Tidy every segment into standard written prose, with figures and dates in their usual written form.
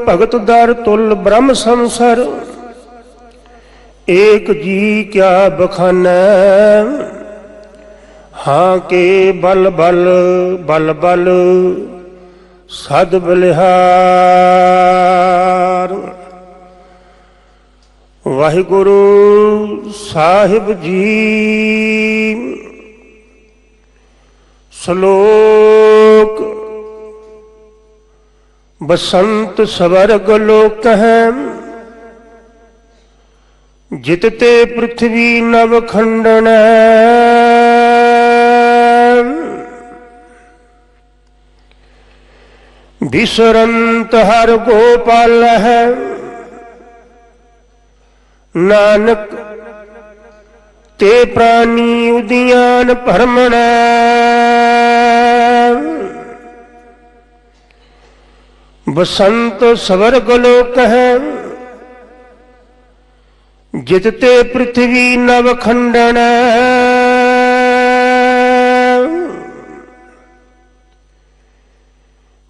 भगत दर तुल ब्रह्म संसर, एक जी क्या बखानै। हाँ के बल बल बल बल सद बलिहार। वाहिगुरु साहिब जी श्लोक। बसंत स्वर्ग लोक है, जितते पृथ्वी नव खंडन। विसरंत हर गोपाल है, नानक ते प्राणी उदियान भ्रमण। बसंत स्वर्ग लोक है, जितते पृथ्वी नव खंडन।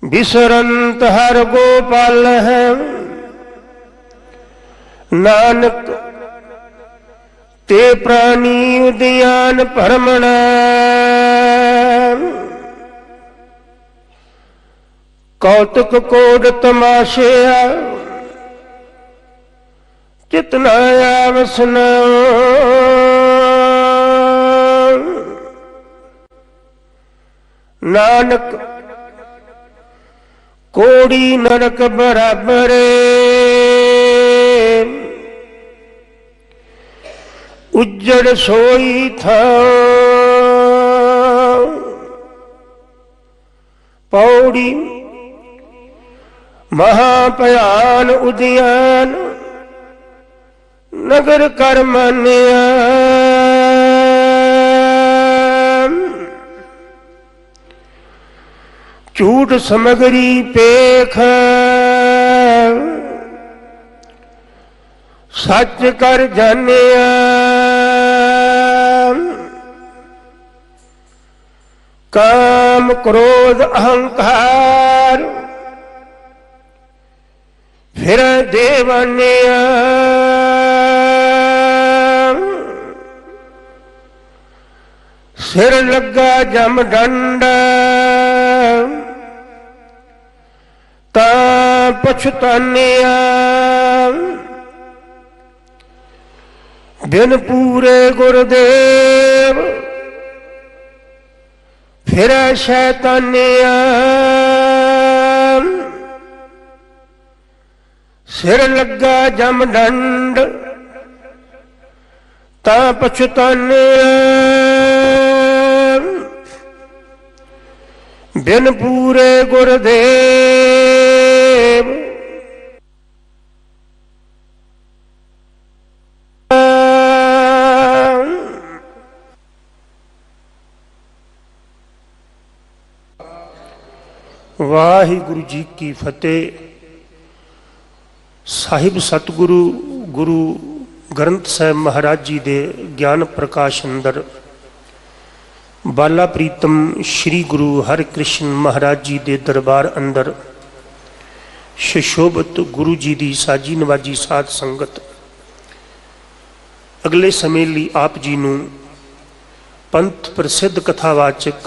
विसरंत हर गोपाल है, नानक ते प्राणी उद्यान भ्रमण। कौतुक कोड तमाशया, कितना आवसन। नानक कोड़ी नरक बराबरे, उज्जड़ सोई था। पौड़ी महाभयान उद्यान, नगर कर मान्या। झूठ समगरी पेख, सच कर जानिया। काम क्रोध अहंकार फिर देवानिया। सिर लगा जम डंड, ता पछतानिया। बिन पूरे गुरुदेव फिर शैतानिया। सिर लगा जम डंड, ता पछतानिया। बिन पूरे गुरुदेव वाहिगुरु जी की फतेह। साहिब सतगुरु गुरु ग्रंथ साहिब महाराज जी दे ज्ञान प्रकाश अंदर बाला प्रीतम श्री गुरु हरकृष्ण महाराज जी दे दरबार अंदर सुशोभित गुरु जी की साजी नवाजी साध संगत अगले समय लिए आप जी नूं पंथ प्रसिद्ध कथावाचक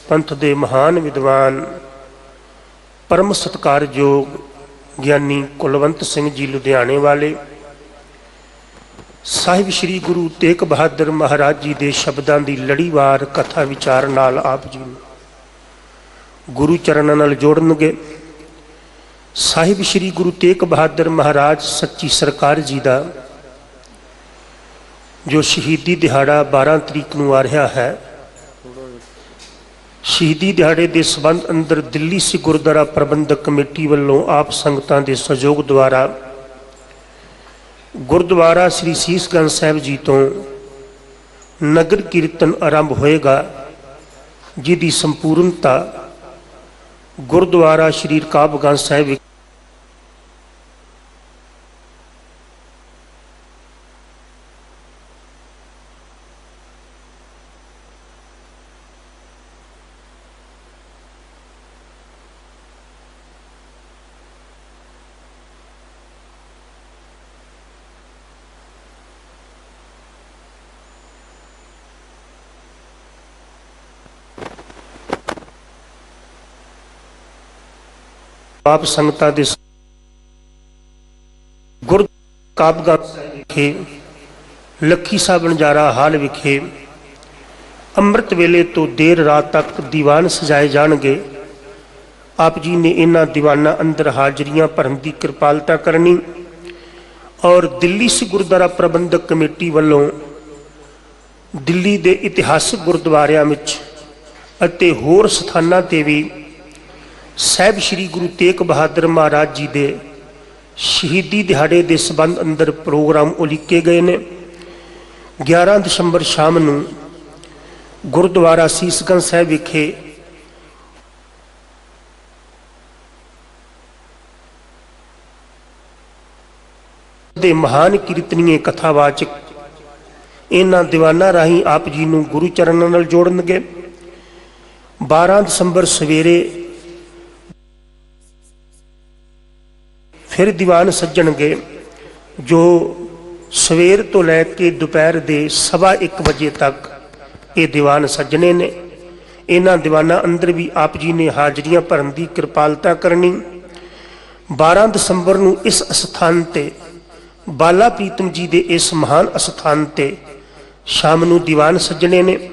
पंथ दे महान विद्वान परम सत्कारयोग ज्ञानी कुलवंत सिंह जी लुधियाने वाले साहिब श्री गुरु तेग बहादुर महाराज जी के शब्दों की लड़ीवार कथा विचार नाल आप जी गुरु चरणों नाल जोड़नगे। साहिब श्री गुरु तेग बहादुर महाराज सच्ची सरकार जी का जो शहीदी दिहाड़ा 12 तरीक नूं आ रहा है, शहीदी दिहाड़े के संबंध अंदर दिल्ली सिख गुरुद्वारा प्रबंधक कमेटी वालों आप संगतां के सहयोग द्वारा गुरुद्वारा श्री सीसगंज साहिब जी तो नगर कीर्तन आरंभ होएगा, जिसकी संपूर्णता गुरुद्वारा श्री रकाबगंज साहिब आप संगतां दे गुर काबगंज विखे लखी साह बंजारा हाल विखे ਅੰਮ੍ਰਿਤ ਵੇਲੇ ਤੋਂ ਦੇਰ ਰਾਤ ਤੱਕ ਦੀਵਾਨ ਸਜਾਏ ਜਾਣਗੇ। ਆਪ ਜੀ ਨੇ ਇਹਨਾਂ ਦੀਵਾਨਾਂ ਅੰਦਰ ਹਾਜ਼ਰੀਆਂ ਭਰਨ ਦੀ ਕਿਰਪਾਲਤਾ ਕਰਨੀ ਔਰ ਦਿੱਲੀ ਸਿੱਖ ਗੁਰਦੁਆਰਾ ਪ੍ਰਬੰਧਕ ਕਮੇਟੀ ਵੱਲੋਂ ਦਿੱਲੀ ਦੇ ਇਤਿਹਾਸਕ ਗੁਰਦੁਆਰਿਆਂ ਵਿੱਚ ਅਤੇ ਹੋਰ ਸਥਾਨਾਂ 'ਤੇ ਵੀ ਸਾਹਿਬ ਸ਼੍ਰੀ ਗੁਰੂ ਤੇਗ ਬਹਾਦਰ ਮਹਾਰਾਜ ਜੀ ਦੇ ਸ਼ਹੀਦੀ ਦਿਹਾੜੇ ਦੇ ਸੰਬੰਧ ਅੰਦਰ ਪ੍ਰੋਗਰਾਮ ਉਲੀਕੇ ਗਏ ਨੇ। 11 ਦਸੰਬਰ ਸ਼ਾਮ ਨੂੰ ਗੁਰਦੁਆਰਾ ਸੀਸਗੰਜ ਸਾਹਿਬ ਵਿਖੇ ਦੇ ਮਹਾਨ ਕੀਰਤਨੀਏ ਕਥਾਵਾਚਕ ਇਹਨਾਂ ਦੀਵਾਨਾਂ ਰਾਹੀਂ ਆਪ ਜੀ ਨੂੰ ਗੁਰੂ ਚਰਨਾਂ ਨਾਲ ਜੋੜਨਗੇ। 12 ਦਸੰਬਰ ਸਵੇਰੇ ਫਿਰ ਦੀਵਾਨ ਸੱਜਣਗੇ ਜੋ ਸਵੇਰ ਤੋਂ ਲੈ ਕੇ ਦੁਪਹਿਰ ਦੇ 1:15 ਵਜੇ ਤੱਕ ਇਹ ਦੀਵਾਨ ਸੱਜਣੇ ਨੇ। ਇਹਨਾਂ ਦੀਵਾਨਾਂ ਅੰਦਰ ਵੀ ਆਪ ਜੀ ਨੇ ਹਾਜ਼ਰੀਆਂ ਭਰਨ ਦੀ ਕਿਰਪਾਲਤਾ ਕਰਨੀ। 12 ਦਸੰਬਰ ਨੂੰ ਇਸ ਅਸਥਾਨ ਤੇ ਬਾਲਾ ਪ੍ਰੀਤਮ ਜੀ ਦੇ ਇਸ ਮਹਾਨ ਅਸਥਾਨ ਤੇ ਸ਼ਾਮ ਨੂੰ ਦੀਵਾਨ ਸੱਜਣੇ ਨੇ।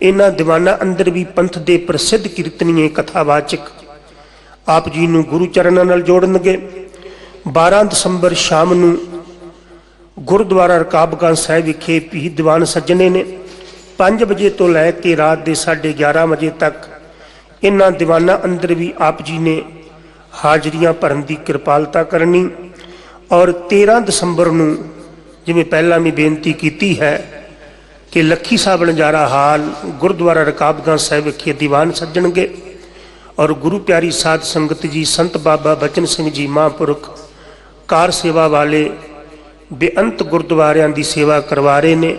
ਇਹਨਾਂ ਦੀਵਾਨਾਂ ਅੰਦਰ ਵੀ ਪੰਥ ਦੇ ਪ੍ਰਸਿੱਧ ਕੀਰਤਨੀਏ ਕਥਾਵਾਚਕ ਆਪ ਜੀ ਨੂੰ ਗੁਰੂ ਚਰਨਾਂ ਨਾਲ ਜੋੜਨਗੇ। 12 ਦਸੰਬਰ ਸ਼ਾਮ ਨੂੰ ਗੁਰਦੁਆਰਾ ਰਕਾਬਗੰਜ ਸਾਹਿਬ ਵਿਖੇ ਵੀ ਦੀਵਾਨ ਸੱਜਣੇ ਨੇ। 5 ਵਜੇ ਤੋਂ ਲੈ ਕੇ ਰਾਤ ਦੇ 11:30 ਵਜੇ ਤੱਕ ਇਹਨਾਂ ਦੀਵਾਨਾਂ ਅੰਦਰ ਵੀ ਆਪ ਜੀ ਨੇ ਹਾਜ਼ਰੀਆਂ ਭਰਨ ਦੀ ਕਿਰਪਾਲਤਾ ਕਰਨੀ ਔਰ 13 ਦਸੰਬਰ ਨੂੰ ਜਿਵੇਂ ਪਹਿਲਾਂ ਵੀ ਬੇਨਤੀ ਕੀਤੀ ਹੈ ਕਿ ਲੱਖੀ ਸਾਹ ਬंजारा ਹਾਲ ਗੁਰਦੁਆਰਾ ਰਕਾਬਗੰਜ ਸਾਹਿਬ ਵਿਖੇ ਦੀਵਾਨ ਸੱਜਣਗੇ ਔਰ ਗੁਰੂ ਪਿਆਰੀ ਸਾਧ ਸੰਗਤ ਜੀ ਸੰਤ ਬਾਬਾ ਬਚਨ ਸਿੰਘ ਜੀ ਮਹਾਂਪੁਰਖ ਕਾਰ ਸੇਵਾ ਵਾਲੇ ਬੇਅੰਤ ਗੁਰਦੁਆਰਿਆਂ ਦੀ ਸੇਵਾ ਕਰਵਾ ਰਹੇ ਨੇ।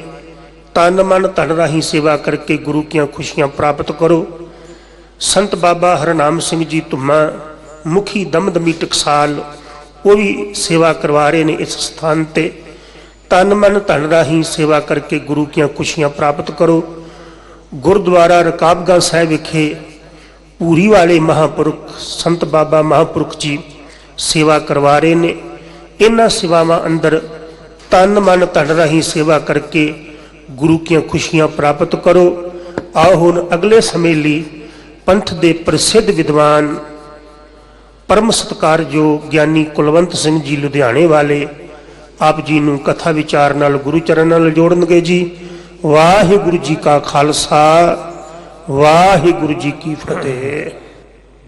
ਤਨ ਮਨ ਧਨ ਰਾਹੀਂ ਸੇਵਾ ਕਰਕੇ ਗੁਰੂ ਦੀਆਂ ਖੁਸ਼ੀਆਂ ਪ੍ਰਾਪਤ ਕਰੋ। ਸੰਤ ਬਾਬਾ ਹਰਨਾਮ ਸਿੰਘ ਜੀ ਧੁੰਮਾ ਮੁਖੀ ਦਮਦਮੀ ਟਕਸਾਲ ਉਹ ਵੀ ਸੇਵਾ ਕਰਵਾ ਰਹੇ ਨੇ ਇਸ ਸਥਾਨ ਤੇ। ਤਨ ਮਨ ਧਨ ਰਾਹੀਂ ਸੇਵਾ ਕਰਕੇ ਗੁਰੂ ਦੀਆਂ ਖੁਸ਼ੀਆਂ ਪ੍ਰਾਪਤ ਕਰੋ। ਗੁਰਦੁਆਰਾ ਰਕਾਬਗੰਜ ਸਾਹਿਬ ਵਿਖੇ ਪੂਰੀ ਵਾਲੇ ਮਹਾਂਪੁਰਖ ਸੰਤ ਬਾਬਾ ਮਹਾਂਪੁਰਖ ਜੀ ਸੇਵਾ ਕਰਵਾ ਰਹੇ ਨੇ। ਇਹਨਾਂ ਸੇਵਾਵਾਂ ਅੰਦਰ ਤਨ ਮਨ ਧਨ ਰਾਹੀਂ ਸੇਵਾ ਕਰਕੇ ਗੁਰੂ ਦੀਆਂ ਖੁਸ਼ੀਆਂ ਪ੍ਰਾਪਤ ਕਰੋ। ਆਓ ਹੁਣ ਅਗਲੇ ਸਮੇਂ ਲਈ ਪੰਥ ਦੇ ਪ੍ਰਸਿੱਧ ਵਿਦਵਾਨ ਪਰਮ ਸਤਿਕਾਰਯੋਗ ਗਿਆਨੀ ਕੁਲਵੰਤ ਸਿੰਘ ਜੀ ਲੁਧਿਆਣੇ ਵਾਲੇ ਆਪ ਜੀ ਨੂੰ ਕਥਾ ਵਿਚਾਰ ਨਾਲ ਗੁਰੂ ਚਰਨਾਂ ਨਾਲ ਜੋੜਨਗੇ ਜੀ। ਵਾਹਿਗੁਰੂ ਜੀ ਕਾ ਖਾਲਸਾ ਵਾਹਿਗੁਰੂ ਜੀ ਕੀ ਫਤਿਹ।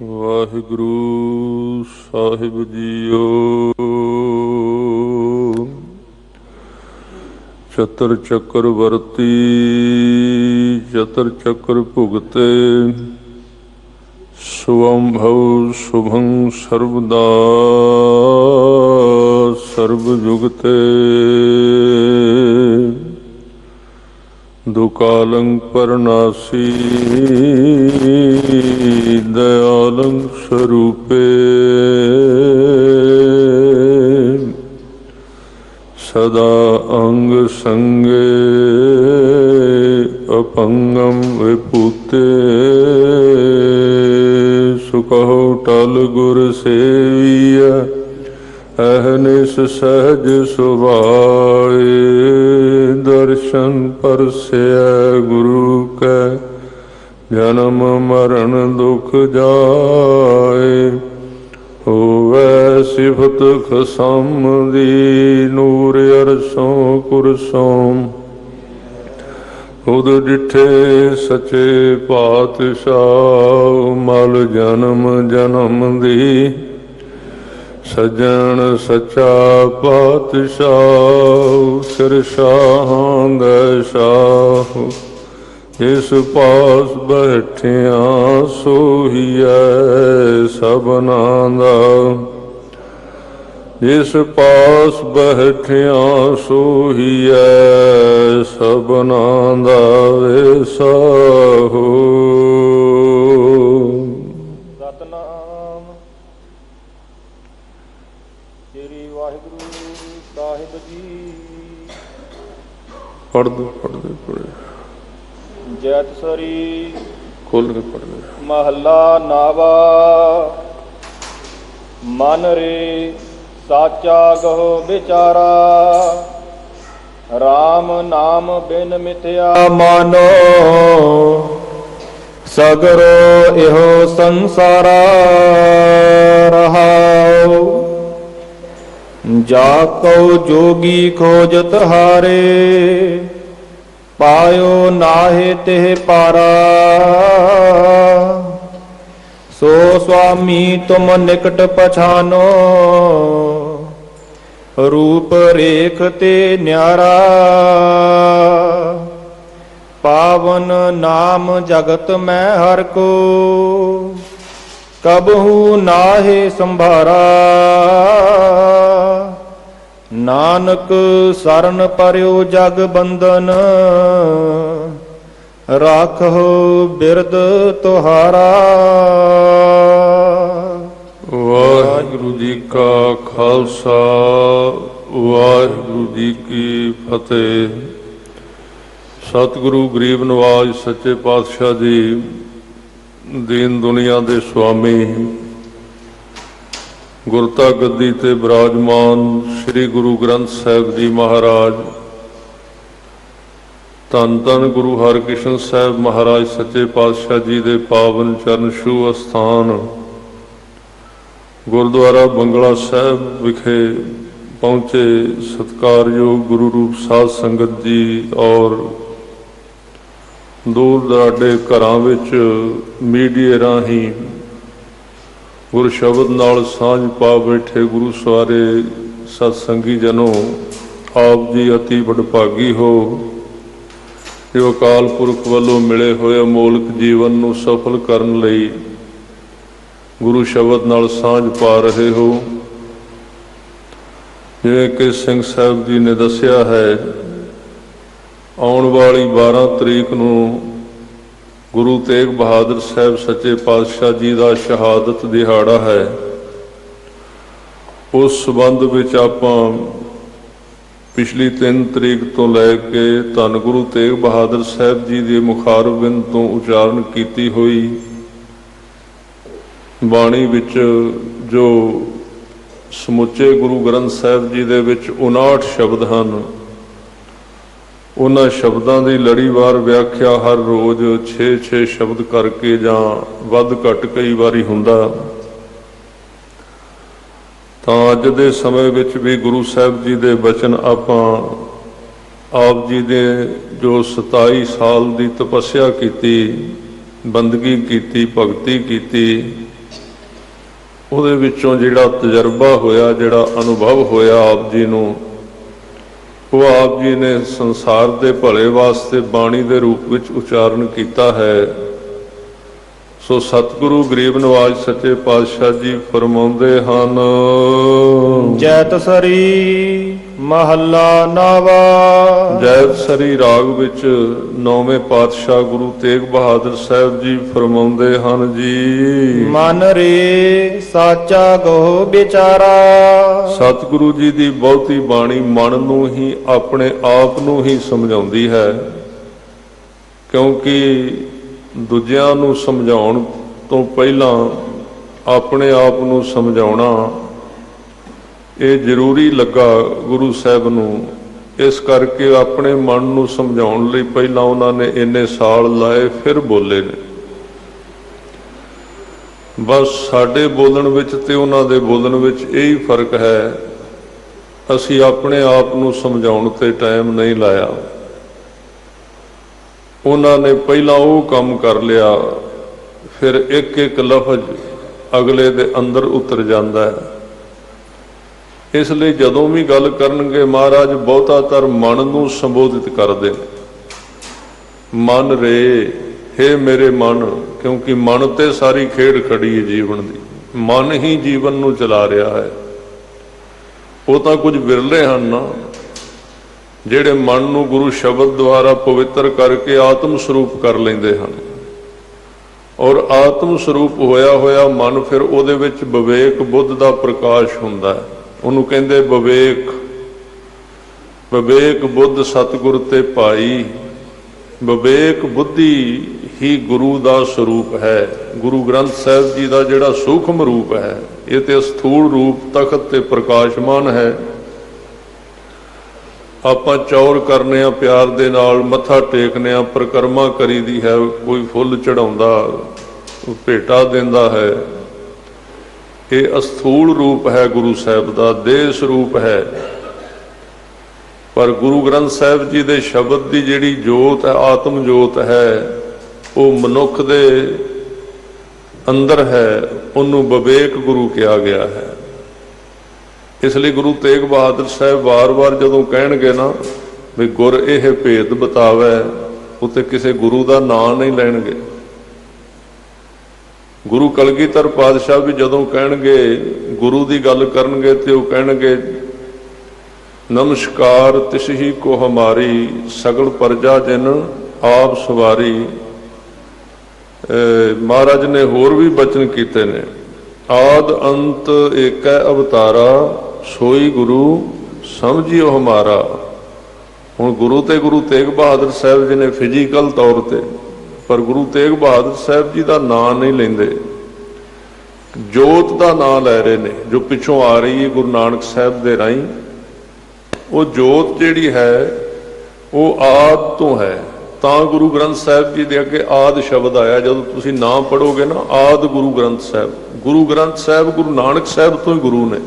ਵਾਹਿਗੁਰੂ ਸਾਹਿਬ ਜੀਓ। ਚਤਰ ਚੱਕਰ ਵਰਤੀ ਚਤਰ ਚੱਕਰ ਭੁਗਤੇ ਸੁਅੰਭਵ ਸ਼ੁਭੰ ਸਰਬਦਾ ਸਰਬ ਜੁਗਤੇ ਦੁਕਾਲੰ ਪਰਨਾਸੀ ਦਇਆਲੰ ਸਰੂਪੇ ਸਦਾ ਅੰਗ ਸੰਗੇ ਅਪੰਗਮ ਵਿਭੂਤੇ ਸੁਕਹੁ ਟਲ ਗੁਰ ਸੇਵੀਆ ਅਹਨਿਸ ਸਹਜ ਸੁਭਾਏ ਦਰਸ਼ਨ ਪਰਸਿਆ ਗੁਰੂ ਕੈ ਜਨਮ ਮਰਨ ਦੁਖ ਜਾਏ ਹੋਵੈ ਸਿਫਤ ਖਸਮ ਦੀ ਨੂਰ ਅਰਸੋਂ ਕੁਰਸੋਂ ਉਦ ਡਿਠੇ ਸਚੇ ਪਾਤਸ਼ਾਹ ਮਲ ਜਨਮ ਜਨਮ ਦੀ ਸਜਣ ਸੱਚਾ ਪਾਤਸ਼ਾਹ ਸਿਰ ਸ਼ਾਹਾਂ ਦਾ ਸ਼ਾਹ ਜਿਸ ਪਾਸ ਬੈਠਿਆ ਸੋਹੀਐ ਸਭਨਾਂ ਦਾ ਜਿਸ ਪਾਸ ਬੈਠਿਆ ਸੋਹੀਐ ਸਭਨਾਂ ਦਾ ਵੇਸਾਹੋ। ਸਤਨਾਮ ਸ੍ਰੀ ਵਾਹਿਗੁਰੂ ਸਾਹਿਬ ਜੀ। ਪੜ੍ਹਦੇ ਪੜ੍ਹਦੇ ਜੈਤ ਸਰੀ ਖੋਲ ਕੇ ਪੜ੍ਹਦੇ। ਮਹੱਲਾ ਨਾਵਾ ਮਨ ਰੇ ਸਾਚਾ ਗਹੁ ਵਿਚਾਰਾ RAM ਨਾਮ ਬਿਨ ਮਿਥਿਆ ਮਾਨੋ ਸਗਰੋ ਇਹੋ ਸੰਸਾਰਾ ਰਹਾਉ ਜਾ ਕਉ ਜੋਗੀ ਖੋਜਤ ਹਾਰੇ ਪਾਇਓ ਨਾਹਿ ਤਿਹ ਪਾਰਾ ਸੋ ਸੁਆਮੀ ਤੁਮ ਨਿਕਟ ਪਛਾਨੋ ਰੂਪ ਰੇਖ ਤੇ ਨਿਆਰਾ ਪਾਵਨ ਨਾਮ ਜਗਤ ਮੈਂ ਹਰ ਕੋ ਕਬਹੂ ਨਾਹਿ ਸੰਭਾਰਾ ਨਾਨਕ ਸਰਨ ਪਰਿਓ ਜਗ ਬੰਧਨ ਰਾਖੋ ਬਿਰਦ ਤੁਹਾਰਾ। ਵਾਹਿਗੁਰੂ ਜੀ ਕਾ ਖਾਲਸਾ ਵਾਹਿਗੁਰੂ ਜੀ ਕੀ ਫਤਿਹ। ਸਤਿਗੁਰੂ ਗਰੀਬ ਨਵਾਜ ਸੱਚੇ ਪਾਤਸ਼ਾਹ ਜੀ ਦੀਨ ਦੁਨੀਆ ਦੇ ਸੁਆਮੀ ਗੁਰਤਾ ਗੱਦੀ ਤੇ ਬਿਰਾਜਮਾਨ ਸ੍ਰੀ ਗੁਰੂ ਗ੍ਰੰਥ ਸਾਹਿਬ ਜੀ ਮਹਾਰਾਜ, ਧੰਨ ਧੰਨ ਗੁਰੂ ਹਰਿਕ੍ਰਿਸ਼ਨ ਸਾਹਿਬ ਮਹਾਰਾਜ ਸੱਚੇ ਪਾਤਸ਼ਾਹ ਜੀ ਦੇ ਪਾਵਨ ਚਰਨ ਛੂਹ ਅਸਥਾਨ ਗੁਰਦੁਆਰਾ ਬੰਗਲਾ ਸਾਹਿਬ ਵਿਖੇ ਪਹੁੰਚੇ ਸਤਿਕਾਰਯੋਗ ਗੁਰੂ ਰੂਪ ਸਾਧ ਸੰਗਤ ਜੀ ਔਰ ਦੂਰ ਦਰਾਡੇ ਘਰਾਂ ਵਿੱਚ ਮੀਡੀਆ ਰਾਹੀਂ ਗੁਰ ਸ਼ਬਦ ਨਾਲ ਸਾਂਝ ਪਾ ਬੈਠੇ ਗੁਰੂ ਸਵਾਰੇ ਸਤਸੰਗੀ ਜਨੋ, ਆਪ ਜੀ ਅਤੀ ਵਡਭਾਗੀ ਹੋ ਜੋ ਅਕਾਲ ਪੁਰਖ ਵੱਲੋਂ ਮਿਲੇ ਹੋਏ ਅਮੋਲਕ ਜੀਵਨ ਨੂੰ ਸਫਲ ਕਰਨ ਲਈ ਗੁਰੂ ਸ਼ਬਦ ਨਾਲ ਸਾਂਝ ਪਾ ਰਹੇ ਹੋ। ਜਿਵੇਂ ਕਿ ਸਿੰਘ ਸਾਹਿਬ ਜੀ ਨੇ ਦੱਸਿਆ ਹੈ, ਆਉਣ ਵਾਲੀ 12 ਤਰੀਕ ਨੂੰ ਗੁਰੂ ਤੇਗ ਬਹਾਦਰ ਸਾਹਿਬ ਸੱਚੇ ਪਾਤਸ਼ਾਹ ਜੀ ਦਾ ਸ਼ਹਾਦਤ ਦਿਹਾੜਾ ਹੈ। ਉਸ ਸੰਬੰਧ ਵਿੱਚ ਆਪਾਂ ਪਿਛਲੀ 3 ਤਰੀਕ ਤੋਂ ਲੈ ਕੇ ਧੰਨ ਗੁਰੂ ਤੇਗ ਬਹਾਦਰ ਸਾਹਿਬ ਜੀ ਦੇ ਮੁਖਾਰਬਿੰਦ ਤੋਂ ਉਚਾਰਨ ਕੀਤੀ ਹੋਈ ਬਾਣੀ ਵਿੱਚ ਜੋ ਸਮੁੱਚੇ ਗੁਰੂ ਗ੍ਰੰਥ ਸਾਹਿਬ ਜੀ ਦੇ ਵਿੱਚ 59 ਸ਼ਬਦ ਹਨ, ਉਹਨਾਂ ਸ਼ਬਦਾਂ ਦੀ ਲੜੀਵਾਰ ਵਿਆਖਿਆ ਹਰ ਰੋਜ਼ 6-6 ਸ਼ਬਦ ਕਰਕੇ ਜਾਂ ਵੱਧ ਘੱਟ ਕਈ ਵਾਰੀ ਹੁੰਦਾ। ਤਾਂ ਅੱਜ ਦੇ ਸਮੇਂ ਵਿੱਚ ਵੀ ਗੁਰੂ ਸਾਹਿਬ ਜੀ ਦੇ ਬਚਨ ਆਪਾਂ ਆਪ ਜੀ ਦੇ ਜੋ 27 ਸਾਲ ਦੀ ਤਪੱਸਿਆ ਕੀਤੀ, ਬੰਦਗੀ ਕੀਤੀ, ਭਗਤੀ ਕੀਤੀ, ਉਹਦੇ ਵਿੱਚੋਂ ਜਿਹੜਾ ਤਜਰਬਾ ਹੋਇਆ, ਜਿਹੜਾ ਅਨੁਭਵ ਹੋਇਆ ਆਪ ਜੀ ਨੂੰ, ਉਹ ਆਪ ਜੀ ਨੇ ਸੰਸਾਰ ਦੇ ਭਲੇ ਵਾਸਤੇ ਬਾਣੀ ਦੇ ਰੂਪ ਵਿੱਚ ਉਚਾਰਨ ਕੀਤਾ ਹੈ। ਸੋ ਸਤਿਗੁਰੂ ਗਰੀਬ ਨਵਾਜ ਸੱਚੇ ਪਾਤਸ਼ਾਹ ਜੀ ਫਰਮਾਉਂਦੇ ਹਨ, ਜੈਤ ਸਰੀ ਮਹੱਲਾ ਨਾਵਾ। ਜੈਤ ਸਰੀ ਰਾਗ ਵਿੱਚ 9ਵੇਂ ਪਾਤਸ਼ਾਹ ਗੁਰੂ ਤੇਗ ਬਹਾਦਰ ਸਾਹਿਬ ਜੀ ਫਰਮਾਉਂਦੇ ਹਨ ਜੀ, ਮਨ ਰੇ ਸਾਚਾ ਗਹੁ ਵਿਚਾਰਾ। ਸਤਿਗੁਰੂ ਜੀ ਦੀ ਬਹੁਤੀ ਬਾਣੀ ਮਨ ਨੂੰ ਹੀ, ਆਪਣੇ ਆਪ ਨੂੰ ਹੀ ਸਮਝਾਉਂਦੀ ਹੈ, ਕਿਉਂਕਿ ਦੂਜਿਆਂ ਨੂੰ ਸਮਝਾਉਣ ਤੋਂ ਪਹਿਲਾਂ ਆਪਣੇ ਆਪ ਨੂੰ ਸਮਝਾਉਣਾ ਇਹ ਜ਼ਰੂਰੀ ਲੱਗਾ ਗੁਰੂ ਸਾਹਿਬ ਨੂੰ। ਇਸ ਕਰਕੇ ਆਪਣੇ ਮਨ ਨੂੰ ਸਮਝਾਉਣ ਲਈ ਪਹਿਲਾਂ ਉਹਨਾਂ ਨੇ ਇੰਨੇ ਸਾਲ ਲਾਏ, ਫਿਰ ਬੋਲੇ ਨੇ। ਬਸ ਸਾਡੇ ਬੋਲਣ ਵਿੱਚ ਤੇ ਉਹਨਾਂ ਦੇ ਬੋਲਣ ਵਿੱਚ ਇਹੀ ਫਰਕ ਹੈ, ਅਸੀਂ ਆਪਣੇ ਆਪ ਨੂੰ ਸਮਝਾਉਣ ਤੇ ਟਾਈਮ ਨਹੀਂ ਲਾਇਆ। ਉਹਨਾਂ ਨੇ ਪਹਿਲਾਂ ਉਹ ਕੰਮ ਕਰ ਲਿਆ, ਫਿਰ ਇੱਕ ਇੱਕ ਲਫ਼ਜ਼ ਅਗਲੇ ਦੇ ਅੰਦਰ ਉਤਰ ਜਾਂਦਾ ਹੈ। ਇਸ ਲਈ ਜਦੋਂ ਵੀ ਗੱਲ ਕਰਨਗੇ ਮਹਾਰਾਜ ਬਹੁਤਾਤਰ ਮਨ ਨੂੰ ਸੰਬੋਧਿਤ ਕਰਦੇ ਨੇ, ਮਨ ਰੇ, ਹੇ ਮੇਰੇ ਮਨ, ਕਿਉਂਕਿ ਮਨ ਤੇ ਸਾਰੀ ਖੇਡ ਖੜੀ ਹੈ ਜੀਵਨ ਦੀ। ਮਨ ਹੀ ਜੀਵਨ ਨੂੰ ਚਲਾ ਰਿਹਾ ਹੈ। ਉਹ ਤਾਂ ਕੁਝ ਵਿਰਲੇ ਹਨ ਨਾ ਜਿਹੜੇ ਮਨ ਨੂੰ ਗੁਰੂ ਸ਼ਬਦ ਦੁਆਰਾ ਪਵਿੱਤਰ ਕਰਕੇ ਆਤਮ ਸਰੂਪ ਕਰ ਲੈਂਦੇ ਹਨ। ਔਰ ਆਤਮ ਸਰੂਪ ਹੋਇਆ ਹੋਇਆ ਮਨ ਫਿਰ ਉਹਦੇ ਵਿੱਚ ਵਿਵੇਕ ਬੁੱਧ ਦਾ ਪ੍ਰਕਾਸ਼ ਹੁੰਦਾ ਹੈ। ਉਹਨੂੰ ਕਹਿੰਦੇ ਵਿਵੇਕ। ਵਿਵੇਕ ਬੁੱਧ ਸਤਿਗੁਰ ਤੇ ਭਾਈ, ਵਿਵੇਕ ਬੁੱਧੀ ਹੀ ਗੁਰੂ ਦਾ ਸਰੂਪ ਹੈ। ਗੁਰੂ ਗ੍ਰੰਥ ਸਾਹਿਬ ਜੀ ਦਾ ਜਿਹੜਾ ਸੂਖਮ ਰੂਪ ਹੈ, ਇਹ ਤੇ ਸਥੂਲ ਰੂਪ ਤਖਤ ਤੇ ਪ੍ਰਕਾਸ਼ਮਾਨ ਹੈ। ਆਪਾਂ ਚੌਰ ਕਰਨੇ ਆ, ਪਿਆਰ ਦੇ ਨਾਲ ਮੱਥਾ ਟੇਕਨੇ ਆ, ਪਰਿਕਰਮਾ ਕਰੀਦੀ ਹੈ, ਕੋਈ ਫੁੱਲ ਚੜਾਉਂਦਾ, ਭੇਟਾ ਦਿੰਦਾ ਹੈ। ਇਹ ਅਸਥੂਲ ਰੂਪ ਹੈ ਗੁਰੂ ਸਾਹਿਬ ਦਾ, ਦੇਹ ਸਰੂਪ ਹੈ। ਪਰ ਗੁਰੂ ਗ੍ਰੰਥ ਸਾਹਿਬ ਜੀ ਦੇ ਸ਼ਬਦ ਦੀ ਜਿਹੜੀ ਜੋਤ ਹੈ, ਆਤਮ ਜੋਤ ਹੈ, ਉਹ ਮਨੁੱਖ ਦੇ ਅੰਦਰ ਹੈ। ਉਹਨੂੰ ਵਿਵੇਕ ਗੁਰੂ ਕਿਹਾ ਗਿਆ ਹੈ। ਇਸ ਲਈ ਗੁਰੂ ਤੇਗ ਬਹਾਦਰ ਸਾਹਿਬ ਵਾਰ-ਵਾਰ ਜਦੋਂ ਕਹਿਣਗੇ ਨਾ ਵੀ ਗੁਰ ਇਹ ਭੇਦ ਬਤਾਵੈ, ਉੱਥੇ ਕਿਸੇ ਗੁਰੂ ਦਾ ਨਾਂ ਨਹੀਂ ਲੈਣਗੇ। ਗੁਰੂ ਕਲਗੀਧਰ ਪਾਤਸ਼ਾਹ ਵੀ ਜਦੋਂ ਕਹਿਣਗੇ, ਗੁਰੂ ਦੀ ਗੱਲ ਕਰਨਗੇ, ਤੇ ਉਹ ਕਹਿਣਗੇ ਨਮਸਕਾਰ ਤਿਸਹੀ ਕੋ ਹਮਾਰੀ, ਸਗਲ ਪਰਜਾ ਜਿਨ ਆਪ ਸਵਾਰੀ। ਮਹਾਰਾਜ ਨੇ ਹੋਰ ਵੀ ਬਚਨ ਕੀਤੇ ਨੇ, ਆਦ ਅੰਤ ਏਕੈ ਅਵਤਾਰਾ, ਸੋਈ ਗੁਰੂ ਸਮਝਿਓ ਹਮਾਰਾ। ਹੁਣ ਗੁਰੂ ਤੇ ਗੁਰੂ ਤੇਗ ਬਹਾਦਰ ਸਾਹਿਬ ਜੀ ਨੇ ਫਿਜ਼ੀਕਲ ਤੌਰ ਤੇ, ਪਰ ਗੁਰੂ ਤੇਗ ਬਹਾਦਰ ਸਾਹਿਬ ਜੀ ਦਾ ਨਾਂ ਨਹੀਂ ਲੈਂਦੇ, ਜੋਤ ਦਾ ਨਾਂ ਲੈ ਰਹੇ ਨੇ, ਜੋ ਪਿੱਛੋਂ ਆ ਰਹੀ ਹੈ ਗੁਰੂ ਨਾਨਕ ਸਾਹਿਬ ਦੇ ਰਾਹੀਂ। ਉਹ ਜੋਤ ਜਿਹੜੀ ਹੈ ਉਹ ਆਦ ਤੋਂ ਹੈ, ਤਾਂ ਗੁਰੂ ਗ੍ਰੰਥ ਸਾਹਿਬ ਜੀ ਦੇ ਅੱਗੇ ਆਦ ਸ਼ਬਦ ਆਇਆ। ਜਦੋਂ ਤੁਸੀਂ ਨਾਂ ਪੜ੍ਹੋਗੇ ਨਾ, ਆਦ ਗੁਰੂ ਗ੍ਰੰਥ ਸਾਹਿਬ, ਗੁਰੂ ਗ੍ਰੰਥ ਸਾਹਿਬ ਗੁਰੂ ਨਾਨਕ ਸਾਹਿਬ ਤੋਂ ਹੀ ਗੁਰੂ ਨੇ,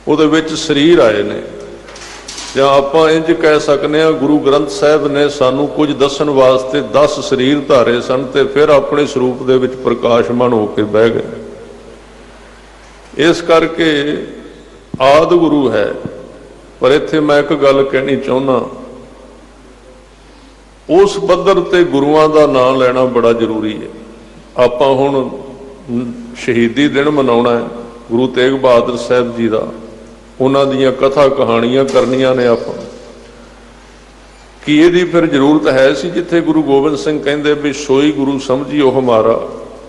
ਉਹਦੇ ਵਿੱਚ ਸਰੀਰ ਆਏ ਨੇ। ਜਾਂ ਆਪਾਂ ਇੰਝ ਕਹਿ ਸਕਦੇ ਹਾਂ, ਗੁਰੂ ਗ੍ਰੰਥ ਸਾਹਿਬ ਨੇ ਸਾਨੂੰ ਕੁਝ ਦੱਸਣ ਵਾਸਤੇ 10 ਸਰੀਰ ਧਾਰੇ ਸਨ, ਤੇ ਫਿਰ ਆਪਣੇ ਸਰੂਪ ਦੇ ਵਿੱਚ ਪ੍ਰਕਾਸ਼ਮਾਨ ਹੋ ਕੇ ਬਹਿ ਗਏ। ਇਸ ਕਰਕੇ ਆਦ ਗੁਰੂ ਹੈ। ਪਰ ਇੱਥੇ ਮੈਂ ਇੱਕ ਗੱਲ ਕਹਿਣੀ ਚਾਹੁੰਦਾ, ਉਸ ਪੱਧਰ ਤੇ ਗੁਰੂਆਂ ਦਾ ਨਾਂ ਲੈਣਾ ਬੜਾ ਜ਼ਰੂਰੀ ਹੈ। ਆਪਾਂ ਹੁਣ ਸ਼ਹੀਦੀ ਦਿਨ ਮਨਾਉਣਾ ਹੈ ਗੁਰੂ ਤੇਗ ਬਹਾਦਰ ਸਾਹਿਬ ਜੀ ਦਾ, ਉਹਨਾਂ ਦੀਆਂ ਕਥਾ ਕਹਾਣੀਆਂ ਕਰਨੀਆਂ ਨੇ ਆਪਾਂ। ਕੀ ਇਹਦੀ ਫਿਰ ਜ਼ਰੂਰਤ ਹੈ ਸੀ ਜਿੱਥੇ ਗੁਰੂ ਗੋਬਿੰਦ ਸਿੰਘ ਕਹਿੰਦੇ ਵੀ ਸੋਈ ਗੁਰੂ ਸਮਝਿਓ ਹਮਾਰਾ,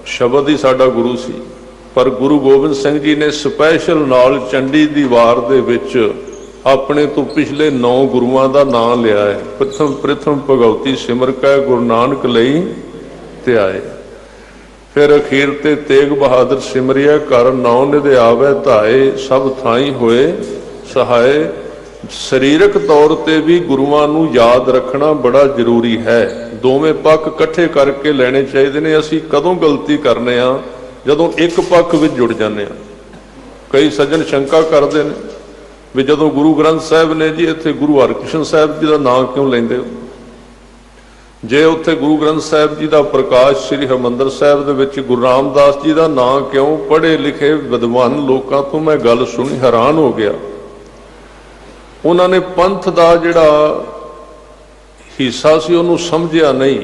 ਸ਼ਬਦ ਹੀ ਸਾਡਾ ਗੁਰੂ ਸੀ। ਪਰ ਗੁਰੂ ਗੋਬਿੰਦ ਸਿੰਘ ਜੀ ਨੇ ਸਪੈਸ਼ਲ ਨਾਲ ਚੰਡੀ ਦੀ ਵਾਰ ਦੇ ਵਿੱਚ ਆਪਣੇ ਤੋਂ ਪਿਛਲੇ 9 ਗੁਰੂਆਂ ਦਾ ਨਾਂ ਲਿਆ ਹੈ। ਪ੍ਰਥਮ ਭਗਉਤੀ ਸਿਮਰ ਕੈ ਗੁਰੂ ਨਾਨਕ ਲਈ ਤੇ ਆਏ। ਫਿਰ ਅਖੀਰ ਤੇ ਤੇਗ ਬਹਾਦਰ ਸਿਮਰਿਆ ਕਰ ਨਾਉ ਨਿਧਿਆਵੈ ਧਾਏ, ਸਭ ਥਾਈ ਹੋਏ ਸਹਾਏ। ਸਰੀਰਕ ਤੌਰ ਤੇ ਵੀ ਗੁਰੂਆਂ ਨੂੰ ਯਾਦ ਰੱਖਣਾ ਬੜਾ ਜ਼ਰੂਰੀ ਹੈ। ਦੋਵੇਂ ਪੱਖ ਇਕੱਠੇ ਕਰਕੇ ਲੈਣੇ ਚਾਹੀਦੇ ਨੇ। ਅਸੀਂ ਕਦੋਂ ਗਲਤੀ ਕਰਨੇ ਆ? ਜਦੋਂ ਇੱਕ ਪੱਖ ਵਿੱਚ ਜੁੜ ਜਾਂਦੇ ਆ। ਕਈ ਸੱਜਣ ਸ਼ੰਕਾ ਕਰਦੇ ਨੇ ਵੀ ਜਦੋਂ ਗੁਰੂ ਗ੍ਰੰਥ ਸਾਹਿਬ ਨੇ ਜੀ, ਇੱਥੇ ਗੁਰੂ ਹਰਕ੍ਰਿਸ਼ਨ ਸਾਹਿਬ ਜੀ ਦਾ ਨਾਂ ਕਿਉਂ ਲੈਂਦੇ ਹੋ? ਜੇ ਉੱਥੇ ਗੁਰੂ ਗ੍ਰੰਥ ਸਾਹਿਬ ਜੀ ਦਾ ਪ੍ਰਕਾਸ਼ ਸ੍ਰੀ ਹਰਿਮੰਦਰ ਸਾਹਿਬ ਦੇ ਵਿੱਚ ਗੁਰੂ ਰਾਮਦਾਸ ਜੀ ਦਾ ਨਾਂ ਕਿਉਂ? ਪੜ੍ਹੇ ਲਿਖੇ ਵਿਦਵਾਨ ਲੋਕਾਂ ਤੋਂ ਮੈਂ ਗੱਲ ਸੁਣੀ, ਹੈਰਾਨ ਹੋ ਗਿਆ। ਉਹਨਾਂ ਨੇ ਪੰਥ ਦਾ ਜਿਹੜਾ ਹਿੱਸਾ ਸੀ ਉਹਨੂੰ ਸਮਝਿਆ ਨਹੀਂ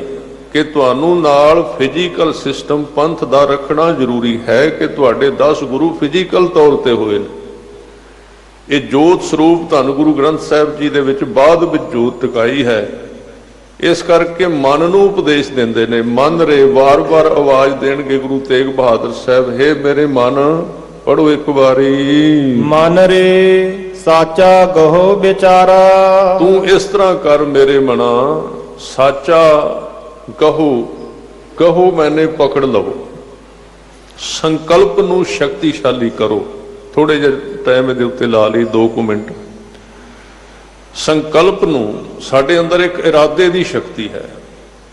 ਕਿ ਤੁਹਾਨੂੰ ਨਾਲ ਫਿਜ਼ੀਕਲ ਸਿਸਟਮ ਪੰਥ ਦਾ ਰੱਖਣਾ ਜ਼ਰੂਰੀ ਹੈ, ਕਿ ਤੁਹਾਡੇ 10 ਗੁਰੂ ਫਿਜ਼ੀਕਲ ਤੌਰ ਤੇ ਹੋਏ ਨੇ। ਇਹ ਜੋਤ ਸਰੂਪ ਧੰਨ ਗੁਰੂ ਗ੍ਰੰਥ ਸਾਹਿਬ ਜੀ ਦੇ ਵਿੱਚ ਬਾਅਦ ਵਿੱਚ ਜੋਤ ਟਿਕਾਈ ਹੈ। ਇਸ ਕਰਕੇ ਮਨ ਨੂੰ ਉਪਦੇਸ਼ ਦਿੰਦੇ ਨੇ, ਮਨ ਰੇ, ਵਾਰ-ਵਾਰ ਆਵਾਜ਼ ਦੇਣਗੇ ਗੁਰੂ ਤੇਗ ਬਹਾਦਰ ਸਾਹਿਬ, ਹੇ ਮੇਰੇ ਮਨ, ਪੜੋ ਇੱਕ ਵਾਰੀ, ਮਨ ਰੇ ਸਾਚਾ ਗਹੋ ਵਿਚਾਰਾ। ਤੂੰ ਇਸ ਤਰ੍ਹਾਂ ਕਰ ਮੇਰੇ ਮਨਾ, ਸਾਚਾ ਕਹੋ, ਕਹੋ ਮੈਨੇ ਪਕੜ ਲਵੋ। ਸੰਕਲਪ ਨੂੰ ਸ਼ਕਤੀਸ਼ਾਲੀ ਕਰੋ। ਥੋੜੇ ਜਿਹੇ ਟਾਈਮ ਦੇ ਉੱਤੇ ਲਾ ਲਈ 2 ਮਿੰਟ। ਸੰਕਲਪ ਨੂੰ, ਸਾਡੇ ਅੰਦਰ ਇੱਕ ਇਰਾਦੇ ਦੀ ਸ਼ਕਤੀ ਹੈ।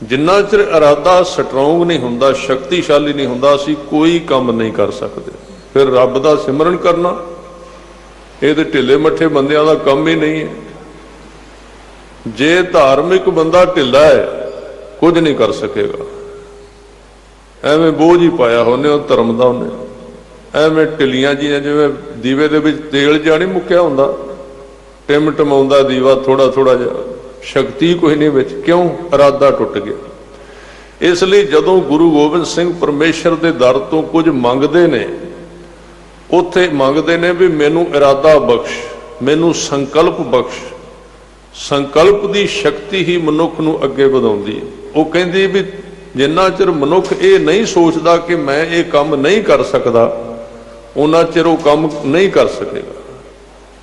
ਜਿੰਨਾ ਚਿਰ ਇਰਾਦਾ ਸਟਰੋਂਗ ਨਹੀਂ ਹੁੰਦਾ, ਸ਼ਕਤੀਸ਼ਾਲੀ ਨਹੀਂ ਹੁੰਦਾ, ਅਸੀਂ ਕੋਈ ਕੰਮ ਨਹੀਂ ਕਰ ਸਕਦੇ। ਫਿਰ ਰੱਬ ਦਾ ਸਿਮਰਨ ਕਰਨਾ ਇਹ ਤੇ ਢਿੱਲੇ ਮੱਠੇ ਬੰਦਿਆਂ ਦਾ ਕੰਮ ਹੀ ਨਹੀਂ ਹੈ। ਜੇ ਧਾਰਮਿਕ ਬੰਦਾ ਢਿੱਲਾ ਹੈ, ਕੁਝ ਨਹੀਂ ਕਰ ਸਕੇਗਾ। ਐਵੇਂ ਬੋਝ ਹੀ ਪਾਇਆ ਉਹਨੇ ਉਹ ਧਰਮ ਦਾ, ਉਹਨੇ ਐਵੇਂ ਢਿੱਲੀਆਂ ਜੀਆਂ, ਜਿਵੇਂ ਦੀਵੇ ਦੇ ਵਿੱਚ ਤੇਲ ਜਿਹਾ ਨਹੀਂ ਮੁੱਕਿਆ ਹੁੰਦਾ, ਟਿਮਟਮਾਉਂਦਾ ਦੀਵਾ ਥੋੜਾ ਥੋੜਾ ਜਿਹਾ, ਸ਼ਕਤੀ ਕੋਈ ਨਹੀਂ ਵਿੱਚ। ਕਿਉਂ? ਇਰਾਦਾ ਟੁੱਟ ਗਿਆ। ਇਸ ਲਈ ਜਦੋਂ ਗੁਰੂ ਗੋਬਿੰਦ ਸਿੰਘ ਪਰਮੇਸ਼ਰ ਦੇ ਦਰ ਤੋਂ ਕੁਝ ਮੰਗਦੇ ਨੇ, ਉੱਥੇ ਮੰਗਦੇ ਨੇ ਵੀ ਮੈਨੂੰ ਇਰਾਦਾ ਬਖਸ਼, ਮੈਨੂੰ ਸੰਕਲਪ ਬਖਸ਼। ਸੰਕਲਪ ਦੀ ਸ਼ਕਤੀ ਹੀ ਮਨੁੱਖ ਨੂੰ ਅੱਗੇ ਵਧਾਉਂਦੀ ਹੈ। ਉਹ ਕਹਿੰਦੀ ਵੀ ਜਿੰਨਾ ਚਿਰ ਮਨੁੱਖ ਇਹ ਨਹੀਂ ਸੋਚਦਾ ਕਿ ਮੈਂ ਇਹ ਕੰਮ ਨਹੀਂ ਕਰ ਸਕਦਾ, ਉਹਨਾਂ ਚਿਰ ਉਹ ਕੰਮ ਨਹੀਂ ਕਰ ਸਕੇਗਾ,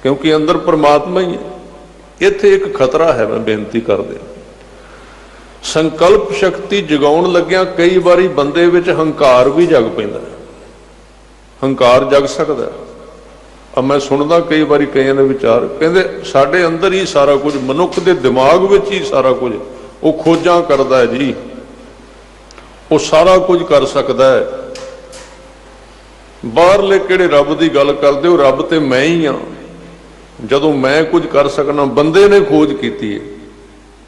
ਕਿਉਂਕਿ ਅੰਦਰ ਪਰਮਾਤਮਾ ਹੀ ਹੈ। ਇੱਥੇ ਇੱਕ ਖਤਰਾ ਹੈ, ਮੈਂ ਬੇਨਤੀ ਕਰਦੇ, ਸੰਕਲਪ ਸ਼ਕਤੀ ਜਗਾਉਣ ਲੱਗਿਆਂ ਕਈ ਵਾਰੀ ਬੰਦੇ ਵਿੱਚ ਹੰਕਾਰ ਵੀ ਜਗ ਪੈਂਦਾ। ਹੰਕਾਰ ਜਗ ਸਕਦਾ ਹੈ। ਆ ਮੈਂ ਸੁਣਦਾ ਕਈ ਵਾਰੀ ਕਈਆਂ ਦੇ ਵਿਚਾਰ, ਕਹਿੰਦੇ ਸਾਡੇ ਅੰਦਰ ਹੀ ਸਾਰਾ ਕੁਝ, ਮਨੁੱਖ ਦੇ ਦਿਮਾਗ ਵਿੱਚ ਹੀ ਸਾਰਾ ਕੁਝ, ਉਹ ਖੋਜਾਂ ਕਰਦਾ ਹੈ ਜੀ, ਉਹ ਸਾਰਾ ਕੁਝ ਕਰ ਸਕਦਾ ਹੈ। ਬਾਹਰਲੇ ਕਿਹੜੇ ਰੱਬ ਦੀ ਗੱਲ ਕਰਦੇ ਹੋ, ਰੱਬ ਤੇ ਮੈਂ ਹੀ ਹਾਂ। ਜਦੋਂ ਮੈਂ ਕੁਝ ਕਰ ਸਕਣਾ, ਬੰਦੇ ਨੇ ਖੋਜ ਕੀਤੀ ਹੈ।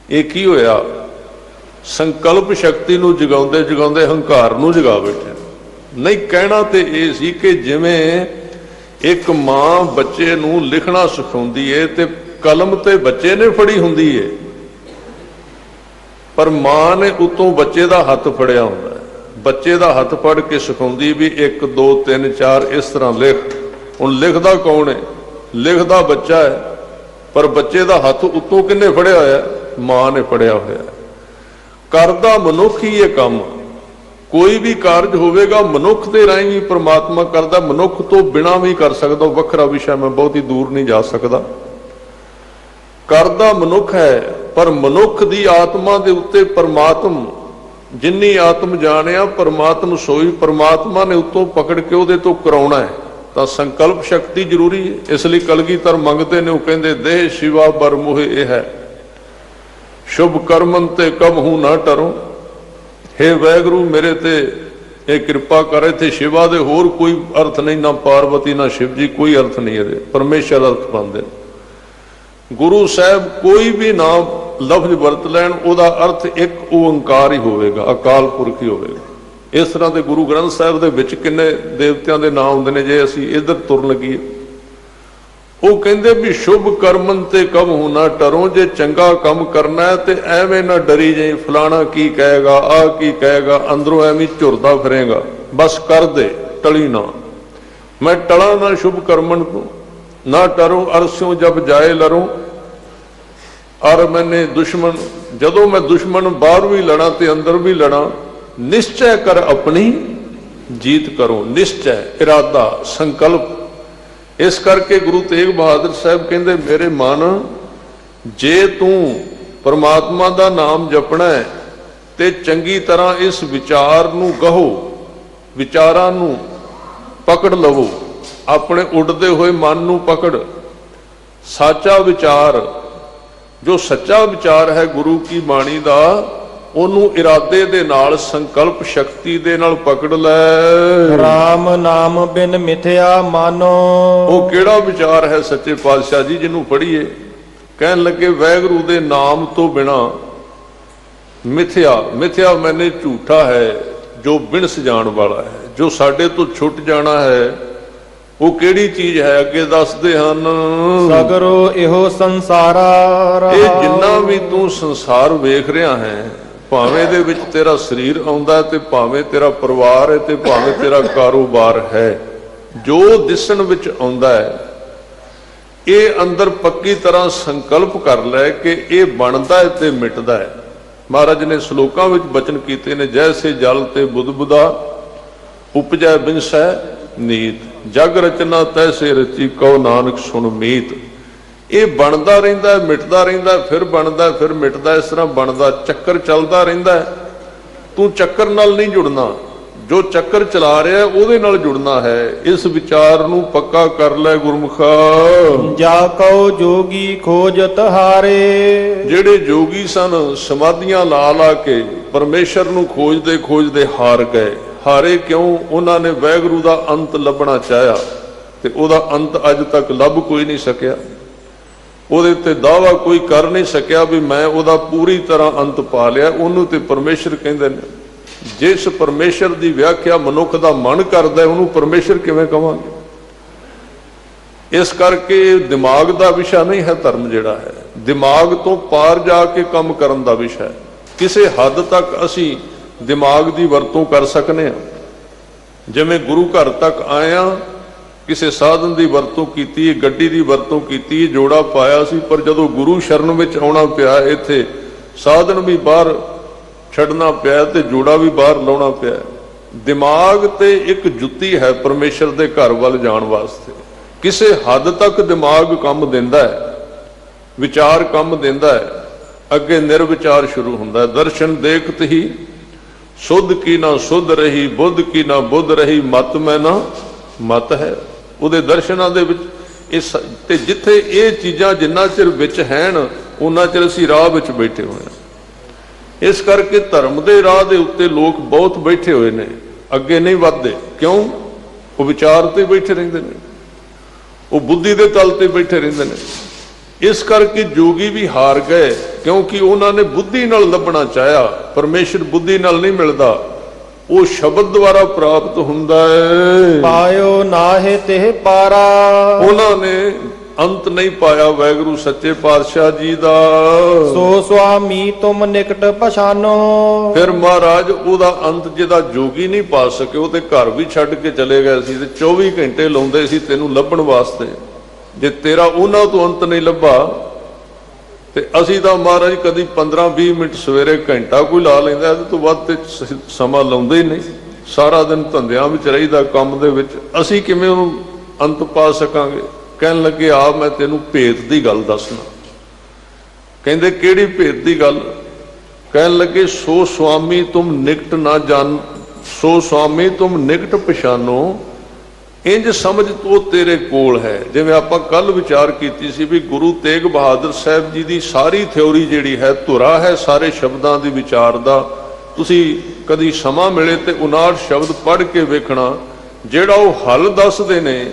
ਇਹ ਕੀ ਹੋਇਆ? ਸੰਕਲਪ ਸ਼ਕਤੀ ਨੂੰ ਜਗਾਉਂਦੇ ਜਗਾਉਂਦੇ ਹੰਕਾਰ ਨੂੰ ਜਗਾ ਬੈਠੇ। ਨਹੀਂ, ਕਹਿਣਾ ਤੇ ਇਹ ਸੀ ਕਿ ਜਿਵੇਂ ਇੱਕ ਮਾਂ ਬੱਚੇ ਨੂੰ ਲਿਖਣਾ ਸਿਖਾਉਂਦੀ ਏ ਤੇ ਕਲਮ ਤੇ ਬੱਚੇ ਨੇ ਫੜੀ ਹੁੰਦੀ ਏ, ਪਰ ਮਾਂ ਨੇ ਉਤੋਂ ਬੱਚੇ ਦਾ ਹੱਥ ਫੜਿਆ ਹੁੰਦਾ ਹੈ। ਬੱਚੇ ਦਾ ਹੱਥ ਫੜ ਕੇ ਸਿਖਾਉਂਦੀ ਵੀ 1 2 3 4 ਇਸ ਤਰ੍ਹਾਂ ਲਿਖ। ਹੁਣ ਲਿਖਦਾ ਕੌਣ ਹੈ? ਲਿਖਦਾ ਬੱਚਾ ਹੈ, ਪਰ ਬੱਚੇ ਦਾ ਹੱਥ ਉਤੋਂ ਕਿੰਨੇ ਫੜਿਆ ਹੋਇਆ? ਮਾਂ ਨੇ ਫੜਿਆ ਹੋਇਆ। ਕਰਦਾ ਮਨੁੱਖ ਹੀ ਇਹ ਕੰਮ। ਕੋਈ ਵੀ ਕਾਰਜ ਹੋਵੇਗਾ ਮਨੁੱਖ ਦੇ ਰਾਹੀਂ ਵੀ ਪ੍ਰਮਾਤਮਾ ਕਰਦਾ, ਮਨੁੱਖ ਤੋਂ ਬਿਨਾਂ ਵੀ ਕਰ ਸਕਦਾ। ਉਹ ਵੱਖਰਾ ਵਿਸ਼ਾ, ਮੈਂ ਬਹੁਤੀ ਦੂਰ ਨਹੀਂ ਜਾ ਸਕਦਾ। ਕਰਦਾ ਮਨੁੱਖ ਹੈ, ਪਰ ਮਨੁੱਖ ਦੀ ਆਤਮਾ ਦੇ ਉੱਤੇ ਪਰਮਾਤਮ, ਜਿੰਨੀ ਆਤਮ ਜਾਣਿਆ ਪਰਮਾਤਮ ਸੋਈ, ਪਰਮਾਤਮਾ ਨੇ ਉੱਤੋਂ ਪਕੜ ਕੇ ਉਹਦੇ ਤੋਂ ਕਰਾਉਣਾ ਹੈ। ਤਾਂ ਸੰਕਲਪ ਸ਼ਕਤੀ ਜ਼ਰੂਰੀ ਹੈ। ਇਸ ਲਈ ਕਲਗੀਧਰ ਮੰਗਦੇ ਨੇ, ਉਹ ਕਹਿੰਦੇ ਦੇਹ ਸ਼ਿਵਾ ਬਰ ਮੋਹਿ ਇਹ ਹੈ, ਸ਼ੁਭ ਕਰਮਨ ਤੇ ਕਬਹੂ ਨਾ ਟਰੋ। ਹੇ ਵਾਹਿਗੁਰੂ ਮੇਰੇ ਤੇ ਇਹ ਕਿਰਪਾ ਕਰ। ਇੱਥੇ ਸ਼ਿਵਾ ਦੇ ਹੋਰ ਕੋਈ ਅਰਥ ਨਹੀਂ, ਨਾ ਪਾਰਵਤੀ ਨਾ ਸ਼ਿਵ ਜੀ, ਕੋਈ ਅਰਥ ਨਹੀਂ ਇਹਦੇ, ਪਰਮੇਸ਼ਰ ਅਰਥ ਪਾਉਂਦੇ। ਗੁਰੂ ਸਾਹਿਬ ਕੋਈ ਵੀ ਨਾਮ ਲਫ਼ਜ਼ ਵਰਤ ਲੈਣ, ਉਹਦਾ ਅਰਥ ਇੱਕ ਓੰਕਾਰ ਹੀ ਹੋਵੇਗਾ, ਅਕਾਲ ਪੁਰਖ ਹੀ ਹੋਵੇਗਾ। ਇਸ ਤਰ੍ਹਾਂ ਦੇ ਗੁਰੂ ਗ੍ਰੰਥ ਸਾਹਿਬ ਦੇ ਵਿੱਚ ਕਿੰਨੇ ਦੇਵਤਿਆਂ ਦੇ ਨਾਮ ਹੁੰਦੇ ਨੇ। ਜੇ ਅਸੀਂ ਇੱਧਰ ਤੁਰਨ ਲੱਗੀਏ, ਉਹ ਕਹਿੰਦੇ ਵੀ ਸ਼ੁਭ ਕਰਮਨ ਤੇ ਕਬਹੂ ਨਾ ਟਰੋ। ਜੇ ਚੰਗਾ ਕੰਮ ਕਰਨਾ ਹੈ ਤੇ ਐਵੇਂ ਨਾ ਡਰੀ ਜਾਈ, ਫਲਾਣਾ ਕੀ ਕਹੇਗਾ, ਆਹ ਕੀ ਕਹੇਗਾ, ਅੰਦਰੋਂ ਐਵੇਂ ਝੁਰਦਾ ਫਿਰੇਗਾ। ਬਸ ਕਰ ਦੇ, ਟਲੀ ਨਾ। ਮੈਂ ਟਲਾਂ ਨਾ ਸ਼ੁਭ ਕਰਮਨ ਤੋਂ, ਨਾ ਟਰੋ ਅਰਸਿਓ ਜਬ ਜਾਏ ਲਰੋ। ਔਰ ਮੈਨੇ ਦੁਸ਼ਮਣ, ਜਦੋਂ ਮੈਂ ਦੁਸ਼ਮਣ ਬਾਹਰ ਵੀ ਲੜਾਂ ਤੇ ਅੰਦਰ ਵੀ ਲੜਾਂ, ਨਿਸ਼ਚੈ ਕਰ ਆਪਣੀ ਜੀਤ ਕਰੋ। ਨਿਸ਼ਚੈ, ਇਰਾਦਾ, ਸੰਕਲਪ। ਇਸ ਕਰਕੇ ਗੁਰੂ ਤੇਗ ਬਹਾਦਰ ਸਾਹਿਬ ਕਹਿੰਦੇ, ਮੇਰੇ ਮਨ, ਜੇ ਤੂੰ ਪਰਮਾਤਮਾ ਦਾ ਨਾਮ ਜਪਣਾ ਹੈ ਤੇ ਚੰਗੀ ਤਰ੍ਹਾਂ ਇਸ ਵਿਚਾਰ ਨੂੰ ਗਹੋ, ਵਿਚਾਰਾਂ ਨੂੰ ਪਕੜ ਲਵੋ, ਆਪਣੇ ਉੱਡਦੇ ਹੋਏ ਮਨ ਨੂੰ ਪਕੜ। ਸਾਚਾ ਵਿਚਾਰ, ਜੋ ਸੱਚਾ ਵਿਚਾਰ ਹੈ ਗੁਰੂ ਕੀ ਬਾਣੀ ਦਾ, ਉਹਨੂੰ ਇਰਾਦੇ ਦੇ ਨਾਲ, ਸੰਕਲਪ ਸ਼ਕਤੀ ਦੇ ਨਾਲ ਪਕੜ ਲੈ। ਰਾਮ ਨਾਮ ਬਿਨ ਮਿਥਿਆ ਮਾਨੋ। ਉਹ ਕਿਹੜਾ ਵਿਚਾਰ ਹੈ ਸੱਚੇ ਪਾਤਸ਼ਾਹ ਜੀ ਜਿਹਨੂੰ ਪੜ੍ਹੀਏ? ਕਹਿਣ ਲੱਗੇ ਵਾਹਿਗੁਰੂ ਦੇ ਨਾਮ ਤੋਂ ਬਿਨਾ ਮਿਥਿਆ। ਮਿਥਿਆ ਮੈਨੇ ਝੂਠਾ ਹੈ, ਜੋ ਬਿਨਸ ਜਾਣ ਵਾਲਾ ਹੈ, ਜੋ ਸਾਡੇ ਤੋਂ ਛੁੱਟ ਜਾਣਾ ਹੈ। ਉਹ ਕਿਹੜੀ ਚੀਜ਼ ਹੈ? ਅੱਗੇ ਦੱਸਦੇ ਹਨ, ਸਗਰੋ ਇਹੋ ਸੰਸਾਰਾ। ਇਹ ਜਿੰਨਾ ਵੀ ਤੂੰ ਸੰਸਾਰ ਵੇਖ ਰਿਹਾ ਹੈ, ਭਾਵੇਂ ਦੇ ਵਿੱਚ ਤੇਰਾ ਸਰੀਰ ਆਉਂਦਾ ਤੇ ਭਾਵੇਂ ਤੇਰਾ ਪਰਿਵਾਰ ਹੈ ਤੇ ਭਾਵੇਂ ਤੇਰਾ ਕਾਰੋਬਾਰ ਹੈ, ਜੋ ਦਿਸਣ ਵਿੱਚ ਆਉਂਦਾ ਹੈ, ਇਹ ਅੰਦਰ ਪੱਕੀ ਤਰ੍ਹਾਂ ਸੰਕਲਪ ਕਰ ਲੈ ਕਿ ਇਹ ਬਣਦਾ ਹੈ ਤੇ ਮਿਟਦਾ ਹੈ। ਮਹਾਰਾਜ ਨੇ ਸ਼ਲੋਕਾਂ ਵਿੱਚ ਬਚਨ ਕੀਤੇ ਨੇ, ਜੈਸੇ ਜਲ ਤੇ ਬੁਦਬੁਦਾ ਉਪਜੈ ਬਿਨਸੈ ਨੀਤ, ਜਗ ਰਚਨਾ ਤੈਸੇ ਰਚੀ ਕਉ ਨਾਨਕ ਸੁਣ ਮੀਤ। ਇਹ ਬਣਦਾ ਰਹਿੰਦਾ, ਮਿਟਦਾ ਰਹਿੰਦਾ, ਫਿਰ ਬਣਦਾ, ਫਿਰ ਮਿਟਦਾ। ਇਸ ਤਰ੍ਹਾਂ ਬਣਦਾ ਚੱਕਰ ਚੱਲਦਾ ਰਹਿੰਦਾ ਹੈ। ਤੂੰ ਚੱਕਰ ਨਾਲ ਨਹੀਂ ਜੁੜਨਾ, ਜੋ ਚੱਕਰ ਚਲਾ ਰਿਹਾ ਉਹਦੇ ਨਾਲ ਜੁੜਨਾ ਹੈ। ਇਸ ਵਿਚਾਰ ਨੂੰ ਪੱਕਾ ਕਰ ਲੈ ਗੁਰਮੁਖਾ। ਜਾ ਕਉ ਜੋਗੀ ਖੋਜਤ ਹਾਰੇ। ਜਿਹੜੇ ਜੋਗੀ ਸਨ, ਸਮਾਧੀਆਂ ਲਾ ਲਾ ਕੇ ਪਰਮੇਸ਼ਰ ਨੂੰ ਖੋਜਦੇ ਖੋਜਦੇ ਹਾਰ ਗਏ। ਹਾਰੇ ਕਿਉਂ? ਉਹਨਾਂ ਨੇ ਵਾਹਿਗੁਰੂ ਦਾ ਅੰਤ ਲੱਭਣਾ ਚਾਹਿਆ ਤੇ ਉਹਦਾ ਅੰਤ ਅੱਜ ਤੱਕ ਲੱਭ ਕੋਈ ਨਹੀਂ ਸਕਿਆ। ਉਹਦੇ ਤੇ ਦਾਅਵਾ ਕੋਈ ਕਰ ਨਹੀਂ ਸਕਿਆ ਵੀ ਮੈਂ ਉਹਦਾ ਪੂਰੀ ਤਰ੍ਹਾਂ ਅੰਤ ਪਾ ਲਿਆ। ਉਹਨੂੰ ਤੇ ਪਰਮੇਸ਼ਰ ਕਹਿੰਦੇ ਨੇ। ਜਿਸ ਪਰਮੇਸ਼ਰ ਦੀ ਵਿਆਖਿਆ ਮਨੁੱਖ ਦਾ ਮਨ ਕਰਦਾ, ਉਹਨੂੰ ਪਰਮੇਸ਼ਰ ਕਿਵੇਂ ਕਵਾਂਗੇ? ਇਸ ਕਰਕੇ ਦਿਮਾਗ ਦਾ ਵਿਸ਼ਾ ਨਹੀਂ ਹੈ ਧਰਮ। ਜਿਹੜਾ ਹੈ ਦਿਮਾਗ ਤੋਂ ਪਾਰ ਜਾ ਕੇ ਕੰਮ ਕਰਨ ਦਾ ਵਿਸ਼ਾ ਹੈ। ਕਿਸੇ ਹੱਦ ਤੱਕ ਅਸੀਂ ਦਿਮਾਗ ਦੀ ਵਰਤੋਂ ਕਰ ਸਕਨੇ ਹਾਂ। ਜਿਵੇਂ ਗੁਰੂ ਘਰ ਤੱਕ ਆਏ ਹਾਂ, ਕਿਸੇ ਸਾਧਨ ਦੀ ਵਰਤੋਂ ਕੀਤੀ, ਗੱਡੀ ਦੀ ਵਰਤੋਂ ਕੀਤੀ, ਜੋੜਾ ਪਾਇਆ ਸੀ, ਪਰ ਜਦੋਂ ਗੁਰੂ ਸ਼ਰਨ ਵਿੱਚ ਆਉਣਾ ਪਿਆ, ਇੱਥੇ ਸਾਧਨ ਵੀ ਬਾਹਰ ਛੱਡਣਾ ਪਿਆ ਤੇ ਜੋੜਾ ਵੀ ਬਾਹਰ ਲਾਉਣਾ ਪਿਆ। ਦਿਮਾਗ ਤੇ ਇੱਕ ਜੁੱਤੀ ਹੈ ਪਰਮੇਸ਼ਰ ਦੇ ਘਰ ਵੱਲ ਜਾਣ ਵਾਸਤੇ। ਕਿਸੇ ਹੱਦ ਤੱਕ ਦਿਮਾਗ ਕੰਮ ਦਿੰਦਾ ਹੈ, ਵਿਚਾਰ ਕੰਮ ਦਿੰਦਾ ਹੈ, ਅੱਗੇ ਨਿਰਵਿਚਾਰ ਸ਼ੁਰੂ ਹੁੰਦਾ। ਦਰਸ਼ਨ ਦੇਖਤ ਹੀ ਸੁਧ ਕੀ ਨਾ ਸੁਧ ਰਹੀ, ਬੁੱਧ ਕੀ ਨਾ ਬੁੱਧ ਰਹੀ, ਮਤ ਮੈਂ ਨਾ ਮਤ ਹੈ। ਉਹਦੇ ਦਰਸ਼ਨਾਂ ਦੇ ਵਿੱਚ ਇਸ ਤੇ ਜਿੱਥੇ ਇਹ ਚੀਜ਼ਾਂ ਜਿੰਨਾ ਚਿਰ ਵਿੱਚ ਹਨ ਉਹਨਾਂ ਚਿਰ ਅਸੀਂ ਰਾਹ ਵਿੱਚ ਬੈਠੇ ਹੋਏ ਹਾਂ। ਇਸ ਕਰਕੇ ਧਰਮ ਦੇ ਰਾਹ ਦੇ ਉੱਤੇ ਲੋਕ ਬਹੁਤ ਬੈਠੇ ਹੋਏ ਨੇ, ਅੱਗੇ ਨਹੀਂ ਵੱਧਦੇ। ਕਿਉਂ? ਉਹ ਵਿਚਾਰ ਤੇ ਬੈਠੇ ਰਹਿੰਦੇ ਨੇ, ਉਹ ਬੁੱਧੀ ਦੇ ਤਲ ਤੇ ਬੈਠੇ ਰਹਿੰਦੇ ਨੇ। ਇਸ ਕਰਕੇ ਜੋਗੀ ਵੀ ਹਾਰ ਗਏ, ਕਿਉਂਕਿ ਉਹਨਾਂ ਨੇ ਬੁੱਧੀ ਨਾਲ ਲੱਭਣਾ ਚਾਹਿਆ। ਪਰਮੇਸ਼ਰ ਬੁੱਧੀ ਨਾਲ ਨਹੀਂ ਮਿਲਦਾ, ਉਹ ਸ਼ਬਦ ਦੁਆਰਾ ਪ੍ਰਾਪਤ ਹੁੰਦਾ ਹੈ। ਪਾਇਓ ਨਾਹਿ ਤਿਹ ਪਾਰਾ, ਉਹਨਾਂ ਨੇ ਅੰਤ ਨਹੀਂ ਪਾਇਆ ਵਾਹਿਗੁਰੂ ਸੱਚੇ ਪਾਤਸ਼ਾਹ ਜੀ ਦਾ। ਸੋ ਸੁਆਮੀ ਤੁਮ ਨਿਕਟ ਪਛਾਨੋ, ਫਿਰ ਮਹਾਰਾਜ ਉਹਦਾ ਅੰਤ ਜਿਹਦਾ ਜੋਗੀ ਨਹੀਂ ਪਾ ਸਕੇ, ਉਹ ਤੇ ਘਰ ਵੀ ਛੱਡ ਕੇ ਚਲੇ ਗਏ ਸੀ ਤੇ 24 ਘੰਟੇ ਲਾਉਂਦੇ ਸੀ ਤੈਨੂੰ ਲੱਭਣ ਵਾਸਤੇ। ਜੇ ਤੇਰਾ ਉਹਨਾਂ ਤੋਂ ਅੰਤ ਨਹੀਂ ਲੱਭਾ ਤੇ ਅਸੀਂ ਤਾਂ ਮਹਾਰਾਜ ਕਦੀ 15-20 ਮਿੰਟ ਸਵੇਰੇ ਘੰਟਾ ਕੋਈ ਲਾ ਲੈਂਦਾ, ਇਹਦੇ ਤੋਂ ਵੱਧ ਤੇ ਸਮਾਂ ਲਾਉਂਦੇ ਹੀ ਨਹੀਂ। ਸਾਰਾ ਦਿਨ ਧੰਦਿਆਂ ਵਿੱਚ ਰਹੀਦਾ, ਕੰਮ ਦੇ ਵਿੱਚ, ਅਸੀਂ ਕਿਵੇਂ ਉਹਨੂੰ ਅੰਤ ਪਾ ਸਕਾਂਗੇ? ਕਹਿਣ ਲੱਗੇ ਆ ਮੈਂ ਤੈਨੂੰ ਭੇਤ ਦੀ ਗੱਲ ਦੱਸਣਾ। ਕਹਿੰਦੇ ਕਿਹੜੀ ਭੇਤ ਦੀ ਗੱਲ? ਕਹਿਣ ਲੱਗੇ ਸੋ ਸੁਆਮੀ ਤੁਮ ਨਿਕਟ ਨਾ ਜਾਣ, ਸੋ ਸੁਆਮੀ ਤੁਮ ਨਿਕਟ ਪਛਾਨੋ, ਇੰਜ ਸਮਝ ਉਹ ਤੇਰੇ ਕੋਲ ਹੈ। ਜਿਵੇਂ ਆਪਾਂ ਕੱਲ ਵਿਚਾਰ ਕੀਤੀ ਸੀ ਵੀ ਗੁਰੂ ਤੇਗ ਬਹਾਦਰ ਸਾਹਿਬ ਜੀ ਦੀ ਸਾਰੀ ਥਿਉਰੀ ਜਿਹੜੀ ਹੈ, ਧੁਰਾ ਹੈ ਸਾਰੇ ਸ਼ਬਦਾਂ ਦੀ ਵਿਚਾਰ ਦਾ। ਤੁਸੀਂ ਕਦੀ ਸਮਾਂ ਮਿਲੇ ਤੇ 59 ਸ਼ਬਦ ਪੜ੍ਹ ਕੇ ਵੇਖਣਾ, ਜਿਹੜਾ ਉਹ ਹੱਲ ਦੱਸਦੇ ਨੇ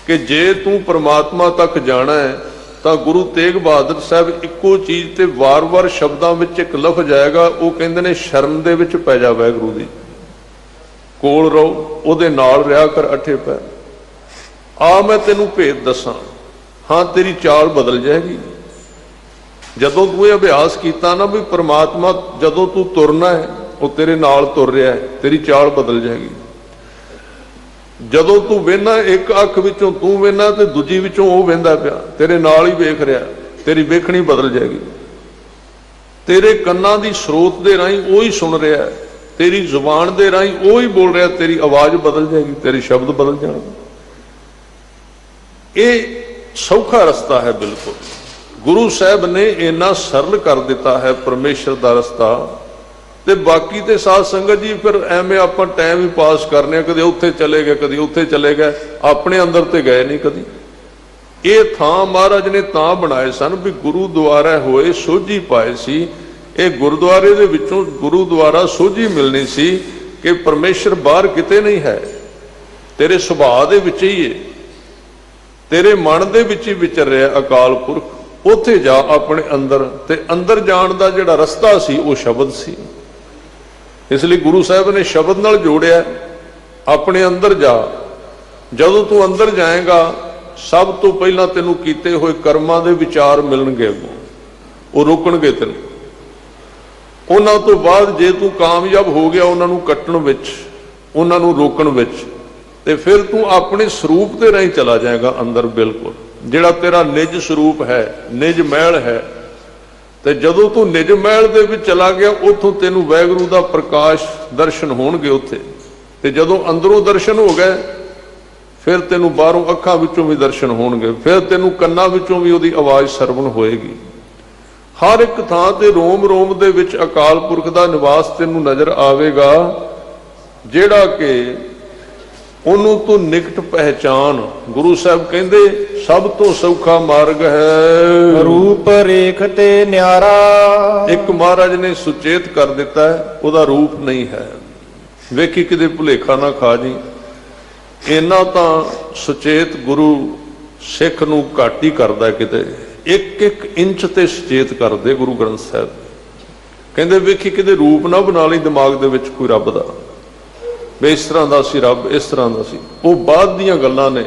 ਕਿ ਜੇ ਤੂੰ ਪ੍ਰਮਾਤਮਾ ਤੱਕ ਜਾਣਾ ਹੈ ਤਾਂ ਗੁਰੂ ਤੇਗ ਬਹਾਦਰ ਸਾਹਿਬ ਇੱਕੋ ਚੀਜ਼ ਤੇ ਵਾਰ-ਵਾਰ ਸ਼ਬਦਾਂ ਵਿੱਚ ਇੱਕ ਲਫ਼ਜ਼ ਆਏਗਾ। ਉਹ ਕਹਿੰਦੇ ਨੇ ਸ਼ਰਨ ਦੇ ਵਿੱਚ ਪੈ ਜਾ, ਵਾਹਿਗੁਰੂ ਦੀ ਕੋਲ ਰਹੋ, ਉਹਦੇ ਨਾਲ ਰਿਹਾ ਕਰ ਅੱਠੇ ਪੈਰ। ਆ ਮੈਂ ਤੈਨੂੰ ਭੇਦ ਦੱਸਾਂ, ਹਾਂ ਤੇਰੀ ਚਾਲ ਬਦਲ ਜਾਏਗੀ। ਜਦੋਂ ਤੂੰ ਇਹ ਅਭਿਆਸ ਕੀਤਾ ਨਾ ਵੀ ਪ੍ਰਮਾਤਮਾ ਜਦੋਂ ਤੂੰ ਤੁਰਨਾ ਹੈ ਉਹ ਤੇਰੇ ਨਾਲ ਤੁਰ ਰਿਹਾ ਹੈ, ਤੇਰੀ ਚਾਲ ਬਦਲ ਜਾਏਗੀ। ਜਦੋਂ ਤੂੰ ਵੇਖਣਾ, ਇੱਕ ਅੱਖ ਵਿੱਚੋਂ ਤੂੰ ਵੇਖਣਾ ਤੇ ਦੂਜੀ ਵਿੱਚੋਂ ਉਹ ਵੇਖਦਾ ਪਿਆ, ਤੇਰੇ ਨਾਲ ਹੀ ਵੇਖ ਰਿਹਾ, ਤੇਰੀ ਵੇਖਣੀ ਬਦਲ ਜਾਏਗੀ। ਤੇਰੇ ਕੰਨਾਂ ਦੀ ਸਰੋਤ ਦੇ ਰਾਹੀਂ ਉਹ ਹੀ ਸੁਣ ਰਿਹਾ, ਤੇਰੀ ਜ਼ੁਬਾਨ ਦੇ ਰਾਹੀਂ ਉਹ ਹੀ ਬੋਲ ਰਿਹਾ, ਤੇਰੀ ਆਵਾਜ਼ ਬਦਲ ਜਾਏਗੀ, ਤੇਰੇ ਸ਼ਬਦ ਬਦਲ ਜਾਣਗੇ। ਇਹ ਸੌਖਾ ਰਸਤਾ ਹੈ ਬਿਲਕੁਲ। ਗੁਰੂ ਸਾਹਿਬ ਨੇ ਇੰਨਾ ਸਰਲ ਕਰ ਦਿੱਤਾ ਹੈ ਪਰਮੇਸ਼ਰ ਦਾ ਰਸਤਾ। ਤੇ ਬਾਕੀ ਤੇ ਸਾਧ ਸੰਗਤ ਜੀ ਫਿਰ ਐਵੇਂ ਆਪਾਂ ਟਾਈਮ ਹੀ ਪਾਸ ਕਰਨੇ ਆ, ਕਦੇ ਉੱਥੇ ਚਲੇ ਗਏ ਕਦੇ ਉੱਥੇ ਚਲੇ ਗਏ, ਆਪਣੇ ਅੰਦਰ ਤੇ ਗਏ ਨਹੀਂ ਕਦੀ। ਇਹ ਥਾਂ ਮਹਾਰਾਜ ਨੇ ਤਾਂ ਬਣਾਏ ਸਨ ਵੀ ਗੁਰੂ ਦੁਆਰਾ ਹੋਏ ਸੋਝੀ ਪਾਏ ਸੀ। ਇਹ ਗੁਰਦੁਆਰੇ ਦੇ ਵਿੱਚੋਂ ਗੁਰੂ ਦੁਆਰਾ ਸੋਝੀ ਮਿਲਣੀ ਸੀ ਕਿ ਪਰਮੇਸ਼ਰ ਬਾਹਰ ਕਿਤੇ ਨਹੀਂ ਹੈ, ਤੇਰੇ ਸੁਭਾਅ ਦੇ ਵਿੱਚ ਹੀ ਹੈ, ਤੇਰੇ ਮਨ ਦੇ ਵਿੱਚ ਹੀ ਵਿਚਰ ਰਿਹਾ ਅਕਾਲ ਪੁਰਖ। ਉੱਥੇ ਜਾ ਆਪਣੇ ਅੰਦਰ, ਤੇ ਅੰਦਰ ਜਾਣ ਦਾ ਜਿਹੜਾ ਰਸਤਾ ਸੀ ਉਹ ਸ਼ਬਦ ਸੀ। ਇਸ ਲਈ ਗੁਰੂ ਸਾਹਿਬ ਨੇ ਸ਼ਬਦ ਨਾਲ ਜੋੜਿਆ, ਆਪਣੇ ਅੰਦਰ ਜਾ। ਜਦੋਂ ਤੂੰ ਅੰਦਰ ਜਾਏਗਾ ਸਭ ਤੋਂ ਪਹਿਲਾਂ ਤੈਨੂੰ ਕੀਤੇ ਹੋਏ ਕਰਮਾਂ ਦੇ ਵਿਚਾਰ ਮਿਲਣਗੇ, ਉਹ ਰੋਕਣਗੇ ਤੈਨੂੰ। ਉਹਨਾਂ ਤੋਂ ਬਾਅਦ ਜੇ ਤੂੰ ਕਾਮਯਾਬ ਹੋ ਗਿਆ ਉਹਨਾਂ ਨੂੰ ਕੱਟਣ ਵਿੱਚ, ਉਹਨਾਂ ਨੂੰ ਰੋਕਣ ਵਿੱਚ, ਤੇ ਫਿਰ ਤੂੰ ਆਪਣੇ ਸਰੂਪ ਦੇ ਰਾਹੀਂ ਚਲਾ ਜਾਏਗਾ ਅੰਦਰ, ਬਿਲਕੁਲ ਜਿਹੜਾ ਤੇਰਾ ਨਿਜ ਸਰੂਪ ਹੈ, ਨਿਜ ਮਹਿਲ ਹੈ। ਤੇ ਜਦੋਂ ਤੂੰ ਨਿਜ ਮਹਿਲ ਦੇ ਵਿੱਚ ਚਲਾ ਗਿਆ, ਉੱਥੋਂ ਤੈਨੂੰ ਵਾਹਿਗੁਰੂ ਦਾ ਪ੍ਰਕਾਸ਼ ਦਰਸ਼ਨ ਹੋਣਗੇ ਉੱਥੇ। ਤੇ ਜਦੋਂ ਅੰਦਰੋਂ ਦਰਸ਼ਨ ਹੋ ਗਏ ਫਿਰ ਤੈਨੂੰ ਬਾਹਰੋਂ ਅੱਖਾਂ ਵਿੱਚੋਂ ਵੀ ਦਰਸ਼ਨ ਹੋਣਗੇ, ਫਿਰ ਤੈਨੂੰ ਕੰਨਾਂ ਵਿੱਚੋਂ ਵੀ ਉਹਦੀ ਆਵਾਜ਼ ਸਰਵਣ ਹੋਏਗੀ। ਹਰ ਇੱਕ ਥਾਂ ਤੇ ਰੋਮ ਰੋਮ ਦੇ ਵਿੱਚ ਅਕਾਲ ਪੁਰਖ ਦਾ ਨਿਵਾਸ ਤੈਨੂੰ ਨਜ਼ਰ ਆਵੇਗਾ, ਜਿਹੜਾ ਕਿ ਉਹਨੂੰ ਤੂੰ ਨਿਕਟ ਪਹਿਚਾਨ। ਗੁਰੂ ਸਾਹਿਬ ਕਹਿੰਦੇ ਸਭ ਤੋਂ ਸੌਖਾ ਮਾਰਗ ਹੈ ਰੂਪ ਰੇਖ ਤੇ ਨਿਆਰਾ। ਇੱਕ ਮਹਾਰਾਜ ਨੇ ਸੁਚੇਤ ਕਰ ਦਿੱਤਾ ਹੈ, ਉਹਦਾ ਰੂਪ ਨਹੀਂ ਹੈ। ਵੇਖੀ ਕਿਤੇ ਭੁਲੇਖਾ ਨਾ ਖਾ ਜੀ, ਇੰਨਾ ਤਾਂ ਸੁਚੇਤ ਗੁਰੂ ਸਿੱਖ ਨੂੰ ਘੱਟ ਹੀ ਕਰਦਾ। ਕਿਤੇ ਇੱਕ ਇੱਕ ਇੰਚ ਤੇ ਸੁਚੇਤ ਕਰਦੇ ਗੁਰੂ ਗ੍ਰੰਥ ਸਾਹਿਬ। ਕਹਿੰਦੇ ਵੇਖੀ ਕਿਤੇ ਰੂਪ ਨਾ ਬਣਾ ਲਈ ਦਿਮਾਗ ਦੇ ਵਿੱਚ ਕੋਈ ਰੱਬ ਦਾ, ਵੀ ਇਸ ਤਰ੍ਹਾਂ ਦਾ ਸੀ ਰੱਬ, ਇਸ ਤਰ੍ਹਾਂ ਦਾ ਸੀ। ਉਹ ਬਾਅਦ ਦੀਆਂ ਗੱਲਾਂ ਨੇ,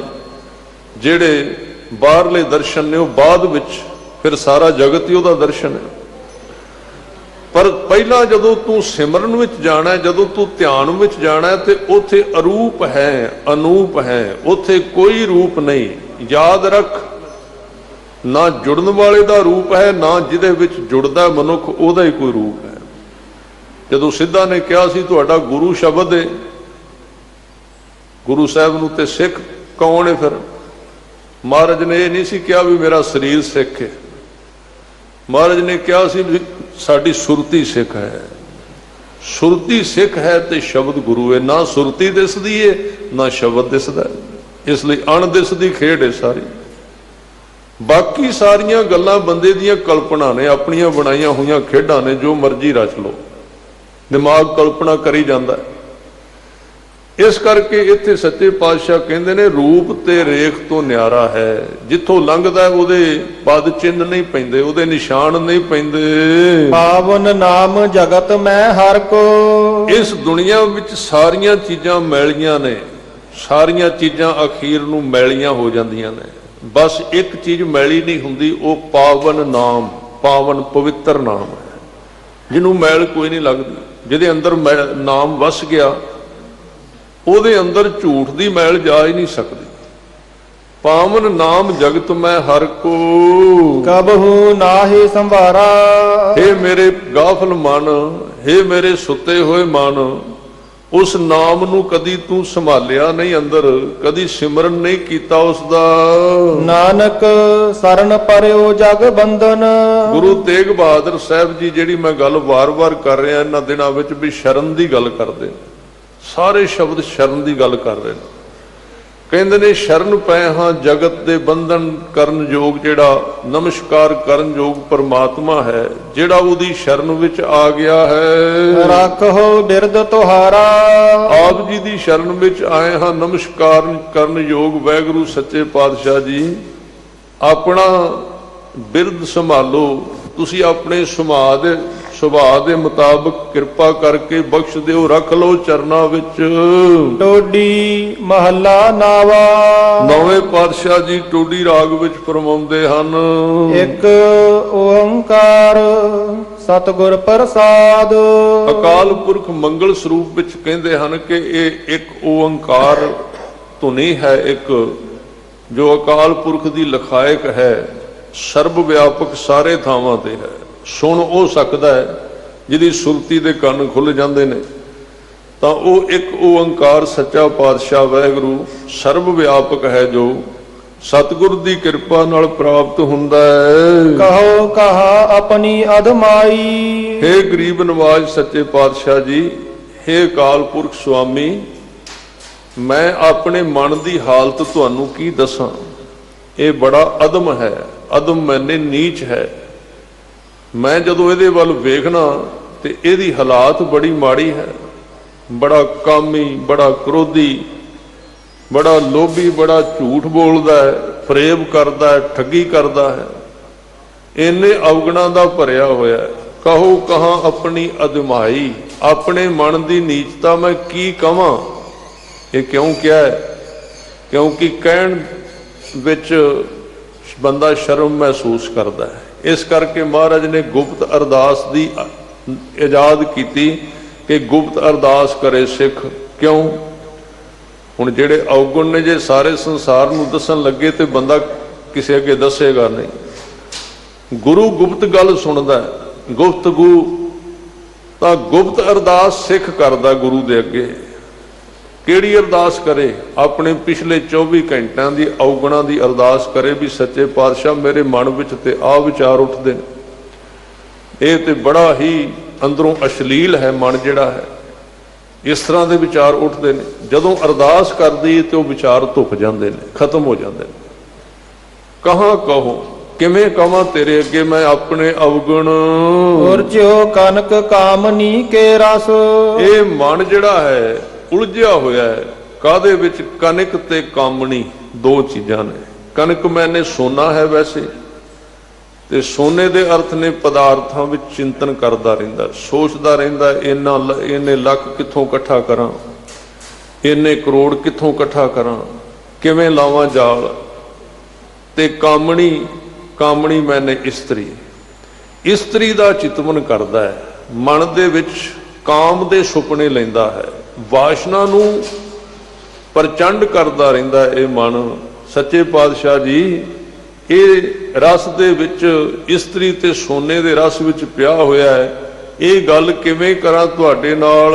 ਜਿਹੜੇ ਬਾਹਰਲੇ ਦਰਸ਼ਨ ਨੇ ਉਹ ਬਾਅਦ ਵਿੱਚ, ਫਿਰ ਸਾਰਾ ਜਗਤ ਹੀ ਉਹਦਾ ਦਰਸ਼ਨ ਹੈ। ਪਰ ਪਹਿਲਾਂ ਜਦੋਂ ਤੂੰ ਸਿਮਰਨ ਵਿੱਚ ਜਾਣਾ, ਜਦੋਂ ਤੂੰ ਧਿਆਨ ਵਿੱਚ ਜਾਣਾ, ਤੇ ਉੱਥੇ ਅਰੂਪ ਹੈ, ਅਨੂਪ ਹੈ, ਉੱਥੇ ਕੋਈ ਰੂਪ ਨਹੀਂ। ਯਾਦ ਰੱਖ, ਨਾ ਜੁੜਨ ਵਾਲੇ ਦਾ ਰੂਪ ਹੈ, ਨਾ ਜਿਹਦੇ ਵਿੱਚ ਜੁੜਦਾ ਮਨੁੱਖ ਉਹਦਾ ਹੀ ਕੋਈ ਰੂਪ ਹੈ। ਜਦੋਂ ਸਿੱਧਾ ਨੇ ਕਿਹਾ ਸੀ ਤੁਹਾਡਾ ਗੁਰੂ ਸ਼ਬਦ ਹੈ, ਗੁਰੂ ਸਾਹਿਬ ਨੂੰ ਤੇ ਸਿੱਖ ਕੌਣ ਹੈ? ਫਿਰ ਮਹਾਰਾਜ ਨੇ ਇਹ ਨਹੀਂ ਸੀ ਕਿਹਾ ਵੀ ਮੇਰਾ ਸਰੀਰ ਸਿੱਖ ਹੈ। ਮਹਾਰਾਜ ਨੇ ਕਿਹਾ ਸੀ ਵੀ ਸਾਡੀ ਸੁਰਤੀ ਸਿੱਖ ਹੈ, ਸੁਰਤੀ ਸਿੱਖ ਹੈ ਤੇ ਸ਼ਬਦ ਗੁਰੂ ਹੈ। ਨਾ ਸੁਰਤੀ ਦਿਸਦੀ ਏ ਨਾ ਸ਼ਬਦ ਦਿਸਦਾ, ਇਸ ਲਈ ਅਣਦਿਸਦੀ ਖੇਡ ਹੈ ਸਾਰੀ। ਬਾਕੀ ਸਾਰੀਆਂ ਗੱਲਾਂ ਬੰਦੇ ਦੀਆਂ ਕਲਪਨਾ ਨੇ, ਆਪਣੀਆਂ ਬਣਾਈਆਂ ਹੋਈਆਂ ਖੇਡਾਂ ਨੇ, ਜੋ ਮਰਜ਼ੀ ਰਚ ਲਓ, ਦਿਮਾਗ ਕਲਪਨਾ ਕਰੀ ਜਾਂਦਾ ਹੈ। ਇਸ ਕਰਕੇ ਇੱਥੇ ਸੱਚੇ ਪਾਤਸ਼ਾਹ ਕਹਿੰਦੇ ਨੇ ਰੂਪ ਤੇ ਰੇਖ ਤੋਂ ਨਿਆਰਾ ਹੈ। ਜਿੱਥੋਂ ਲੰਘਦਾ ਉਹਦੇ ਪਦ ਚਿੰਨ੍ਹ ਨਹੀਂ ਪੈਂਦੇ, ਉਹਦੇ ਨਿਸ਼ਾਨ ਨਹੀਂ ਪੈਂਦੇ। ਪਾਵਨ ਨਾਮ ਜਗਤ ਮੈਂ ਹਰ ਕੋ। ਇਸ ਦੁਨੀਆ ਵਿੱਚ ਸਾਰੀਆਂ ਚੀਜ਼ਾਂ ਮੈਲੀਆਂ ਨੇ, ਸਾਰੀਆਂ ਚੀਜ਼ਾਂ ਅਖੀਰ ਨੂੰ ਮੈਲੀਆਂ ਹੋ ਜਾਂਦੀਆਂ ਨੇ। ਬਸ ਇੱਕ ਚੀਜ਼ ਮੈਲੀ ਨਹੀਂ ਹੁੰਦੀ, ਉਹ ਪਾਵਨ ਨਾਮ, ਪਾਵਨ ਪਵਿੱਤਰ ਨਾਮ ਹੈ, ਜਿਹਨੂੰ ਮੈਲ ਕੋਈ ਨਹੀਂ ਲੱਗਦੀ। ਜਿਹਦੇ ਅੰਦਰ ਨਾਮ ਵਸ ਗਿਆ, ਉਹਦੇ ਅੰਦਰ ਝੂਠ ਦੀ ਮੈਲ ਜਾ ਹੀ ਨਹੀਂ ਸਕਦੀ। ਪਾਵਨ ਨਾਮ ਜਗਤ ਮੈਂ ਹਰ ਕੋ, ਕਬਹੂ ਨਾਹੀ ਸੰਭਾਰਾ। ਹੇ ਮੇਰੇ ਗਾਫਲ ਮਨ, ਹੇ ਮੇਰੇ ਸੁੱਤੇ ਹੋਏ ਮਨ, ਉਸ ਨਾਮ ਨੂੰ ਕਦੀ ਤੂੰ ਸੰਭਾਲਿਆ ਨਹੀਂ ਅੰਦਰ, ਕਦੀ ਸਿਮਰਨ ਨਹੀਂ ਕੀਤਾ ਉਸ ਦਾ। ਨਾਨਕ ਸਰਨ ਪਰਿਓ ਜਗ ਬੰਧਨ। ਗੁਰੂ ਤੇਗ ਬਹਾਦਰ ਸਾਹਿਬ ਜੀ ਜਿਹੜੀ ਮੈਂ ਗੱਲ ਵਾਰ-ਵਾਰ ਕਰ ਰਿਹਾ ਇਹਨਾਂ ਦਿਨਾਂ ਵਿੱਚ, ਵੀ ਸ਼ਰਨ ਦੀ ਗੱਲ ਕਰਦੇ, ਸਾਰੇ ਸ਼ਬਦ ਸ਼ਰਨ ਦੀ ਗੱਲ ਕਰ ਰਹੇ ਨੇ। ਕਹਿੰਦੇ ਨੇ ਸ਼ਰਨ ਪਏ ਹਾਂ ਜਗਤ ਦੇ ਬੰਧਨ ਕਰਨ ਯੋਗ, ਜਿਹੜਾ ਨਮਸਕਾਰ ਕਰਨ ਯੋਗ ਪਰਮਾਤਮਾ ਹੈ, ਜਿਹੜਾ ਉਹਦੀ ਸ਼ਰਨ ਵਿੱਚ ਆ ਗਿਆ ਹੈ। ਰੱਖੋ ਬਿਰਦ ਤੁਹਾਰਾ। ਆਪ ਜੀ ਦੀ ਸ਼ਰਨ ਵਿੱਚ ਆਏ ਹਾਂ, ਨਮਸਕਾਰ ਕਰਨ ਯੋਗ ਵਾਹਿਗੁਰੂ ਸੱਚੇ ਪਾਤਸ਼ਾਹ ਜੀ। ਆਪਣਾ ਬਿਰਦ ਸੰਭਾਲੋ, ਤੁਸੀਂ ਆਪਣੇ ਸੁਭਾਅ ਦੇ ਮੁਤਾਬਕ ਕਿਰਪਾ ਕਰਕੇ ਬਖਸ਼ ਦਿਓ, ਰੱਖ ਲਓ ਚਰਨਾਂ ਵਿੱਚ। ਟੋਡੀ ਮਹੱਲਾ ਨਾਵਾ। ਨੌਵੇਂ ਪਾਤਸ਼ਾਹ ਜੀ ਟੋਡੀ ਰਾਗ ਵਿੱਚ ਫਰਮਾਉਂਦੇ ਹਨ, ਇੱਕ ਓੰਕਾਰ ਸਤਿਗੁਰ ਪ੍ਰਸਾਦ। ਅਕਾਲ ਪੁਰਖ ਮੰਗਲ ਸਰੂਪ ਵਿੱਚ ਕਹਿੰਦੇ ਹਨ ਕਿ ਇਹ ਇੱਕ ਓੰਕਾਰ ਧੁਨੀ ਹੈ, ਇੱਕ ਜੋ ਅਕਾਲ ਪੁਰਖ ਦੀ ਲਖਾਇਕ ਹੈ, ਸਰਬ ਵਿਆਪਕ ਸਾਰੇ ਥਾਵਾਂ ਤੇ ਹੈ। ਸੁਣ ਉਹ ਸਕਦਾ ਹੈ ਜਿਹਦੀ ਸੁਰਤੀ ਦੇ ਕੰਨ ਖੁੱਲ ਜਾਂਦੇ ਨੇ, ਤਾਂ ਉਹ ਇੱਕ ਓੰਕਾਰ ਸੱਚਾ ਪਾਤਸ਼ਾਹ ਵਾਹਿਗੁਰੂ ਸਰਬ ਵਿਆਪਕ ਹੈ, ਜੋ ਸਤਿਗੁਰ ਦੀ ਕਿਰਪਾ ਨਾਲ ਪ੍ਰਾਪਤ ਹੁੰਦਾ ਹੈ। ਕਹੋ ਕਹਾ ਆਪਣੀ ਅਦਮਾਈ। ਹੇ ਗਰੀਬ ਨਵਾਜ ਸੱਚੇ ਪਾਤਸ਼ਾਹ ਜੀ, ਹੇ ਅਕਾਲ ਪੁਰਖ ਸੁਆਮੀ, ਮੈਂ ਆਪਣੇ ਮਨ ਦੀ ਹਾਲਤ ਤੁਹਾਨੂੰ ਕੀ ਦੱਸਾਂ। ਇਹ ਬੜਾ ਅਦਮ ਹੈ, ਅਦਮ ਮੈਨੇ ਨੀਚ ਹੈ। ਮੈਂ ਜਦੋਂ ਇਹਦੇ ਵੱਲ ਵੇਖਣਾ ਤੇ ਇਹਦੀ ਹਾਲਾਤ ਬੜੀ ਮਾੜੀ ਹੈ। ਬੜਾ ਕਾਮੀ, ਬੜਾ ਕ੍ਰੋਧੀ, ਬੜਾ ਲੋਭੀ, ਬੜਾ ਝੂਠ ਬੋਲਦਾ ਹੈ, ਫਰੇਬ ਕਰਦਾ ਹੈ, ਠੱਗੀ ਕਰਦਾ ਹੈ, ਇੰਨੇ ਅਵਗੁਣਾਂ ਦਾ ਭਰਿਆ ਹੋਇਆ ਹੈ। ਕਹੋ ਕਹਾਂ ਆਪਣੀ ਅਦਮਾਈ, ਆਪਣੇ ਮਨ ਦੀ ਨੀਚਤਾ ਮੈਂ ਕੀ ਕਵਾਂ। ਇਹ ਕਿਉਂ ਕਿਹਾ ਹੈ? ਕਿਉਂਕਿ ਕਹਿਣ ਵਿੱਚ ਬੰਦਾ ਸ਼ਰਮ ਮਹਿਸੂਸ ਕਰਦਾ ਹੈ। ਇਸ ਕਰਕੇ ਮਹਾਰਾਜ ਨੇ ਗੁਪਤ ਅਰਦਾਸ ਦੀ ਇਜਾਜ਼ਤ ਕੀਤੀ ਕਿ ਗੁਪਤ ਅਰਦਾਸ ਕਰੇ ਸਿੱਖ। ਕਿਉਂ? ਹੁਣ ਜਿਹੜੇ ਔਗੁਣ ਨੇ ਜੇ ਸਾਰੇ ਸੰਸਾਰ ਨੂੰ ਦੱਸਣ ਲੱਗੇ ਤੇ ਬੰਦਾ ਕਿਸੇ ਅੱਗੇ ਦੱਸੇਗਾ ਨਹੀਂ। ਗੁਰੂ ਗੁਪਤ ਗੱਲ ਸੁਣਦਾ, ਗੁਪਤਗੂ ਤਾਂ ਗੁਪਤ ਅਰਦਾਸ ਸਿੱਖ ਕਰਦਾ ਗੁਰੂ ਦੇ ਅੱਗੇ। ਕਿਹੜੀ ਅਰਦਾਸ ਕਰੇ? ਆਪਣੇ ਪਿਛਲੇ 24 ਘੰਟਿਆਂ ਦੀ ਔਗੁਣਾਂ ਦੀ ਅਰਦਾਸ ਕਰੇ ਵੀ ਸੱਚੇ ਪਾਤਸ਼ਾਹ ਮੇਰੇ ਮਨ ਵਿੱਚ ਤੇ ਆਹ ਵਿਚਾਰ ਉੱਠਦੇ ਨੇ। ਇਹ ਤੇ ਬੜਾ ਹੀ ਅੰਦਰੋਂ ਅਸ਼ਲੀਲ ਹੈ ਮਨ ਜਿਹੜਾ ਹੈ, ਇਸ ਤਰ੍ਹਾਂ ਦੇ ਵਿਚਾਰ ਉੱਠਦੇ ਨੇ। ਜਦੋਂ ਅਰਦਾਸ ਕਰਦੀ ਤੇ ਉਹ ਵਿਚਾਰ ਧੁੱਪ ਜਾਂਦੇ ਨੇ, ਖਤਮ ਹੋ ਜਾਂਦੇ ਨੇ। ਕਹਾਂ ਕਹੋ, ਕਿਵੇਂ ਕਵਾਂ ਤੇਰੇ ਅੱਗੇ ਮੈਂ ਆਪਣੇ ਅਵਗੁਣ। ਉਰਜਿਓ ਕਨਕ ਕਾਮਨੀ ਕੇ ਰਸ। ਇਹ ਮਨ ਜਿਹੜਾ ਹੈ ਉਲਝਿਆ ਹੋਇਆ ਹੈ ਕਾਹਦੇ ਵਿੱਚ? ਕਨਕ ਤੇ ਕਾਮਣੀ ਦੋ ਚੀਜ਼ਾਂ ਨੇ। ਕਨਕ ਮੈਨੇ ਸੋਨਾ ਹੈ ਵੈਸੇ, ਤੇ ਸੋਨੇ ਦੇ ਅਰਥ ਨੇ ਪਦਾਰਥਾਂ ਵਿੱਚ ਚਿੰਤਨ ਕਰਦਾ ਰਹਿੰਦਾ, ਸੋਚਦਾ ਰਹਿੰਦਾ, ਇੰਨੇ ਲੱਖ ਕਿੱਥੋਂ ਇਕੱਠਾ ਕਰਾਂ, ਇੰਨੇ ਕਰੋੜ ਕਿੱਥੋਂ ਇਕੱਠਾ ਕਰਾਂ, ਕਿਵੇਂ ਲਾਵਾਂ ਜਾਲ। ਤੇ ਕਾਮਣੀ ਮੈਨੇ ਇਸਤਰੀ ਦਾ ਚਿਤਵਨ ਕਰਦਾ ਹੈ, ਮਨ ਦੇ ਵਿੱਚ ਕਾਮ ਦੇ ਸੁਪਨੇ ਲੈਂਦਾ ਹੈ, ਵਾਸ਼ਨਾ ਨੂੰ ਪ੍ਰਚੰਡ ਕਰਦਾ ਰਹਿੰਦਾ ਇਹ ਮਨ। ਸੱਚੇ ਪਾਤਸ਼ਾਹ ਜੀ ਇਹ ਰਸ ਦੇ ਵਿੱਚ, ਇਸਤਰੀ ਤੇ ਸੋਨੇ ਦੇ ਰਸ ਵਿੱਚ ਪਿਆ ਹੋਇਆ ਹੈ। ਇਹ ਗੱਲ ਕਿਵੇਂ ਕਰਾਂ ਤੁਹਾਡੇ ਨਾਲ?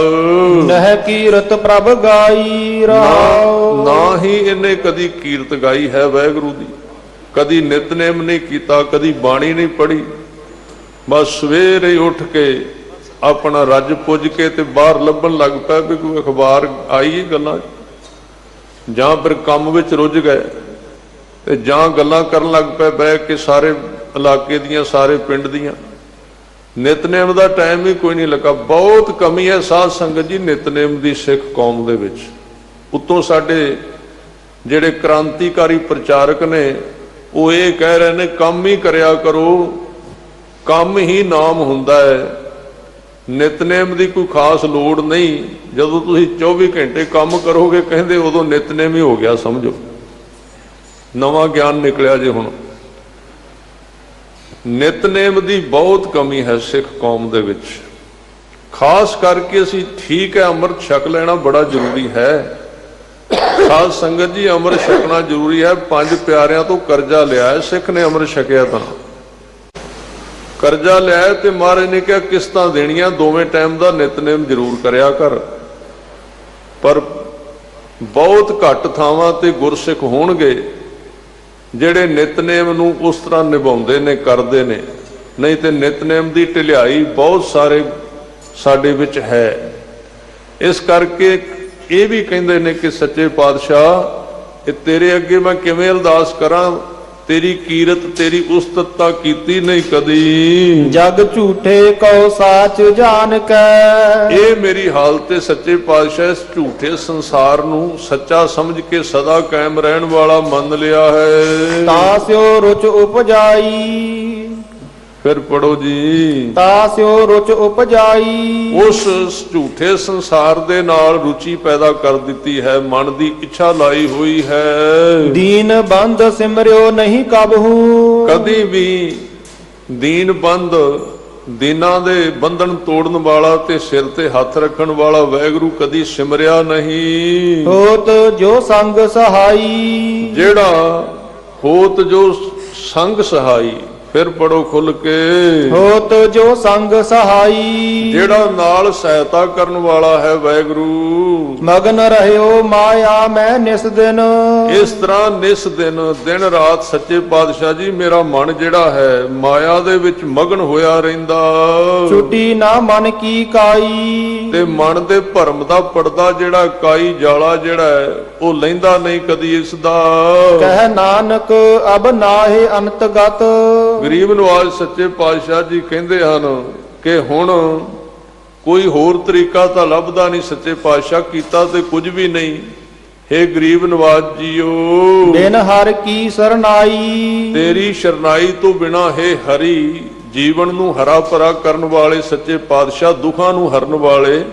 ਨਹਿ ਕੀਰਤ ਪ੍ਰਭ ਗਾਈ ਰਹਾਉ। ਨਾ ਹੀ ਇਹਨੇ ਕਦੀ ਕੀਰਤ ਗਾਈ ਹੈ ਵਾਹਿਗੁਰੂ ਦੀ, ਕਦੀ ਨਿਤਨੇਮ ਨਹੀਂ ਕੀਤਾ, ਕਦੀ ਬਾਣੀ ਨਹੀਂ ਪੜ੍ਹੀ, ਬਸ ਸਵੇਰੇ ਹੀ ਉੱਠ ਕੇ ਆਪਣਾ ਰੱਜ ਪੁੱਜ ਕੇ ਤੇ ਬਾਹਰ ਲੱਭਣ ਲੱਗ ਪਿਆ ਵੀ ਕੋਈ ਅਖਬਾਰ ਆਈ ਗੱਲਾਂ, ਜਾਂ ਫਿਰ ਕੰਮ ਵਿੱਚ ਰੁੱਝ ਗਏ ਤੇ ਜਾਂ ਗੱਲਾਂ ਕਰਨ ਲੱਗ ਪਏ ਬਹਿ ਕੇ ਸਾਰੇ ਇਲਾਕੇ ਦੀਆਂ, ਸਾਰੇ ਪਿੰਡ ਦੀਆਂ। ਨਿਤਨੇਮ ਦਾ ਟਾਈਮ ਹੀ ਕੋਈ ਨਹੀਂ ਲੱਗਾ। ਬਹੁਤ ਕਮੀ ਹੈ ਸਾਧ ਸੰਗਤ ਜੀ ਨਿਤਨੇਮ ਦੀ ਸਿੱਖ ਕੌਮ ਦੇ ਵਿੱਚ। ਉੱਤੋਂ ਸਾਡੇ ਜਿਹੜੇ ਕ੍ਰਾਂਤੀਕਾਰੀ ਪ੍ਰਚਾਰਕ ਨੇ ਉਹ ਇਹ ਕਹਿ ਰਹੇ ਨੇ ਕੰਮ ਹੀ ਕਰਿਆ ਕਰੋ, ਕੰਮ ਹੀ ਨਾਮ ਹੁੰਦਾ ਹੈ, ਨਿਤਨੇਮ ਦੀ ਕੋਈ ਖਾਸ ਲੋੜ ਨਹੀਂ। ਜਦੋਂ ਤੁਸੀਂ 24 ਘੰਟੇ ਕੰਮ ਕਰੋਗੇ ਕਹਿੰਦੇ ਉਦੋਂ ਨਿਤਨੇਮ ਹੀ ਹੋ ਗਿਆ ਸਮਝੋ। ਨਵਾਂ ਗਿਆਨ ਨਿਕਲਿਆ ਜੇ ਹੁਣ। ਨਿਤਨੇਮ ਦੀ ਬਹੁਤ ਕਮੀ ਹੈ ਸਿੱਖ ਕੌਮ ਦੇ ਵਿੱਚ। ਖਾਸ ਕਰਕੇ ਅਸੀਂ ਠੀਕ ਹੈ ਅੰਮ੍ਰਿਤ ਛਕ ਲੈਣਾ ਬੜਾ ਜ਼ਰੂਰੀ ਹੈ। ਸਾਧ ਸੰਗਤ ਜੀ ਅੰਮ੍ਰਿਤ ਛਕਣਾ ਜ਼ਰੂਰੀ ਹੈ। 5 ਪਿਆਰਿਆਂ ਤੋਂ ਕਰਜ਼ਾ ਲਿਆ ਹੈ ਸਿੱਖ ਨੇ, ਅੰਮ੍ਰਿਤ ਛਕਿਆ ਤਾਂ ਕਰਜ਼ਾ ਲਿਆ ਤੇ ਮਹਾਰਾਜ ਨੇ ਕਿਹਾ ਕਿਸ਼ਤਾਂ ਦੇਣੀਆਂ, ਦੋਵੇਂ ਟਾਈਮ ਦਾ ਨਿਤਨੇਮ ਜ਼ਰੂਰ ਕਰਿਆ ਕਰ। ਪਰ ਬਹੁਤ ਘੱਟ ਥਾਵਾਂ ਤੇ ਗੁਰਸਿੱਖ ਹੋਣਗੇ ਜਿਹੜੇ ਨਿਤਨੇਮ ਨੂੰ ਉਸ ਤਰ੍ਹਾਂ ਨਿਭਾਉਂਦੇ ਨੇ, ਕਰਦੇ ਨੇ। ਨਹੀਂ ਤੇ ਨਿਤਨੇਮ ਦੀ ਢਿਲਾਈ ਬਹੁਤ ਸਾਰੇ ਸਾਡੇ ਵਿੱਚ ਹੈ। ਇਸ ਕਰਕੇ ਇਹ ਵੀ ਕਹਿੰਦੇ ਨੇ ਕਿ ਸੱਚੇ ਪਾਤਸ਼ਾਹ ਇਹ ਤੇਰੇ ਅੱਗੇ ਮੈਂ ਕਿਵੇਂ ਅਰਦਾਸ ਕਰਾਂ, ਤੇਰੀ ਕੀਰਤ ਤੇਰੀ ਉਸਤਤ ਤਾਂ ਕੀਤੀ ਨਹੀਂ ਕਦੀ। ਜਗ ਝੂਠੇ ਕਉ ਸਾਚ ਜਾਣ ਕੈ। ਇਹ ਮੇਰੀ ਹਾਲਤ ਹੈ ਸੱਚੇ ਪਾਤਸ਼ਾਹ, ਇਸ ਝੂਠੇ ਸੰਸਾਰ ਨੂੰ ਸੱਚਾ ਸਮਝ ਕੇ ਸਦਾ ਕਾਇਮ ਰਹਿਣ ਵਾਲਾ ਮੰਨ ਲਿਆ ਹੈ। ਤਾਸਿਓ ਰੁਚ ਉਪਜਾਈ। ਫਿਰ ਪੜੋ ਜੀ। ਤਾਸਿਓ ਰੁਚ ਉਪਜਾਈ। ਉਸ ਝੂਠੇ ਸੰਸਾਰ ਦੇ ਨਾਲ ਰੁਚੀ ਪੈਦਾ ਕਰ ਦਿੱਤੀ ਹੈ, ਮਨ ਦੀ ਇੱਛਾ ਲਾਈ ਹੋਈ ਹੈ। ਦੀਨ ਬੰਦ ਸਿਮਰਿਓ ਨਹੀਂ ਕਬਹੂ। ਕਦੀ ਵੀ ਦੀਨ ਬੰਦ, ਦੀਨਾਂ ਦੇ ਬੰਧਨ ਤੋੜਨ ਵਾਲਾ ਤੇ ਸਿਰ ਤੇ ਹੱਥ ਰੱਖਣ ਵਾਲਾ ਵਾਹਿਗੁਰੂ ਕਦੀ ਸਿਮਰਿਆ ਨਹੀਂ। ਹੋਤ ਜੋ ਸੰਗ ਸਹਾਈ। ਜਿਹੜਾ ਹੋਤ ਜੋ ਸੰਗ ਸਹਾਈ। ਫਿਰ ਪੜੋ ਖੁੱਲ ਕੇ। ਹੋਤ ਜੋ ਸੰਗ ਸਹਾਈ। ਜਿਹੜਾ ਨਾਲ ਸਹਾਇਤਾ ਕਰਨ ਵਾਲਾ ਹੈ ਵਾਹਿਗੁਰੂ। ਮਗਨ ਰਹਿਓ ਮਾਇਆ ਮੈਂ ਨਿਸ ਦਿਨ। ਇਸ ਤਰ੍ਹਾਂ ਨਿਸ ਦਿਨ, ਦਿਨ ਰਾਤ ਸੱਚੇ ਪਾਤਸ਼ਾਹ ਜੀ ਮੇਰਾ ਮਨ ਜਿਹੜਾ ਹੈ ਮਾਇਆ ਦੇ ਵਿੱਚ ਮਗਨ ਹੋਇਆ ਰਹਿੰਦਾ। ਛੁੱਟੀ ਨਾ ਮਨ ਕੀ ਕਾਈ। ਤੇ ਮਨ ਦੇ ਭਰਮ ਦਾ ਪਰਦਾ ਜਿਹੜਾ ਕਾਈ ਜਾਲਾ ਜਿਹੜਾ ਹੈ ਉਹ ਲੈਂਦਾ ਨਹੀਂ ਕਦੀ ਇਸ ਦਾ। ਕਹਿ ਨਾਨਕ ਅਬ ਨਾਹੇ ਅੰਤਗਤ। ਗਰੀਬ ਨਵਾਜ ਸੱਚੇ ਪਾਤਸ਼ਾਹ ਜੀ ਕਹਿੰਦੇ ਹਨ ਕਿ ਹੁਣ ਕੋਈ ਹੋਰ ਤਰੀਕਾ ਤਾਂ ਲੱਭਦਾ ਨਹੀਂ ਸੱਚੇ ਪਾਤਸ਼ਾਹ, ਕੀਤਾ ਤੇ ਕੁਝ ਵੀ ਨਹੀਂ। ਹੇ ਗਰੀਬ ਨਵਾਜ ਜੀਓ ਬਿਨ ਹਰ ਕੀ ਸਰਨਾਈ। ਤੇਰੀ ਸ਼ਰਨਾਈ ਤੋਂ ਬਿਨਾ ਹੇ ਹਰੀ, ਜੀਵਨ ਨੂੰ ਹਰਾ ਭਰਾ ਕਰਨ ਵਾਲੇ ਸੱਚੇ ਪਾਤਸ਼ਾਹ, ਦੁੱਖਾਂ ਨੂੰ ਹਰਨ ਵਾਲੇ,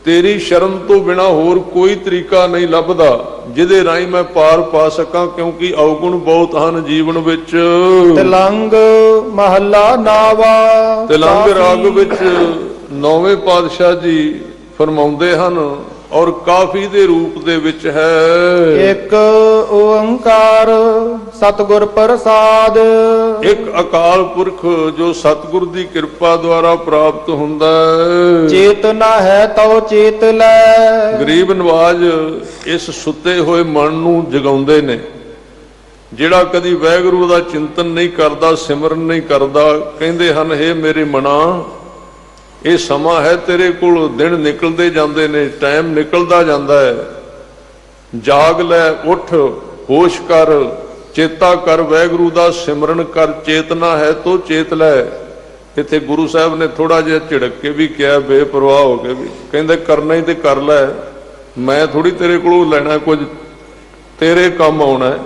ਤੇਰੀ ਸ਼ਰਨ ਤੋਂ ਬਿਨਾ ਹੋਰ ਕੋਈ ਤਰੀਕਾ ਨਹੀਂ ਲੱਭਦਾ ਜਿਹਦੇ ਰਾਹੀਂ ਮੈਂ ਪਾਰ ਪਾ ਸਕਾਂ, ਕਿਉਂਕਿ ਔਗੁਣ ਬਹੁਤ ਹਨ ਜੀਵਨ ਵਿੱਚ। ਤਿਲੰਗ ਮਹੱਲਾ ਨਾਵਾ। ਤਿਲੰਗ ਰਾਗ ਵਿੱਚ 9ਵੇਂ ਪਾਤਸ਼ਾਹ ਜੀ ਫਰਮਾਉਂਦੇ ਹਨ ਔਰ ਕਾਫੀ ਦੇ ਰੂਪ ਦੇ ਵਿੱਚ ਹੈ। ਇੱਕ ਓੰਕਾਰ ਸਤਿਗੁਰ ਪ੍ਰਸਾਦ। ਇੱਕ ਅਕਾਲ ਪੁਰਖ ਜੋ ਸਤਿਗੁਰ ਦੀ ਕਿਰਪਾ ਦੁਆਰਾ ਪ੍ਰਾਪਤ ਹੁੰਦਾ ਹੈ। ਚੇਤਨਾ ਹੈ ਤਉ ਚੇਤ ਲੈ। ਗਰੀਬ ਨਵਾਜ ਇਸ ਸੁੱਤੇ ਹੋਏ ਮਨ ਨੂੰ ਜਗਾਉਂਦੇ ਨੇ। ਜਿਹੜਾ ਕਦੀ ਵਾਹਿਗੁਰੂ ਦਾ ਚਿੰਤਨ ਨਹੀਂ ਕਰਦਾ, ਸਿਮਰਨ ਨਹੀਂ ਕਰਦਾ, ਕਹਿੰਦੇ ਹਨ ਹੇ ਮੇਰੇ ਮਨਾ, ਇਹ ਸਮਾਂ ਹੈ ਤੇਰੇ ਕੋਲ, ਦਿਨ ਨਿਕਲਦੇ ਜਾਂਦੇ ਨੇ, ਟਾਈਮ ਨਿਕਲਦਾ ਜਾਂਦਾ ਹੈ। ਜਾਗ ਲੈ, ਉੱਠ, ਹੋਸ਼ ਕਰ, ਚੇਤਾ ਕਰ, ਵਾਹਿਗੁਰੂ ਦਾ ਸਿਮਰਨ ਕਰ। ਚੇਤਨਾ ਹੈ ਤੋ ਚੇਤ ਲੈ। ਇੱਥੇ ਗੁਰੂ ਸਾਹਿਬ ਨੇ ਥੋੜਾ ਜਿਹਾ ਝਿੜਕ ਕੇ ਵੀ ਕਿਹਾ, ਬੇਪਰਵਾਹ ਹੋ ਕੇ ਵੀ, ਕਹਿੰਦੇ ਕਰਨਾ ਹੀ ਤੇ ਕਰ ਲੈ, ਮੈਂ ਥੋੜੀ ਤੇਰੇ ਕੋਲੋਂ ਲੈਣਾ ਕੁਝ, ਤੇਰੇ ਕੰਮ ਆਉਣਾ।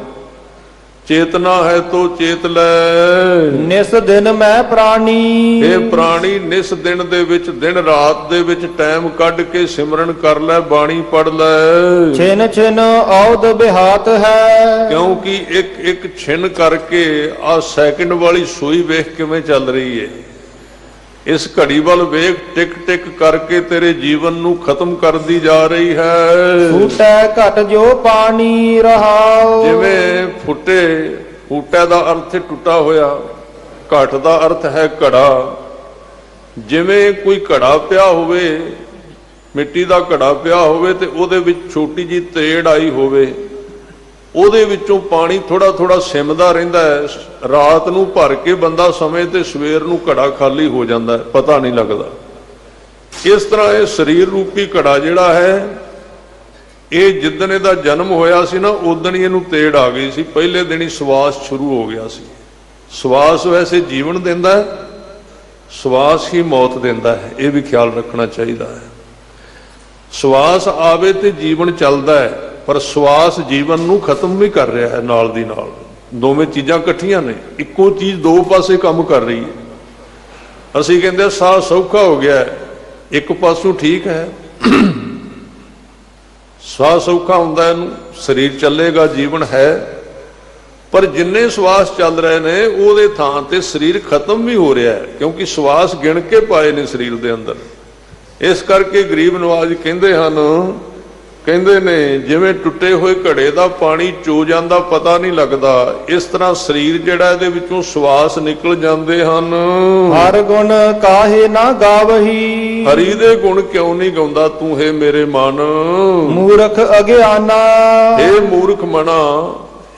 ਚੇਤਨਾ ਹੈ ਤੋ ਚੇਤ ਲੈ। ਨਿਸ ਦਿਨ ਮੈਂ ਪ੍ਰਾਣੀ। ਇਹ ਪ੍ਰਾਣੀ ਨਿਸ ਦਿਨ ਦੇ ਵਿੱਚ, ਦਿਨ ਰਾਤ ਦੇ ਵਿੱਚ ਟਾਈਮ ਕੱਢ ਕੇ ਸਿਮਰਨ ਕਰ ਲੈ, ਬਾਣੀ ਪੜ ਲੈ। ਛਿਨ ਛਿਨ ਔਦ ਬਿਹਾਤ ਹੈ। ਕਿਉਂਕਿ ਇੱਕ ਇੱਕ ਛਿਨ ਕਰਕੇ ਆ ਸੈਕਿੰਡ ਵਾਲੀ ਸੂਈ ਵੇਖ ਕਿਵੇਂ ਚੱਲ ਰਹੀ ਹੈ। ਇਸ ਘੜੀ ਵੱਲ ਵੇਖ, ਟਿਕ ਟਿਕ ਕਰਕੇ ਤੇਰੇ ਜੀਵਨ ਨੂੰ ਖਤਮ ਕਰਦੀ ਜਾ ਰਹੀ ਹੈ। ਫੂਟੈ ਘਟ ਜੋ ਪਾਣੀ ਰਹਾਉ। ਜਿਵੇਂ ਫੁੱਟੇ, ਫੂਟੇ ਦਾ ਅਰਥ ਹੈ ਟੁੱਟਾ ਹੋਇਆ, ਘਟ ਦਾ ਅਰਥ ਹੈ ਘੜਾ। ਜਿਵੇਂ ਕੋਈ ਘੜਾ ਪਿਆ ਹੋਵੇ, ਮਿੱਟੀ ਦਾ ਘੜਾ ਪਿਆ ਹੋਵੇ ਤੇ ਉਹਦੇ ਵਿੱਚ ਛੋਟੀ ਜਿਹੀ ਤੇੜ ਆਈ ਹੋਵੇ ਉਹਦੇ ਵਿੱਚੋਂ ਪਾਣੀ ਥੋੜਾ ਥੋੜਾ ਸਿਮਦਾ ਰਹਿੰਦਾ ਹੈ। ਰਾਤ ਨੂੰ ਭਰ ਕੇ ਬੰਦਾ ਸਮੇਂ ਤੇ ਸਵੇਰ ਨੂੰ ਘੜਾ ਖਾਲੀ ਹੋ ਜਾਂਦਾ ਹੈ, ਪਤਾ ਨਹੀਂ ਲੱਗਦਾ। ਇਸ ਤਰ੍ਹਾਂ ਇਹ ਸਰੀਰ ਰੂਪੀ ਘੜਾ ਜਿਹੜਾ ਹੈ, ਇਹ ਜਿੱਦਣ ਇਹਦਾ ਜਨਮ ਹੋਇਆ ਸੀ ਨਾ, ਉਦਣ ਹੀ ਇਹਨੂੰ ਤੇੜ ਆ ਗਈ ਸੀ। ਪਹਿਲੇ ਦਿਨ ਹੀ ਸਵਾਸ ਸ਼ੁਰੂ ਹੋ ਗਿਆ ਸੀ। ਸਵਾਸ ਵੈਸੇ ਜੀਵਨ ਦਿੰਦਾ ਹੈ, ਸਵਾਸ ਹੀ ਮੌਤ ਦਿੰਦਾ ਹੈ, ਇਹ ਵੀ ਖਿਆਲ ਰੱਖਣਾ ਚਾਹੀਦਾ ਹੈ। ਸਵਾਸ ਆਵੇ ਤੇ ਜੀਵਨ ਚੱਲਦਾ ਹੈ, ਪਰ ਸਵਾਸ ਜੀਵਨ ਨੂੰ ਖਤਮ ਵੀ ਕਰ ਰਿਹਾ ਹੈ ਨਾਲ ਦੀ ਨਾਲ। ਦੋਵੇਂ ਚੀਜ਼ਾਂ ਇਕੱਠੀਆਂ ਨੇ, ਇੱਕੋ ਚੀਜ਼ ਦੋ ਪਾਸੇ ਕੰਮ ਕਰ ਰਹੀ ਹੈ। ਅਸੀਂ ਕਹਿੰਦੇ ਸਾਹ ਸੌਖਾ ਹੋ ਗਿਆ ਹੈ, ਇੱਕ ਪਾਸੋਂ ਠੀਕ ਹੈ, ਸਾਹ ਸੌਖਾ ਹੁੰਦਾ, ਇਹਨੂੰ ਸਰੀਰ ਚੱਲੇਗਾ, ਜੀਵਨ ਹੈ। ਪਰ ਜਿੰਨੇ ਸਵਾਸ ਚੱਲ ਰਹੇ ਨੇ ਉਹਦੇ ਥਾਂ ਤੇ ਸਰੀਰ ਖਤਮ ਵੀ ਹੋ ਰਿਹਾ ਹੈ, ਕਿਉਂਕਿ ਸਵਾਸ ਗਿਣ ਕੇ ਪਾਏ ਨੇ ਸਰੀਰ ਦੇ ਅੰਦਰ। ਇਸ ਕਰਕੇ ਗਰੀਬ ਨਵਾਜ ਕਹਿੰਦੇ ਹਨ, ਕਹਿੰਦੇ ਨੇ ਜਿਵੇਂ ਟੁੱਟੇ ਹੋਏ ਘੜੇ ਦਾ ਪਾਣੀ ਚੋ ਜਾਂਦਾ ਪਤਾ ਨਹੀਂ ਲੱਗਦਾ, ਇਸ ਤਰ੍ਹਾਂ ਸਰੀਰ ਜਿਹੜਾ ਇਹਦੇ ਵਿੱਚੋਂ ਸਵਾਸ ਨਿਕਲ ਜਾਂਦੇ ਹਨ। ਹਰ ਗੁਣ ਕਾਹੇ ਨਾ ਗਾਵਹੀ, ਹਰੀ ਦੇ ਗੁਣ ਕਿਉਂ ਨਹੀਂ ਗਾਉਂਦਾ ਤੂੰ ਹੈ ਮੇਰੇ ਮਨ। ਮੂਰਖ ਅਗਿਆਨਾ, ਇਹ ਮੂਰਖ ਮਨਾ,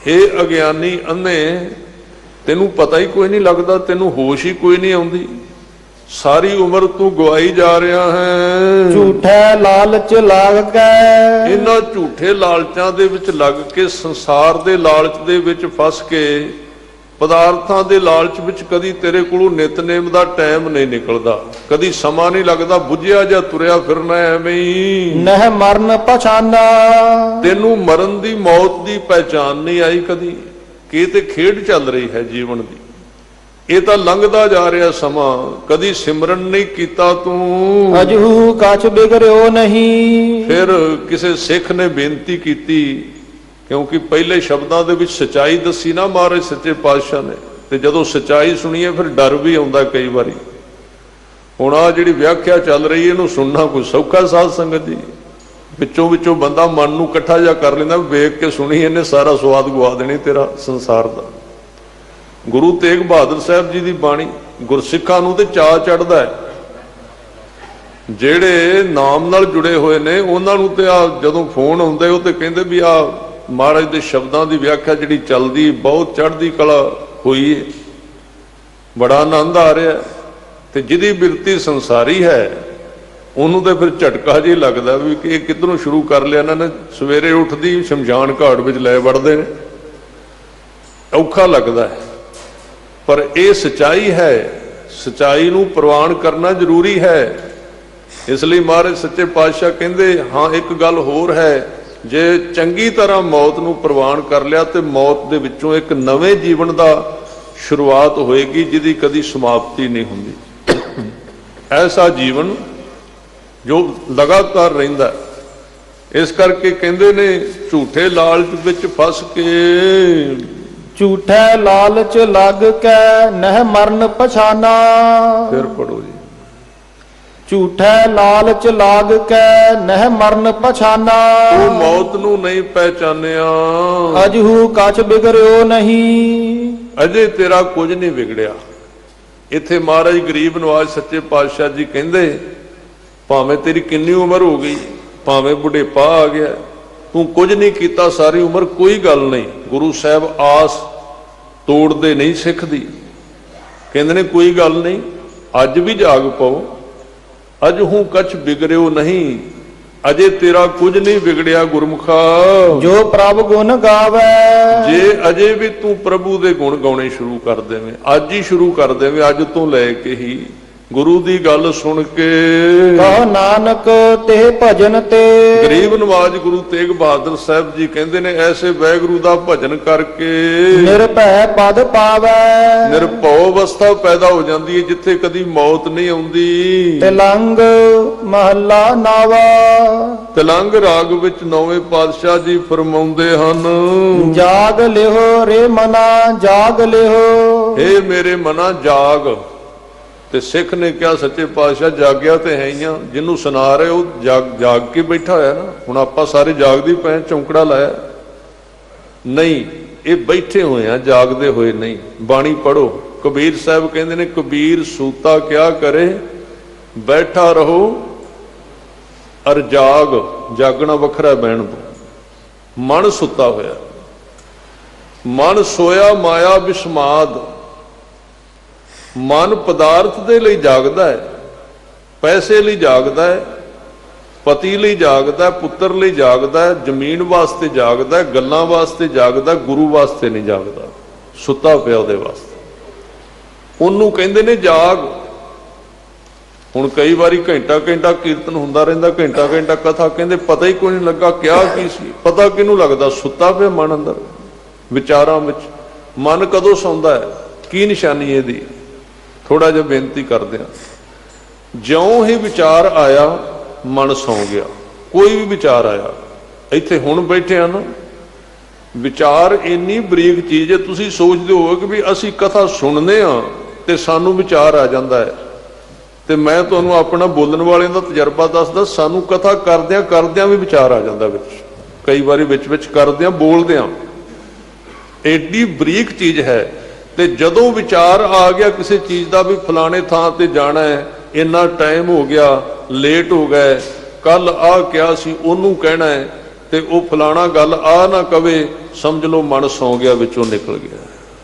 ਇਹ ਅਗਿਆਨੀ ਅੰਨੇ, ਤੈਨੂੰ ਪਤਾ ਹੀ ਕੋਈ ਨਹੀਂ ਲੱਗਦਾ, ਤੈਨੂੰ ਹੋਸ਼ ਹੀ ਕੋਈ ਨਹੀਂ ਆਉਂਦੀ। ਸਾਰੀ ਉਮਰ ਤੂੰ ਗਵਾਈ ਜਾ ਰਿਹਾ ਹੈ। ਝੂਠੇ ਲਾਲਚ ਲੱਗ ਕੇ, ਇਹਨਾਂ ਝੂਠੇ ਲਾਲਚਾਂ ਦੇ ਵਿੱਚ ਲੱਗ ਕੇ, ਸੰਸਾਰ ਦੇ ਲਾਲਚ ਦੇ ਵਿੱਚ ਫਸ ਕੇ, ਪਦਾਰਥਾਂ ਦੇ ਲਾਲਚ ਵਿੱਚ ਕਦੀ ਤੇਰੇ ਕੋਲੋਂ ਨਿਤਨੇਮ ਦਾ ਟਾਈਮ ਨਹੀਂ ਨਿਕਲਦਾ, ਕਦੀ ਸਮਾਂ ਨਹੀਂ ਲੱਗਦਾ, ਬੁੱਝਿਆ ਜਾਂ ਤੁਰਿਆ ਫਿਰਨਾ ਐਵੇਂ ਹੀ। ਨਹਿ ਮਰਨ ਪਛਾਨਾ, ਤੈਨੂੰ ਮਰਨ ਦੀ ਮੌਤ ਦੀ ਪਹਿਚਾਨ ਨਹੀਂ ਆਈ ਕਦੀ, ਕਿ ਇਹ ਤੇ ਖੇਡ ਚੱਲ ਰਹੀ ਹੈ ਜੀਵਨ ਦੀ। ਇਹ ਤਾਂ ਲੰਘਦਾ ਜਾ ਰਿਹਾ ਸਮਾਂ, ਕਦੀ ਸਿਮਰਨ ਨਹੀਂ ਕੀਤਾ ਤੂੰ। ਅਜਹੂ ਕਛ ਬਿਗੜਿਓ ਨਹੀਂ। ਫਿਰ ਕਿਸੇ ਸਿੱਖ ਨੇ ਬੇਨਤੀ ਕੀਤੀ, ਕਿਉਂਕਿ ਪਹਿਲੇ ਸ਼ਬਦਾਂ ਦੇ ਵਿੱਚ ਸਚਾਈ ਦੱਸੀ ਨਾ ਮਹਾਰਾਜ ਸੱਚੇ ਪਾਤਸ਼ਾਹ ਨੇ, ਤੇ ਜਦੋਂ ਸਚਾਈ ਸੁਣੀਏ ਫਿਰ ਡਰ ਵੀ ਆਉਂਦਾ ਕਈ ਵਾਰੀ। ਹੁਣ ਆ ਜਿਹੜੀ ਵਿਆਖਿਆ ਚੱਲ ਰਹੀ ਇਹਨੂੰ ਸੁਣਨਾ ਕੋਈ ਸੌਖਾ ਸਾਧ ਸੰਗਤ ਜੀ? ਵਿੱਚੋਂ ਵਿੱਚੋਂ ਬੰਦਾ ਮਨ ਨੂੰ ਇਕੱਠਾ ਜਿਹਾ ਕਰ ਲੈਂਦਾ, ਵੇਖ ਕੇ ਸੁਣੀ ਇਹਨੇ ਸਾਰਾ ਸਵਾਦ ਗਵਾ ਦੇਣੀ ਤੇਰਾ ਸੰਸਾਰ ਦਾ। ਗੁਰੂ ਤੇਗ ਬਹਾਦਰ ਸਾਹਿਬ ਜੀ ਦੀ ਬਾਣੀ ਗੁਰਸਿੱਖਾਂ ਨੂੰ ਤੇ ਚਾਅ ਚੜ੍ਹਦਾ ਹੈ, ਜਿਹੜੇ ਨਾਮ ਨਾਲ ਜੁੜੇ ਹੋਏ ਨੇ ਉਹਨਾਂ ਨੂੰ ਤੇ ਆ ਜਦੋਂ ਫੋਨ ਆਉਂਦੇ ਉਹ ਤੇ ਕਹਿੰਦੇ ਵੀ ਆ ਮਹਾਰਾਜ ਦੇ ਸ਼ਬਦਾਂ ਦੀ ਵਿਆਖਿਆ ਜਿਹੜੀ ਚੱਲਦੀ ਬਹੁਤ ਚੜ੍ਹਦੀ ਕਲਾ ਹੋਈ ਹੈ, ਬੜਾ ਆਨੰਦ ਆ ਰਿਹਾ। ਤੇ ਜਿਹਦੀ ਬਿਰਤੀ ਸੰਸਾਰੀ ਹੈ ਉਹਨੂੰ ਤੇ ਫਿਰ ਝਟਕਾ ਜਿਹਾ ਲੱਗਦਾ ਵੀ ਕਿ ਇਹ ਕਿੱਧਰੋਂ ਸ਼ੁਰੂ ਕਰ ਲਿਆ ਇਹਨਾਂ ਨੇ। ਸਵੇਰੇ ਉੱਠਦੀ ਸ਼ਮਸ਼ਾਨ ਘਾਟ ਵਿੱਚ ਲੈ ਵੜਦੇ ਨੇ, ਔਖਾ ਲੱਗਦਾ ਹੈ। ਪਰ ਇਹ ਸਚਾਈ ਹੈ, ਸਚਾਈ ਨੂੰ ਪ੍ਰਵਾਨ ਕਰਨਾ ਜ਼ਰੂਰੀ ਹੈ। ਇਸ ਲਈ ਮਹਾਰਾਜ ਸੱਚੇ ਪਾਤਸ਼ਾਹ ਕਹਿੰਦੇ ਹਾਂ ਇੱਕ ਗੱਲ ਹੋਰ ਹੈ, ਜੇ ਚੰਗੀ ਤਰ੍ਹਾਂ ਮੌਤ ਨੂੰ ਪ੍ਰਵਾਨ ਕਰ ਲਿਆ ਤੇ ਮੌਤ ਦੇ ਵਿੱਚੋਂ ਇੱਕ ਨਵੇਂ ਜੀਵਨ ਦਾ ਸ਼ੁਰੂਆਤ ਹੋਏਗੀ ਜਿਹਦੀ ਕਦੀ ਸਮਾਪਤੀ ਨਹੀਂ ਹੁੰਦੀ। ਐਸਾ ਜੀਵਨ ਜੋ ਲਗਾਤਾਰ ਰਹਿੰਦਾ। ਇਸ ਕਰਕੇ ਕਹਿੰਦੇ ਨੇ ਝੂਠੇ ਲਾਲਚ ਵਿੱਚ ਫਸ ਕੇ, ਝੂਠੇ ਲਾਲਚ ਲੱਗ ਕੇ ਨਹਿ ਮਰਨ ਪਛਾਨਾ। ਫਿਰ ਪੜੋ ਜੀ। ਝੂਠੇ ਲਾਲਚ ਲਾਗ ਕੇ ਨਹਿ ਮਰਨ ਪਛਾਨਾ। ਉਹ ਮੌਤ ਨੂੰ ਨਹੀਂ ਪਹਿਚਾਨਿਆ। ਅਜਹੂ ਕਛ ਬਿਗੜਿਓ ਨਹੀਂ। ਅਜੇ ਤੇਰਾ ਕੁਝ ਨਹੀਂ ਵਿਗੜਿਆ। ਇੱਥੇ ਮਹਾਰਾਜ ਗਰੀਬ ਨਵਾਜ ਸੱਚੇ ਪਾਤਸ਼ਾਹ ਜੀ ਕਹਿੰਦੇ ਭਾਵੇਂ ਤੇਰੀ ਕਿੰਨੀ ਉਮਰ ਹੋ ਗਈ, ਭਾਵੇਂ ਬੁਢੇਪਾ ਆ ਗਿਆ, ਤੂੰ ਕੁਝ ਨਹੀਂ ਕੀਤਾ ਸਾਰੀ ਉਮਰ, ਕੋਈ ਗੱਲ ਨਹੀਂ। ਗੁਰੂ ਸਾਹਿਬ ਆਸ ਤੋੜਦੇ ਨਹੀਂ ਸਿੱਖ ਦੀ, ਕਹਿੰਦੇ ਨੇ ਕੋਈ ਗੱਲ ਨਹੀਂ, ਅੱਜ ਵੀ ਜਾਗ ਪਾਓ। ਅਜਹੂ ਕਛ ਬਿਗੜਿਓ ਨਹੀਂ, ਅਜੇ ਤੇਰਾ ਕੁਝ ਨਹੀਂ ਵਿਗੜਿਆ ਗੁਰਮੁਖਾ। ਜੋ ਪ੍ਰਭ ਗੁਣ ਗਾਵੇ, ਜੇ ਅਜੇ ਵੀ ਤੂੰ ਪ੍ਰਭੂ ਦੇ ਗੁਣ ਗਾਉਣੇ ਸ਼ੁਰੂ ਕਰ ਦੇਵੇਂ, ਅੱਜ ਹੀ ਸ਼ੁਰੂ ਕਰ ਦੇਵੇਂ, ਅੱਜ ਤੋਂ ਲੈ ਕੇ ਹੀ ਗੁਰੂ ਦੀ ਗੱਲ ਸੁਣ ਕੇ। ਕਹੋ ਨਾਨਕ ਤੇ ਭਜਨ ਤੇ। ਗਰੀਬ ਨਵਾਜ ਗੁਰੂ ਤੇਗ ਬਹਾਦਰ ਸਾਹਿਬ ਜੀ ਕਹਿੰਦੇ ਨੇ ਐਸੇ ਵਾਹਿਗੁਰੂ ਦਾ ਭਜਨ ਕਰਕੇ ਨਿਰਭੈ ਪਦ ਪਾਵੈ। ਨਿਰਭਉ ਅਵਸਥਾ ਪੈਦਾ ਹੋ ਜਾਂਦੀ ਹੈ ਜਿੱਥੇ ਕਦੀ ਮੌਤ ਨਹੀਂ ਆਉਂਦੀ। ਤਿਲੰਗ ਮਹੱਲਾ ਨਾਵਾ। ਤਿਲੰਗ ਰਾਗ ਵਿੱਚ ਨੌਵੇਂ ਪਾਤਸ਼ਾਹ ਜੀ ਫਰਮਾਉਂਦੇ ਹਨ, ਜਾਗ ਲਿਓ ਰੇ ਮਨਾ ਜਾਗ ਲਿਓ। ਏ ਮੇਰੇ ਮਨਾ ਜਾਗ। ਤੇ ਸਿੱਖ ਨੇ ਕਿਹਾ ਸੱਚੇ ਪਾਤਸ਼ਾਹ ਜਾਗਿਆ ਤੇ ਹੈ ਹੀ ਆ, ਜਿਹਨੂੰ ਸੁਣਾ ਰਹੇ ਉਹ ਜਾਗ ਕੇ ਬੈਠਾ ਹੋਇਆ ਨਾ। ਹੁਣ ਆਪਾਂ ਸਾਰੇ ਜਾਗਦੀ ਪਏ, ਚੌਂਕੜਾ ਲਾਇਆ ਨਹੀਂ, ਇਹ ਬੈਠੇ ਹੋਏ ਆ, ਜਾਗਦੇ ਹੋਏ ਨਹੀਂ। ਬਾਣੀ ਪੜੋ। ਕਬੀਰ ਸਾਹਿਬ ਕਹਿੰਦੇ ਨੇ ਕਬੀਰ ਸੂਤਾ ਕਿਆ ਕਰੇ, ਬੈਠਾ ਰਹੋ ਅਰ ਜਾਗ। ਜਾਗਣਾ ਵੱਖਰਾ ਬਹਿਣ ਤੋਂ। ਮਨ ਸੁੱਤਾ ਹੋਇਆ, ਮਨ ਸੋਇਆ ਮਾਇਆ ਬਿਸਮਾਦ। ਮਨ ਪਦਾਰਥ ਦੇ ਲਈ ਜਾਗਦਾ ਹੈ, ਪੈਸੇ ਲਈ ਜਾਗਦਾ ਹੈ, ਪਤੀ ਲਈ ਜਾਗਦਾ, ਪੁੱਤਰ ਲਈ ਜਾਗਦਾ, ਜ਼ਮੀਨ ਵਾਸਤੇ ਜਾਗਦਾ, ਗੱਲਾਂ ਵਾਸਤੇ ਜਾਗਦਾ, ਗੁਰੂ ਵਾਸਤੇ ਨਹੀਂ ਜਾਗਦਾ। ਸੁੱਤਾ ਪਿਆ ਉਹਦੇ ਵਾਸਤੇ, ਉਹਨੂੰ ਕਹਿੰਦੇ ਨੇ ਜਾਗ। ਹੁਣ ਕਈ ਵਾਰੀ ਘੰਟਾ ਘੰਟਾ ਕੀਰਤਨ ਹੁੰਦਾ ਰਹਿੰਦਾ, ਘੰਟਾ ਘੰਟਾ ਕਥਾ, ਕਹਿੰਦੇ ਪਤਾ ਹੀ ਕੋਈ ਨਹੀਂ ਲੱਗਾ ਕਿਆ ਕੀ ਸੀ। ਪਤਾ ਕਿਹਨੂੰ ਲੱਗਦਾ? ਸੁੱਤਾ ਪਿਆ ਮਨ ਅੰਦਰ ਵਿਚਾਰਾਂ ਵਿੱਚ। ਮਨ ਕਦੋਂ ਸੌਂਦਾ ਹੈ? ਕੀ ਨਿਸ਼ਾਨੀ ਇਹਦੀ? ਥੋੜਾ ਜਿਹਾ ਬੇਨਤੀ ਕਰਦੇ ਹਾਂ। ਜਿਉਂ ਹੀ ਵਿਚਾਰ ਆਇਆ ਮਨ ਸੌਂ ਗਿਆ। ਕੋਈ ਵੀ ਵਿਚਾਰ ਆਇਆ, ਇੱਥੇ ਹੁਣ ਬੈਠੇ ਆ ਨਾ, ਵਿਚਾਰ ਇੰਨੀ ਬਰੀਕ ਚੀਜ਼ ਹੈ। ਤੁਸੀਂ ਸੋਚਦੇ ਹੋ ਕਿ ਵੀ ਅਸੀਂ ਕਥਾ ਸੁਣਦੇ ਆ ਤੇ ਸਾਨੂੰ ਵਿਚਾਰ ਆ ਜਾਂਦਾ ਹੈ, ਤੇ ਮੈਂ ਤੁਹਾਨੂੰ ਆਪਣਾ ਬੋਲਣ ਵਾਲਿਆਂ ਦਾ ਤਜਰਬਾ ਦੱਸਦਾ। ਸਾਨੂੰ ਕਥਾ ਕਰਦਿਆਂ ਕਰਦਿਆਂ ਵੀ ਵਿਚਾਰ ਆ ਜਾਂਦਾ ਵਿੱਚ, ਕਈ ਵਾਰੀ ਵਿੱਚ ਕਰਦਿਆਂ ਬੋਲਦਿਆਂ। ਐਡੀ ਬਰੀਕ ਚੀਜ਼ ਹੈ। ਤੇ ਜਦੋਂ ਵਿਚਾਰ ਆ ਗਿਆ ਕਿਸੇ ਚੀਜ਼ ਦਾ ਵੀ ਫਲਾਣੇ ਥਾਂ ਤੇ ਜਾਣਾ ਹੈ, ਇੰਨਾ ਟਾਈਮ ਹੋ ਗਿਆ, ਲੇਟ ਹੋ ਗਏ, ਕੱਲ ਆ ਕਿਹਾ ਸੀ ਉਹਨੂੰ ਕਹਿਣਾ ਹੈ, ਤੇ ਉਹ ਫਲਾਣਾ ਗੱਲ ਆ ਨਾ ਕਵੇ, ਸਮਝ ਲਓ ਮਨ ਸੌਂ ਗਿਆ, ਵਿੱਚੋਂ ਨਿਕਲ ਗਿਆ।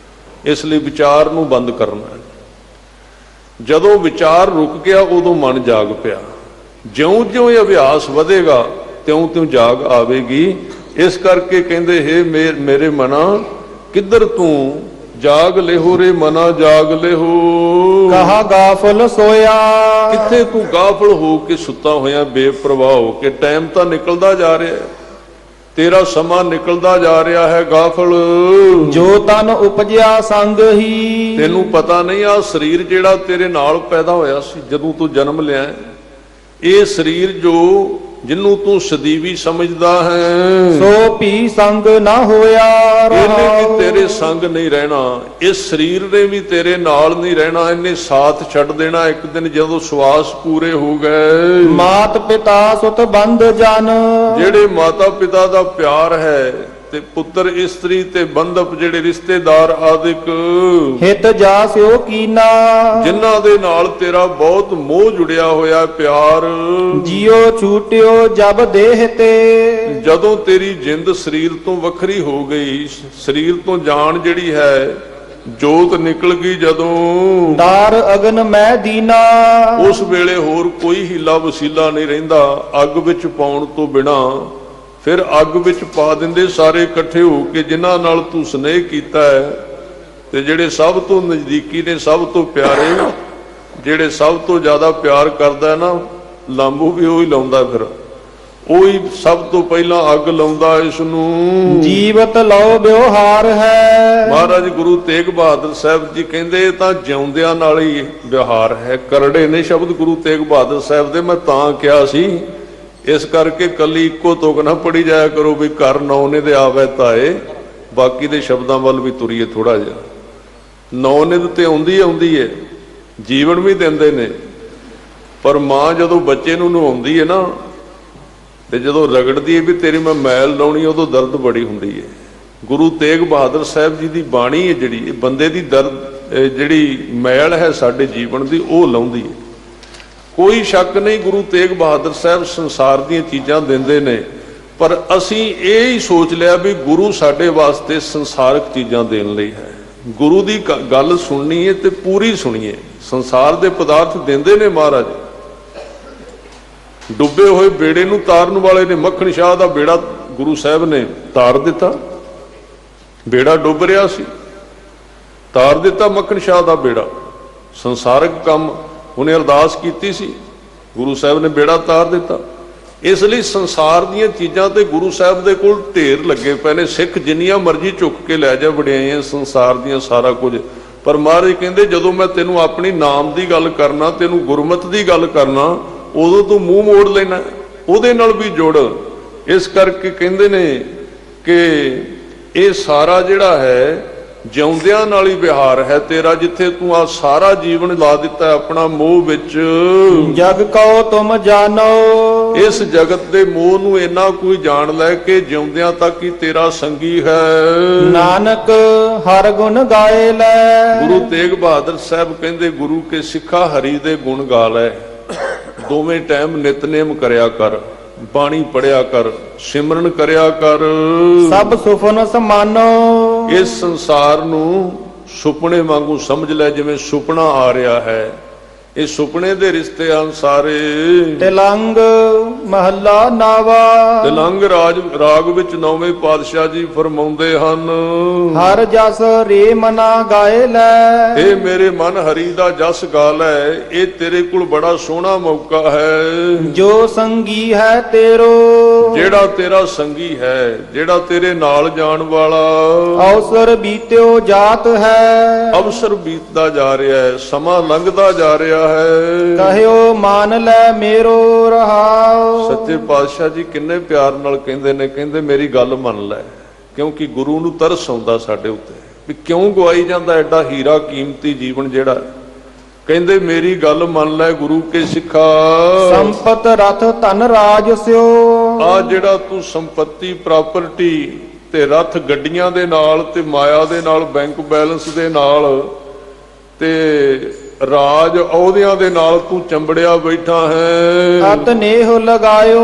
ਇਸ ਲਈ ਵਿਚਾਰ ਨੂੰ ਬੰਦ ਕਰਨਾ ਹੈ। ਜਦੋਂ ਵਿਚਾਰ ਰੁਕ ਗਿਆ ਉਦੋਂ ਮਨ ਜਾਗ ਪਿਆ। ਜਿਉਂ ਜਿਉਂ ਇਹ ਅਭਿਆਸ ਵਧੇਗਾ ਤਿਉਂ ਤਿਉਂ ਜਾਗ ਆਵੇਗੀ। ਇਸ ਕਰਕੇ ਕਹਿੰਦੇ ਹੈ ਮੇਰੇ ਮਨਾ ਕਿੱਧਰ ਤੂੰ, ਜਾਗ ਲਿਹੋ ਰੇ ਮਨਾ ਜਾਗ ਲਿਹੋ। ਕਹਾ ਗਾਫਲ ਸੋਇਆ। ਕਿੱਥੇ ਤੂੰ ਗਾਫਲ ਹੋ ਕੇ ਸੁੱਤਾ ਹੋਇਆ, ਬੇਪਰਵਾਹ ਹੋ ਕੇ। ਟਾਈਮ ਤਾਂ ਨਿਕਲਦਾ ਜਾ ਰਿਹਾ ਹੈ, ਤੇਰਾ ਸਮਾਂ ਨਿਕਲਦਾ ਜਾ ਰਿਹਾ ਹੈ ਗਾਫਲ। ਜੋ ਤਨ ਉਪਜਿਆ ਸੰਗ ਹੀ। ਤੈਨੂੰ ਪਤਾ ਨਹੀਂ ਆ ਸਰੀਰ ਜਿਹੜਾ ਤੇਰੇ ਨਾਲ ਪੈਦਾ ਹੋਇਆ ਸੀ ਜਦੋਂ ਤੂੰ ਜਨਮ ਲਿਆ, ਇਹ ਸਰੀਰ ਜੋ ਜਿਹਨੂੰ ਤੂੰ ਸਦੀਵੀ ਸਮਝਦਾ ਹੈ, ਸੋ ਭੀ ਸੰਗ ਨਾ ਹੋਇਆ। ਇਹਨੇ ਵੀ ਤੇਰੇ ਸੰਗ ਨਹੀਂ ਰਹਿਣਾ, ਇਸ ਸਰੀਰ ਨੇ ਵੀ ਤੇਰੇ ਨਾਲ ਨਹੀਂ ਰਹਿਣਾ। ਇਹਨੇ ਸਾਥ ਛੱਡ ਦੇਣਾ ਇੱਕ ਦਿਨ ਜਦੋਂ ਸਵਾਸ ਪੂਰੇ ਹੋ ਗਏ। ਮਾਤ ਪਿਤਾ ਸੁਤ ਬੰਧ ਜਨ। ਜਿਹੜੇ ਮਾਤਾ ਪਿਤਾ ਦਾ ਪਿਆਰ ਹੈ ਤੇ ਪੁੱਤਰ ਇਸਤਰੀ ਤੇ ਬੰਧਪ ਜਿਹੜੇ ਰਿਸ਼ਤੇਦਾਰ ਆਦਿਕ, ਹਿਤ ਜਾਸਿਓ ਕੀਨਾ। ਜਿਨ੍ਹਾਂ ਦੇ ਨਾਲ ਤੇਰਾ ਬਹੁਤ ਮੋਹ ਜੁੜਿਆ ਹੋਇਆ, ਪਿਆਰ। ਜਿਉ ਛੂਟਿਓ ਜਬ ਦੇਹ ਤੇ। ਜਦੋਂ ਤੇਰੀ ਜਿੰਦ ਸਰੀਰ ਤੋਂ ਵੱਖਰੀ ਹੋ ਗਈ, ਸਰੀਰ ਤੋਂ ਜਾਨ ਜਿਹੜੀ ਹੈ, ਜੋਤ ਨਿਕਲ ਗਈ ਜਦੋਂ, ਦਾਰ ਅਗਨ ਮੈਂ ਦੀਨਾ। ਉਸ ਵੇਲੇ ਹੋਰ ਕੋਈ ਹੀਲਾ ਵਸੀਲਾ ਨਹੀਂ ਰਹਿੰਦਾ ਅੱਗ ਵਿੱਚ ਪਾਉਣ ਤੋਂ ਬਿਨਾ। ਫਿਰ ਅੱਗ ਵਿੱਚ ਪਾ ਦਿੰਦੇ ਸਾਰੇ ਇਕੱਠੇ ਹੋ ਕੇ, ਜਿਨ੍ਹਾਂ ਨਾਲ ਤੂੰ ਸਨੇਹ ਕੀਤਾ ਹੈ, ਤੇ ਜਿਹੜੇ ਸਭ ਤੋਂ ਨਜ਼ਦੀਕੀ ਨੇ, ਸਭ ਤੋਂ ਪਿਆਰੇ, ਜਿਹੜੇ ਸਭ ਤੋਂ ਜ਼ਿਆਦਾ ਪਿਆਰ ਕਰਦਾ ਨਾ, ਲਾਂਬੂ ਵੀ ਉਹੀ ਲਾਉਂਦਾ। ਫਿਰ ਉਹੀ ਸਭ ਤੋਂ ਪਹਿਲਾਂ ਅੱਗ ਲਾਉਂਦਾ ਇਸ ਨੂੰ। ਜੀਵਤ ਲਓ ਵਿਵਹਾਰ ਹੈ। ਮਹਾਰਾਜ ਗੁਰੂ ਤੇਗ ਬਹਾਦਰ ਸਾਹਿਬ ਜੀ ਕਹਿੰਦੇ ਇਹ ਤਾਂ ਜਿਉਂਦਿਆਂ ਨਾਲ ਹੀ ਵਿਵਹਾਰ ਹੈ। ਕਰੜੇ ਨੇ ਸ਼ਬਦ ਗੁਰੂ ਤੇਗ ਬਹਾਦਰ ਸਾਹਿਬ ਦੇ, ਮੈਂ ਤਾਂ ਕਿਹਾ ਸੀ। ਇਸ ਕਰਕੇ ਕੱਲੀ ਇੱਕੋ ਤੁਕ ਨਾ ਪੜੀ ਜਾਇਆ ਕਰੋ ਵੀ ਘਰ ਨੌਨੇ ਦੇ ਆਵੇ ਤਾਏ, ਬਾਕੀ ਦੇ ਸ਼ਬਦਾਂ ਵੱਲ ਵੀ ਤੁਰੀਏ ਥੋੜਾ ਜਿਹਾ। ਨੌਨੇ ਦੇ ਤੇ ਆਉਂਦੀ ਹੈ, ਜੀਵਨ ਵੀ ਦਿੰਦੇ ਨੇ, ਪਰ ਮਾਂ ਜਦੋਂ ਬੱਚੇ ਨੂੰ ਨਹਾਉਂਦੀ ਹੈ ਨਾ, ਤੇ ਜਦੋਂ ਰਗੜਦੀ ਹੈ ਵੀ ਤੇਰੀ ਮੈਂ ਮੈਲ ਲਾਉਣੀ, ਉਦੋਂ ਦਰਦ ਬੜੀ ਹੁੰਦੀ ਹੈ। ਗੁਰੂ ਤੇਗ ਬਹਾਦਰ ਸਾਹਿਬ ਜੀ ਦੀ ਬਾਣੀ ਹੈ ਜਿਹੜੀ, ਇਹ ਬੰਦੇ ਦੀ ਦਰਦ ਜਿਹੜੀ ਮੈਲ ਹੈ ਸਾਡੇ ਜੀਵਨ ਦੀ, ਉਹ ਲਾਉਂਦੀ ਹੈ। ਕੋਈ ਸ਼ੱਕ ਨਹੀਂ ਗੁਰੂ ਤੇਗ ਬਹਾਦਰ ਸਾਹਿਬ ਸੰਸਾਰ ਦੀਆਂ ਚੀਜ਼ਾਂ ਦਿੰਦੇ ਨੇ, ਪਰ ਅਸੀਂ ਇਹ ਹੀ ਸੋਚ ਲਿਆ ਵੀ ਗੁਰੂ ਸਾਡੇ ਵਾਸਤੇ ਸੰਸਾਰਕ ਚੀਜ਼ਾਂ ਦੇਣ ਲਈ ਹੈ। ਗੁਰੂ ਦੀ ਗੱਲ ਸੁਣਨੀ ਹੈ ਤੇ ਪੂਰੀ ਸੁਣੀਏ। ਸੰਸਾਰ ਦੇ ਪਦਾਰਥ ਦਿੰਦੇ ਨੇ ਮਹਾਰਾਜ। ਡੁੱਬੇ ਹੋਏ ਬੇੜੇ ਨੂੰ ਤਾਰਨ ਵਾਲੇ ਨੇ, ਮੱਖਣ ਸ਼ਾਹ ਦਾ ਬੇੜਾ ਗੁਰੂ ਸਾਹਿਬ ਨੇ ਤਾਰ ਦਿੱਤਾ। ਬੇੜਾ ਡੁੱਬ ਰਿਹਾ ਸੀ, ਤਾਰ ਦਿੱਤਾ ਮੱਖਣ ਸ਼ਾਹ ਦਾ ਬੇੜਾ। ਸੰਸਾਰਕ ਕੰਮ ਉਹਨੇ ਅਰਦਾਸ ਕੀਤੀ ਸੀ, ਗੁਰੂ ਸਾਹਿਬ ਨੇ ਬੇੜਾ ਤਾਰ ਦਿੱਤਾ। ਇਸ ਲਈ ਸੰਸਾਰ ਦੀਆਂ ਚੀਜ਼ਾਂ ਤੇ ਗੁਰੂ ਸਾਹਿਬ ਦੇ ਕੋਲ ਢੇਰ ਲੱਗੇ ਪਏ ਨੇ। ਸਿੱਖ ਜਿੰਨੀਆਂ ਮਰਜ਼ੀ ਚੁੱਕ ਕੇ ਲੈ ਜਾ ਵਡਿਆਈਆਂ ਸੰਸਾਰ ਦੀਆਂ, ਸਾਰਾ ਕੁਝ, ਪਰ ਮਹਾਰਾਜ ਕਹਿੰਦੇ ਜਦੋਂ ਮੈਂ ਤੈਨੂੰ ਆਪਣੀ ਨਾਮ ਦੀ ਗੱਲ ਕਰਨਾ, ਤੈਨੂੰ ਗੁਰਮਤਿ ਦੀ ਗੱਲ ਕਰਨਾ, ਉਦੋਂ ਤੂੰ ਮੂੰਹ ਮੋੜ ਲੈਣਾ, ਉਹਦੇ ਨਾਲ ਵੀ ਜੁੜ। ਇਸ ਕਰਕੇ ਕਹਿੰਦੇ ਨੇ ਕਿ ਇਹ ਸਾਰਾ ਜਿਹੜਾ ਹੈ ਜਿਉਂਦਿਆਂ ਨਾਲ ਹੀ ਵਿਹਾਰ ਹੈ ਤੇਰਾ। ਜਿੱਥੇ ਤੂੰ ਆ ਸਾਰਾ ਜੀਵਨ ਲਾ ਦਿੱਤਾ ਆਪਣਾ ਮੋਹ ਵਿੱਚ, ਜਗ ਕਉ ਤੁਮ ਜਾਣੋ। ਇਸ ਜਗਤ ਦੇ ਮੋਹ ਨੂੰ ਇੰਨਾ ਕੋਈ ਜਾਣ ਲੈ ਕਿ ਜਿਉਂਦਿਆਂ ਤੱਕ ਹੀ ਤੇਰਾ ਸੰਗੀ ਹੈ। ਨਾਨਕ ਹਰ ਗੁਣ ਗਾਏ ਲੈ। ਗੁਰੂ ਤੇਗ ਬਹਾਦਰ ਸਾਹਿਬ ਕਹਿੰਦੇ ਗੁਰੂ ਕੇ ਸਿੱਖਾ ਹਰੀ ਦੇ ਗੁਣ ਗਾ ਲੈ। ਦੋਵੇਂ ਟਾਈਮ ਨਿਤਨੇਮ ਕਰਿਆ ਕਰ, ਬਾਣੀ ਪੜਿਆ ਕਰ, ਸਿਮਰਨ ਕਰਿਆ ਕਰ। ਸਭ ਸੁਫਨ ਸਮਾਨੋ। ਇਸ ਸੰਸਾਰ ਨੂੰ ਸੁਪਨੇ ਵਾਂਗੂ ਸਮਝ ਲੈ, ਜਿਵੇਂ ਸੁਪਨਾ ਆ ਰਿਹਾ ਹੈ। ਇਹ ਸੁਪਨੇ ਦੇ ਰਿਸ਼ਤੇ ਹਨ ਸਾਰੇ। ਤਿਲੰਗ ਮਹੱਲਾ ਨਾਵਾ। ਤਿਲੰਗ ਰਾਗ ਵਿੱਚ ਨੌਵੇਂ ਪਾਤਸ਼ਾਹ ਜੀ ਫਰਮਾਉਂਦੇ ਹਨ, ਹਰ ਜਸ ਰੇ ਮਨਾ ਗਾਏ ਲੈ। ਇਹ ਮੇਰੇ ਮਨ ਹਰੀ ਦਾ ਜਸ ਗਾ ਲੈ। ਇਹ ਤੇਰੇ ਕੋਲ ਬੜਾ ਸੋਹਣਾ ਮੌਕਾ ਹੈ। ਜੋ ਸੰਗੀ ਹੈ ਤੇਰੋ, ਜਿਹੜਾ ਤੇਰਾ ਸੰਗੀ ਹੈ, ਜਿਹੜਾ ਤੇਰੇ ਨਾਲ ਜਾਣ ਵਾਲਾ। ਅਵਸਰ ਬੀਤਿਓ ਜਾਤ ਹੈ। ਅਵਸਰ ਬੀਤਦਾ ਜਾ ਰਿਹਾ ਹੈ, ਸਮਾਂ ਲੰਘਦਾ ਜਾ ਰਿਹਾ ਹੈ। ਕਹਿਓ ਮਾਨ ਲੈ ਮੇਰੋ ਰਹਾਉ। ਸੱਚੇ ਪਾਤਸ਼ਾਹ ਜੀ ਕਿੰਨੇ ਪਿਆਰ ਨਾਲ ਕਹਿੰਦੇ ਨੇ, ਕਹਿੰਦੇ ਮੇਰੀ ਗੱਲ ਮੰਨ ਲੈ। ਕਿਉਂਕਿ ਗੁਰੂ ਨੂੰ ਤਰਸ ਆਉਂਦਾ ਸਾਡੇ ਉੱਤੇ ਵੀ ਕਿਉਂ ਗਵਾਈ ਜਾਂਦਾ ਐਡਾ ਹੀਰਾ ਕੀਮਤੀ ਜੀਵਨ ਜਿਹੜਾ। ਕਹਿੰਦੇ ਮੇਰੀ ਗੱਲ ਮੰਨ ਲੈ ਗੁਰੂ ਕੇ ਸਿੱਖਾ। ਸੰਪਤ ਰਥ ਧਨ ਰਾਜ ਸਿਓ। ਆ ਜਿਹੜਾ ਤੂੰ ਸੰਪਤੀ ਪ੍ਰਾਪਰਟੀ ਤੇ ਰਥ ਗੱਡੀਆਂ ਦੇ ਨਾਲ ਤੇ ਮਾਇਆ ਦੇ ਨਾਲ, ਬੈਂਕ ਬੈਲੈਂਸ ਦੇ ਨਾਲ ਤੇ ਰਾਜ ਅਹੁਦਿਆਂ ਦੇ ਨਾਲ ਤੂੰ ਚੰਬੜਿਆ ਬੈਠਾ ਹੈ। ਅਤ ਨੇਹ ਲਗਾਇਓ।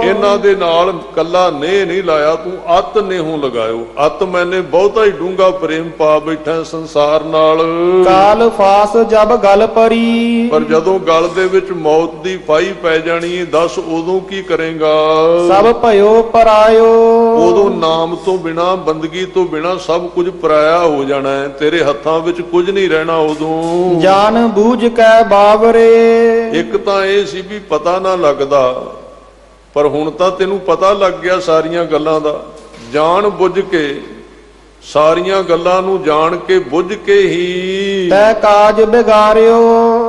ਇਹਨਾਂ ਦੇ ਨਾਲ ਕੱਲਾ ਨੇਹ ਨਹੀਂ ਲਾਇਆ ਤੂੰ, ਅਤ ਨੇਹੋਂ ਲਗਾਇਓ। ਅਤ ਮੈਨੇ ਬਹੁਤਾ ਹੀ ਡੂੰਘਾ ਪ੍ਰੇਮ ਪਾ ਬੈਠਾ ਸੰਸਾਰ ਨਾਲ। ਕਾਲ ਫਾਸ ਜਬ ਗਲ ਪਰੀ। ਪਰ ਜਦੋਂ ਗਲ ਦੇ ਵਿੱਚ ਮੌਤ ਦੀ ਫਾਈ ਪੈ ਜਾਣੀ, ਦੱਸ ਉਦੋਂ ਕੀ ਕਰੇਗਾ। ਸਭ ਭਇਓ ਪਰਾਇਓ। ਉਦੋਂ ਨਾਮ ਤੋਂ ਬਿਨਾ, ਬੰਦਗੀ ਤੋਂ ਬਿਨਾ ਸਭ ਕੁਝ ਪਰਾਇਆ ਹੋ ਜਾਣਾ ਹੈ। ਤੇਰੇ ਹੱਥਾਂ ਵਿੱਚ ਕੁਝ ਨਹੀਂ ਰਹਿਣਾ ਉਦੋਂ। ਜਾਨ ਬੂਝ ਕੈ ਬਾਵਰੇ। ਇੱਕ ਤਾਂ ਇਹ ਸੀ ਵੀ ਪਤਾ ਨਾ ਲੱਗਦਾ, ਪਰ ਹੁਣ ਤਾਂ ਤੈਨੂੰ ਪਤਾ ਲੱਗ ਗਿਆ ਸਾਰੀਆਂ ਗੱਲਾਂ ਦਾ। ਜਾਣ ਬੁੱਝ ਕੇ ਸਾਰੀਆਂ ਗੱਲਾਂ ਨੂੰ ਜਾਣ ਕੇ ਬੁੱਝ ਕੇ ਹੀ ਤੈ ਕਾਜ ਬਿਗਾਰਿਓ।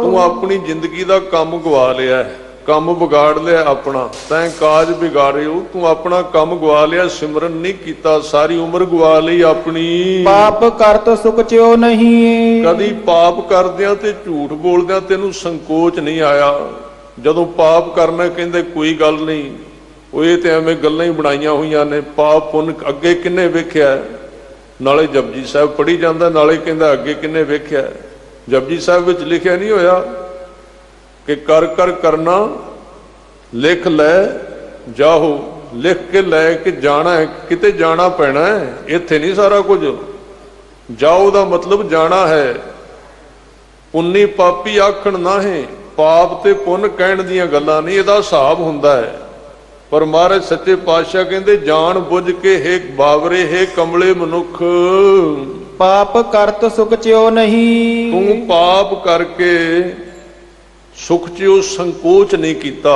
ਤੂੰ ਆਪਣੀ ਜ਼ਿੰਦਗੀ ਦਾ ਕੰਮ ਗਵਾ ਲਿਆ ਹੈ, ਕੰਮ ਵਿਗਾੜ ਲਿਆ ਆਪਣਾ। ਤੈਂ ਕਾਜ ਵਿਗਾੜਿਓ, ਤੂੰ ਆਪਣਾ ਕੰਮ ਗਵਾ ਲਿਆ, ਸਿਮਰਨ ਨਹੀਂ ਕੀਤਾ, ਸਾਰੀ ਉਮਰ ਗਵਾ ਲਈ ਆਪਣੀ। ਪਾਪ ਕਰਤ ਸੁਖ ਚਿਓ ਨਹੀਂ। ਕਦੀ ਪਾਪ ਕਰਦਿਆਂ ਤੇ ਝੂਠ ਬੋਲਦਿਆਂ ਤੈਨੂੰ ਸੰਕੋਚ ਨਹੀਂ ਆਇਆ। ਜਦੋਂ ਪਾਪ ਕਰਨਾ ਕਹਿੰਦੇ ਕੋਈ ਗੱਲ ਨਹੀਂ, ਉਹ ਇਹ ਤੇ ਐਵੇਂ ਗੱਲਾਂ ਹੀ ਬਣਾਈਆਂ ਹੋਈਆਂ ਨੇ। ਪਾਪ ਪੁੰਨ ਅੱਗੇ ਕਿੰਨੇ ਵੇਖਿਆ, ਨਾਲੇ ਜਪਜੀ ਸਾਹਿਬ ਪੜ੍ਹੀ ਜਾਂਦਾ, ਨਾਲੇ ਕਹਿੰਦਾ ਅੱਗੇ ਕਿੰਨੇ ਵੇਖਿਆ। ਜਪਜੀ ਸਾਹਿਬ ਵਿੱਚ ਲਿਖਿਆ ਨਹੀਂ ਹੋਇਆ ਕਿ ਕਰ ਕਰ ਕਰਨਾ ਲਿਖ ਲੈ ਜਾਹੋ। ਲਿਖ ਕੇ ਲੈ ਕੇ ਜਾਣਾ ਹੈ, ਕਿਤੇ ਜਾਣਾ ਪੈਣਾ ਹੈ, ਇੱਥੇ ਨਹੀਂ ਸਾਰਾ ਕੁਝ। ਜਾਓ ਦਾ ਮਤਲਬ ਜਾਣਾ ਹੈ। ਪੁੰਨੀ ਪਾਪੀ ਆਖਣ ਨਾਹੀਂ, ਪਾਪ ਤੇ ਪੁੰਨ ਕਹਿਣ ਦੀਆਂ ਗੱਲਾਂ ਨਹੀਂ, ਇਹਦਾ ਹਿਸਾਬ ਹੁੰਦਾ ਹੈ। ਪਰ ਮਹਾਰਾਜ ਸੱਚੇ ਪਾਤਸ਼ਾਹ ਕਹਿੰਦੇ ਜਾਣ ਬੁੱਝ ਕੇ ਹੈ ਬਾਵਰੇ, ਹੈ ਕਮਲੇ ਮਨੁੱਖ। ਪਾਪ ਕਰਤ ਸੁਖ ਚਿਓ ਨਹੀਂ। ਤੂੰ ਪਾਪ ਕਰਕੇ ਸੁਖ ਚਿਓ ਸੰਕੋਚ ਨਹੀਂ ਕੀਤਾ,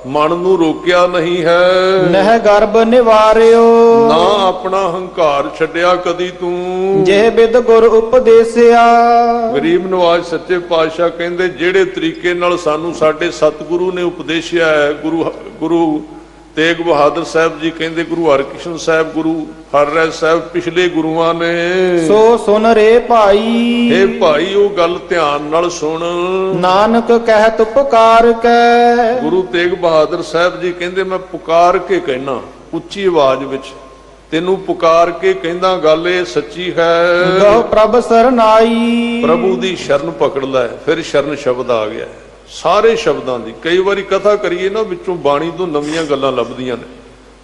ਮਨ ਨੂੰ ਰੋਕਿਆ ਨਹੀਂ ਹੈ। ਨਹਿ ਗਰਭ ਨਿਵਾਰਿਓ। ਨਾ ਆਪਣਾ ਹੰਕਾਰ ਛੱਡਿਆ ਕਦੀ ਤੂੰ। ਜੇ ਬਿਦ ਗੁਰ ਉਪਦੇਸਿਆ। ਗਰੀਬ ਨਵਾਜ ਸੱਚੇ ਪਾਤਸ਼ਾਹ ਕਹਿੰਦੇ ਜਿਹੜੇ ਤਰੀਕੇ ਨਾਲ ਸਾਨੂੰ ਸਾਡੇ ਸਤਿਗੁਰੂ ਨੇ ਉਪਦੇਸ਼ਿਆ ਹੈ, ਗੁਰੂ ਤੇਗ ਬਹਾਦਰ ਸਾਹਿਬ ਜੀ ਕਹਿੰਦੇ, ਗੁਰੂ ਹਰਕ੍ਰਿਸ਼ਨ ਸਾਹਿਬ, ਗੁਰੂ ਹਰਿ ਸਾਹਿਬ, ਪਿਛਲੇ ਗੁਰੂਆਂ ਨੇ। ਸੋ ਸੁਨ ਰੇ ਭਾਈ। ਇਹ ਭਾਈ ਉਹ ਗੱਲ ਧਿਆਨ ਨਾਲ ਸੁਣ। ਨਾਨਕ ਕਹਿਤ ਪੁਕਾਰ ਕੈ। ਗੁਰੂ ਤੇਗ ਬਹਾਦਰ ਸਾਹਿਬ ਜੀ ਕਹਿੰਦੇ ਮੈਂ ਪੁਕਾਰ ਕੇ ਕਹਿਣਾ, ਉੱਚੀ ਆਵਾਜ਼ ਵਿੱਚ ਤੈਨੂੰ ਪੁਕਾਰ ਕੇ ਕਹਿੰਦਾ, ਗੱਲ ਇਹ ਸੱਚੀ ਹੈ। ਗਹੁ ਪ੍ਰਭ ਸਰਨਾਈ। ਪ੍ਰਭੂ ਦੀ ਸ਼ਰਨ ਪਕੜ ਲੈ। ਫਿਰ ਸ਼ਰਨ ਸ਼ਬਦ ਆ ਗਿਆ ਸਾਰੇ ਸ਼ਬਦਾਂ ਦੀ। ਕਈ ਵਾਰੀ ਕਥਾ ਕਰੀਏ ਨਾ, ਵਿੱਚੋਂ ਬਾਣੀ ਤੋਂ ਨਵੀਆਂ ਗੱਲਾਂ ਲੱਭਦੀਆਂ ਨੇ।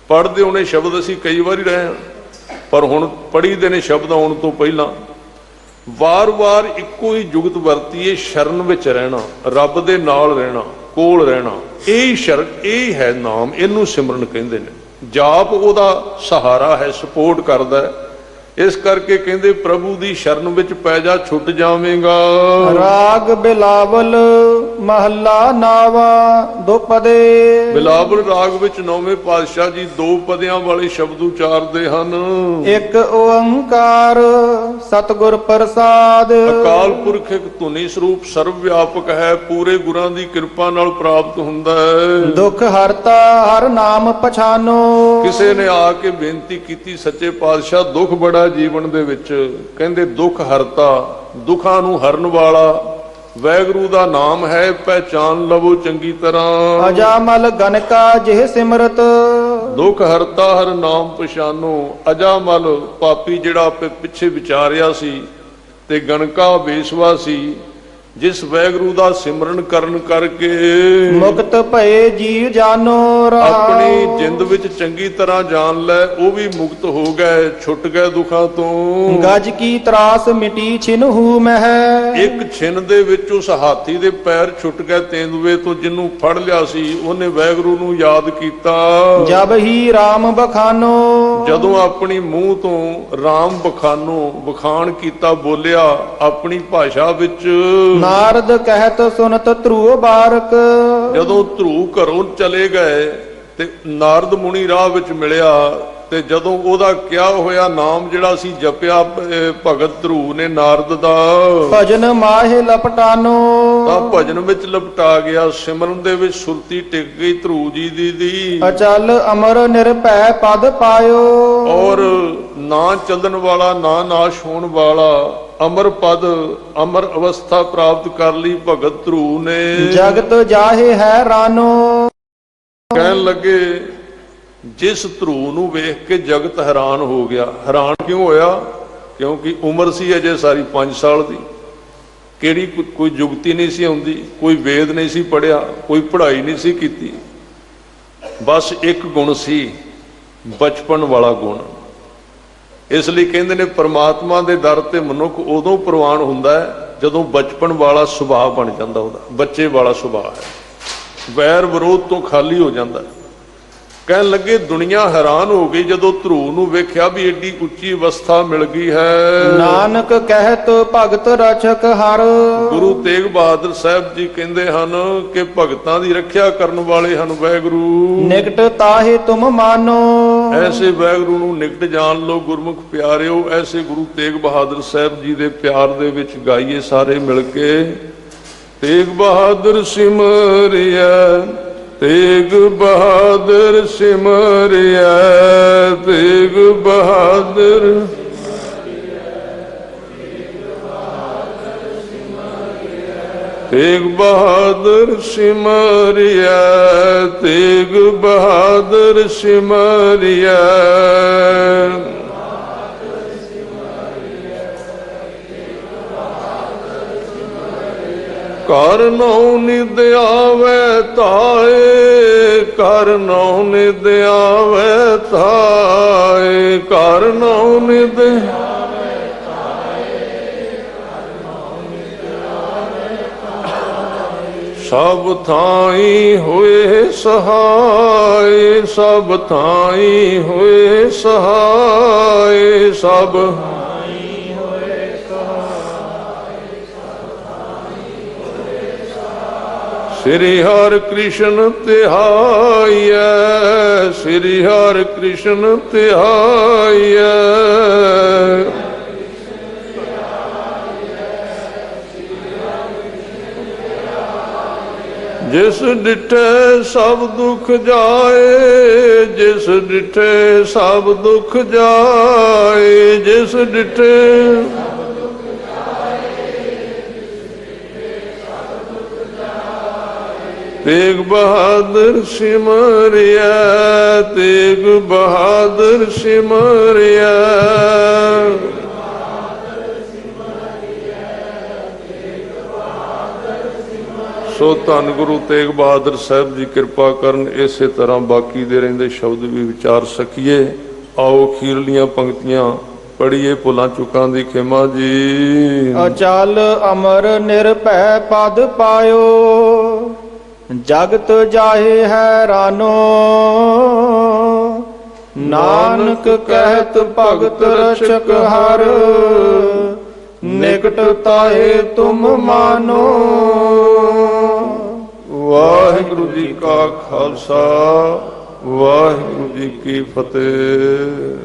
ਪੜ੍ਹਦੇ ਹੋਣੇ ਸ਼ਬਦ ਅਸੀਂ ਕਈ ਵਾਰੀ ਰਹੇ ਹਾਂ, ਪਰ ਹੁਣ ਪੜ੍ਹੀ ਦੇ ਨੇ ਸ਼ਬਦ ਆਉਣ ਤੋਂ ਪਹਿਲਾਂ। ਵਾਰ-ਵਾਰ ਇੱਕੋ ਹੀ ਜੁਗਤ ਵਰਤੀਏ, ਸ਼ਰਨ ਵਿੱਚ ਰਹਿਣਾ, ਰੱਬ ਦੇ ਨਾਲ ਰਹਿਣਾ, ਕੋਲ ਰਹਿਣਾ। ਇਹ ਸ਼ਰਨ, ਇਹ ਹੈ ਨਾਮ, ਇਹਨੂੰ ਸਿਮਰਨ ਕਹਿੰਦੇ ਨੇ। ਜਾਪ ਉਹਦਾ ਸਹਾਰਾ ਹੈ, ਸਪੋਰਟ ਕਰਦਾ ਹੈ। ਇਸ ਕਰਕੇ ਕਹਿੰਦੇ ਪ੍ਰਭੂ ਦੀ ਸ਼ਰਨ ਵਿੱਚ ਪੈ ਜਾ, ਛੁੱਟ ਜਾਵੇਂਗਾ। ਰਾਗ ਬਿਲਾਵਲ ਮਹੱਲਾ ਨਾਵਾ ਦੁਪਦੇ। ਬਿਲਾਵਲ ਰਾਗ ਵਿੱਚ ਨੌਵੇਂ ਪਾਤਸ਼ਾਹ ਜੀ ਦੋ ਪਦਿਆਂ ਵਾਲੇ ਸ਼ਬਦ ਉਚਾਰਦੇ ਹਨ। ਇੱਕ ਓੰਕਾਰ ਸਤਿਗੁਰ ਪ੍ਰਸਾਦ। ਅਕਾਲ ਪੁਰਖ ਇੱਕ ਧੁਨੀ ਸਰੂਪ ਸਰਵ ਵਿਆਪਕ ਹੈ, ਪੂਰੇ ਗੁਰਾਂ ਦੀ ਕਿਰਪਾ ਨਾਲ ਪ੍ਰਾਪਤ ਹੁੰਦਾ ਹੈ। ਦੁੱਖ ਹਰਤਾ ਹਰ ਨਾਮ ਪਛਾਨੋ। ਕਿਸੇ ਨੇ ਆ ਕੇ ਬੇਨਤੀ ਕੀਤੀ, ਸੱਚੇ ਪਾਤਸ਼ਾਹ ਦੁੱਖ ਬੜਾ ਜੀਵਨ ਦੇ ਵਿੱਚ। ਕਹਿੰਦੇ ਦੁੱਖ ਹਰਤਾ, ਦੁੱਖਾਂ ਨੂੰ ਹਰਨ ਵਾਲਾ ਵਾਹਿਗੁਰੂ ਦਾ ਨਾਮ ਹੈ, ਪਹਿਚਾਨ ਲਵੋ ਚੰਗੀ ਤਰ੍ਹਾਂ। ਅਜਾਮਲ ਗਨਕਾ ਜਿਹ ਸਿਮਰਤ। ਦੁੱਖ ਹਰਤਾ ਹਰ ਨਾਮ ਪਛਾਨੋ। ਅਜਾਮਲ ਪਾਪੀ ਜਿਹੜਾ ਆਪੇ ਪਿੱਛੇ ਵਿਚਾਰਿਆ ਸੀ ਤੇ ਗਣਕਾ ਬੇਸਵਾ ਸੀ, ਜਿਸ ਵਾਹਿਗੁਰੂ ਦਾ ਸਿਮਰਨ ਕਰਨ ਕਰਕੇ ਮੁਕਤ ਭਏ ਜੀਵ ਜਾਨੋ ਰਹਾਉ। ਆਪਣੀ ਜਿੰਦ ਵਿੱਚ ਚੰਗੀ ਤਰ੍ਹਾਂ ਜਾਣ ਲੈ, ਉਹ ਵੀ ਮੁਕਤ ਹੋ ਗਏ, ਛੁੱਟ ਗਏ ਦੁੱਖਾਂ ਤੋਂ। ਗਜ ਕੀ ਤਰਾਸ ਮਿਟੀ ਛਿਨਹੂ ਮਹਿ। ਇੱਕ ਛਿਨ ਦੇ ਵਿੱਚ ਉਸ ਹਾਥੀ ਦੇ ਪੈਰ ਛੁੱਟ ਗਏ ਤੇਂਦੂਏ ਤੋਂ, ਜਿਹਨੂੰ ਫੜ ਲਿਆ ਸੀ। ਉਹਨੇ ਵਾਹਿਗੁਰੂ ਨੂੰ ਯਾਦ ਕੀਤਾ। ਜਬ ਹੀ RAM ਬਖਾਨੋ। ਜਦੋਂ ਆਪਣੀ ਮੂੰਹ ਤੋਂ RAM ਬਖਾਨ ਕੀਤਾ, ਬੋਲਿਆ ਆਪਣੀ ਭਾਸ਼ਾ ਵਿੱਚ। ਨਾਰਦ ਕਹਿਤ ਸੁਨਤ ਧਰੂ ਬਾਰਕ। ਜਦੋਂ ਧਰੂ ਘਰੋਂ ਚਲੇ ਗਏ ਤੇ ਨਾਰਦ ਮੁਨੀ ਰਾਹ ਵਿੱਚ ਮਿਲਿਆ, ਤੇ ਜਦੋਂ ਉਹਦਾ ਕਿਹਾ ਹੋਇਆ ਨਾਮ ਜਿਹੜਾ ਸੀ ਜਪਿਆ ਭਗਤ ਧਰੂ ਨੇ ਨਾਰਦ ਦਾ, ਭਜਨ ਮਾਹਿ ਲਪਟਾਨੋ। ਤਾਂ ਭਜਨ ਵਿੱਚ ਲਪਟਾ ਗਿਆ, ਸਿਮਰਨ ਦੇ ਵਿੱਚ ਸੁਰਤੀ ਟਿਕ ਗਈ ਧਰੂ ਜੀ ਦੀ। ਅਚਲ ਅਮਰ ਨਿਰਭੈ ਪਦ ਪਾਇਓ। ਔਰ ਨਾ ਚੱਲਣ ਵਾਲਾ ਨਾ ਨਾਸ਼ ਹੋਣ ਵਾਲਾ ਅਮਰ ਪਦ, ਅਮਰ ਅਵਸਥਾ ਪ੍ਰਾਪਤ ਕਰ ਲਈ ਭਗਤ ਧਰੂ ਨੇ। ਜਗਤ ਜਾਹੇ ਹੈਰਾਨੋ। ਕਹਿਣ ਲੱਗੇ ਜਿਸ ਧਰੂ ਨੂੰ ਵੇਖ ਕੇ ਜਗਤ ਹੈਰਾਨ ਹੋ ਗਿਆ। ਹੈਰਾਨ ਕਿਉਂ ਹੋਇਆ? ਕਿਉਂਕਿ ਉਮਰ ਸੀ ਅਜੇ ਸਾਰੀ 5 ਸਾਲ ਦੀ। ਕਿਹੜੀ ਕੋਈ ਜੁਗਤੀ ਨਹੀਂ ਸੀ ਆਉਂਦੀ, ਕੋਈ ਵੇਦ ਨਹੀਂ ਸੀ ਪੜਿਆ, ਕੋਈ ਪੜ੍ਹਾਈ ਨਹੀਂ ਸੀ ਕੀਤੀ। ਬਸ ਇੱਕ ਗੁਣ ਸੀ, ਬਚਪਨ ਵਾਲਾ ਗੁਣ। ਇਸ ਲਈ ਕਹਿੰਦੇ ਨੇ ਪ੍ਰਮਾਤਮਾ ਦੇ ਦਰ ਤੇ ਮਨੁੱਖ ਉਦੋਂ ਪ੍ਰਵਾਨ ਹੁੰਦਾ ਹੈ ਜਦੋਂ ਬਚਪਨ ਵਾਲਾ ਸੁਭਾਅ ਬਣ ਜਾਂਦਾ, ਉਹਦਾ ਬੱਚੇ ਵਾਲਾ ਸੁਭਾਅ ਹੈ, ਵੈਰ ਵਿਰੋਧ ਤੋਂ ਖਾਲੀ ਹੋ ਜਾਂਦਾ। ਕਹਿਣ ਲੱਗੇ ਦੁਨੀਆ ਹੈਰਾਨ ਹੋ ਗਈ ਜਦੋਂ ਧਰੂ ਨੂੰ ਵੇਖਿਆ ਵੀ ਏਡੀ ਉੱਚੀ ਅਵਸਥਾ ਮਿਲ ਗਈ ਹੈ। ਨਾਨਕ ਕਹਿਤ ਭਗਤ ਰਛਕ ਹਰ। ਗੁਰੂ ਤੇਗ ਬਹਾਦਰ ਸਾਹਿਬ ਜੀ ਕਹਿੰਦੇ ਹਨ ਕਿ ਭਗਤਾਂ ਦੀ ਰੱਖਿਆ ਕਰਨ ਵਾਲੇ ਹਨ ਵਾਹਿਗੁਰੂ। ਨਿਕਟ ਤਾਹੇ ਤੁਮ ਮਾਨੋ। ਐਸੇ ਵਾਹਿਗੁਰੂ ਨੂੰ ਨਿਕਟ ਜਾਣ ਲੋ ਗੁਰਮੁਖ ਪਿਆਰਿਓ। ਐਸੇ ਗੁਰੂ ਤੇਗ ਬਹਾਦਰ ਸਾਹਿਬ ਜੀ ਦੇ ਪਿਆਰ ਦੇ ਵਿੱਚ ਗਾਈਏ ਸਾਰੇ ਮਿਲ ਕੇ। ਤੇਗ ਬਹਾਦਰ ਸਿਮਰਿਆ, ਤੇਗ ਬਹਾਦਰ ਸਿਮਰਿਆ, ਤੇਗ ਬਹਾਦਰ। ਤੇਗ ਬਹਾਦਰ ਸਿਮਰਿਆ, ਤੇਗ ਬਹਾਦਰ ਸਿਮਰਿਆ। ਕਰ ਨਉ ਨਿਦ ਆਵੈ ਤਾਏ, ਕਰ ਨਉ ਨਿਦ ਆਵੈ ਤਾਏ, ਕਰ ਨਉ ਨਿਦ। ਸਭ ਥਾਈ ਹੋਏ ਸਹਾਏ, ਸਭ ਥਾਈ ਹੋਏ ਸਹਾਏ, ਸਭ ਸ੍ਰੀ ਹਰਿ ਕ੍ਰਿਸ਼ਨ ਧਿਆਈਐ, ਸ੍ਰੀ ਹਰਿ ਕ੍ਰਿਸ਼ਨ ਧਿਆਈਐ। ਜਿਸ ਡਿਠੇ ਸਭ ਦੁਖ ਜਾਏ, ਜਿਸ ਡਿਠੇ ਸਭ ਦੁਖ ਜਾਏ, ਜਿਸ ਡਿਠੇ। ਤੇਗ ਬਹਾਦਰ ਸਿਮਰਿਆ, ਤੇਗ ਬਹਾਦਰ ਸਿਮਰਿਆ। ਸੋ ਧੰਨ ਗੁਰੂ ਤੇਗ ਬਹਾਦਰ ਸਾਹਿਬ ਜੀ ਕਿਰਪਾ ਕਰਨ ਇਸੇ ਤਰ੍ਹਾਂ ਬਾਕੀ ਦੇ ਰਹਿੰਦੇ ਸ਼ਬਦ ਵੀ ਵਿਚਾਰ ਸਕੀਏ। ਆਓ ਅਖੀਰਲੀਆਂ ਪੰਕਤੀਆਂ ਪੜ੍ਹੀਏ ਭੁੱਲਾਂ ਚੁੱਕਾਂ ਦੀ ਖਿਮਾ ਜੀ। ਅਚਲ ਅਮਰ ਨਿਰਭੈ ਪਦ ਪਾਇਓ, ਜਗਤ ਜਾਹੇ ਹੈਰਾਨੋ। ਨਾਨਕ ਕਹਿਤ ਭਗਤ ਰਛਕ ਹਰ, ਨਿਕਟ ਤਾਹੇ ਤੁਮ ਮਾਨੋ। ਵਾਹਿਗੁਰੂ ਜੀ ਕਾ ਖਾਲਸਾ, ਵਾਹਿਗੁਰੂ ਜੀ ਕੀ ਫਤਿਹ।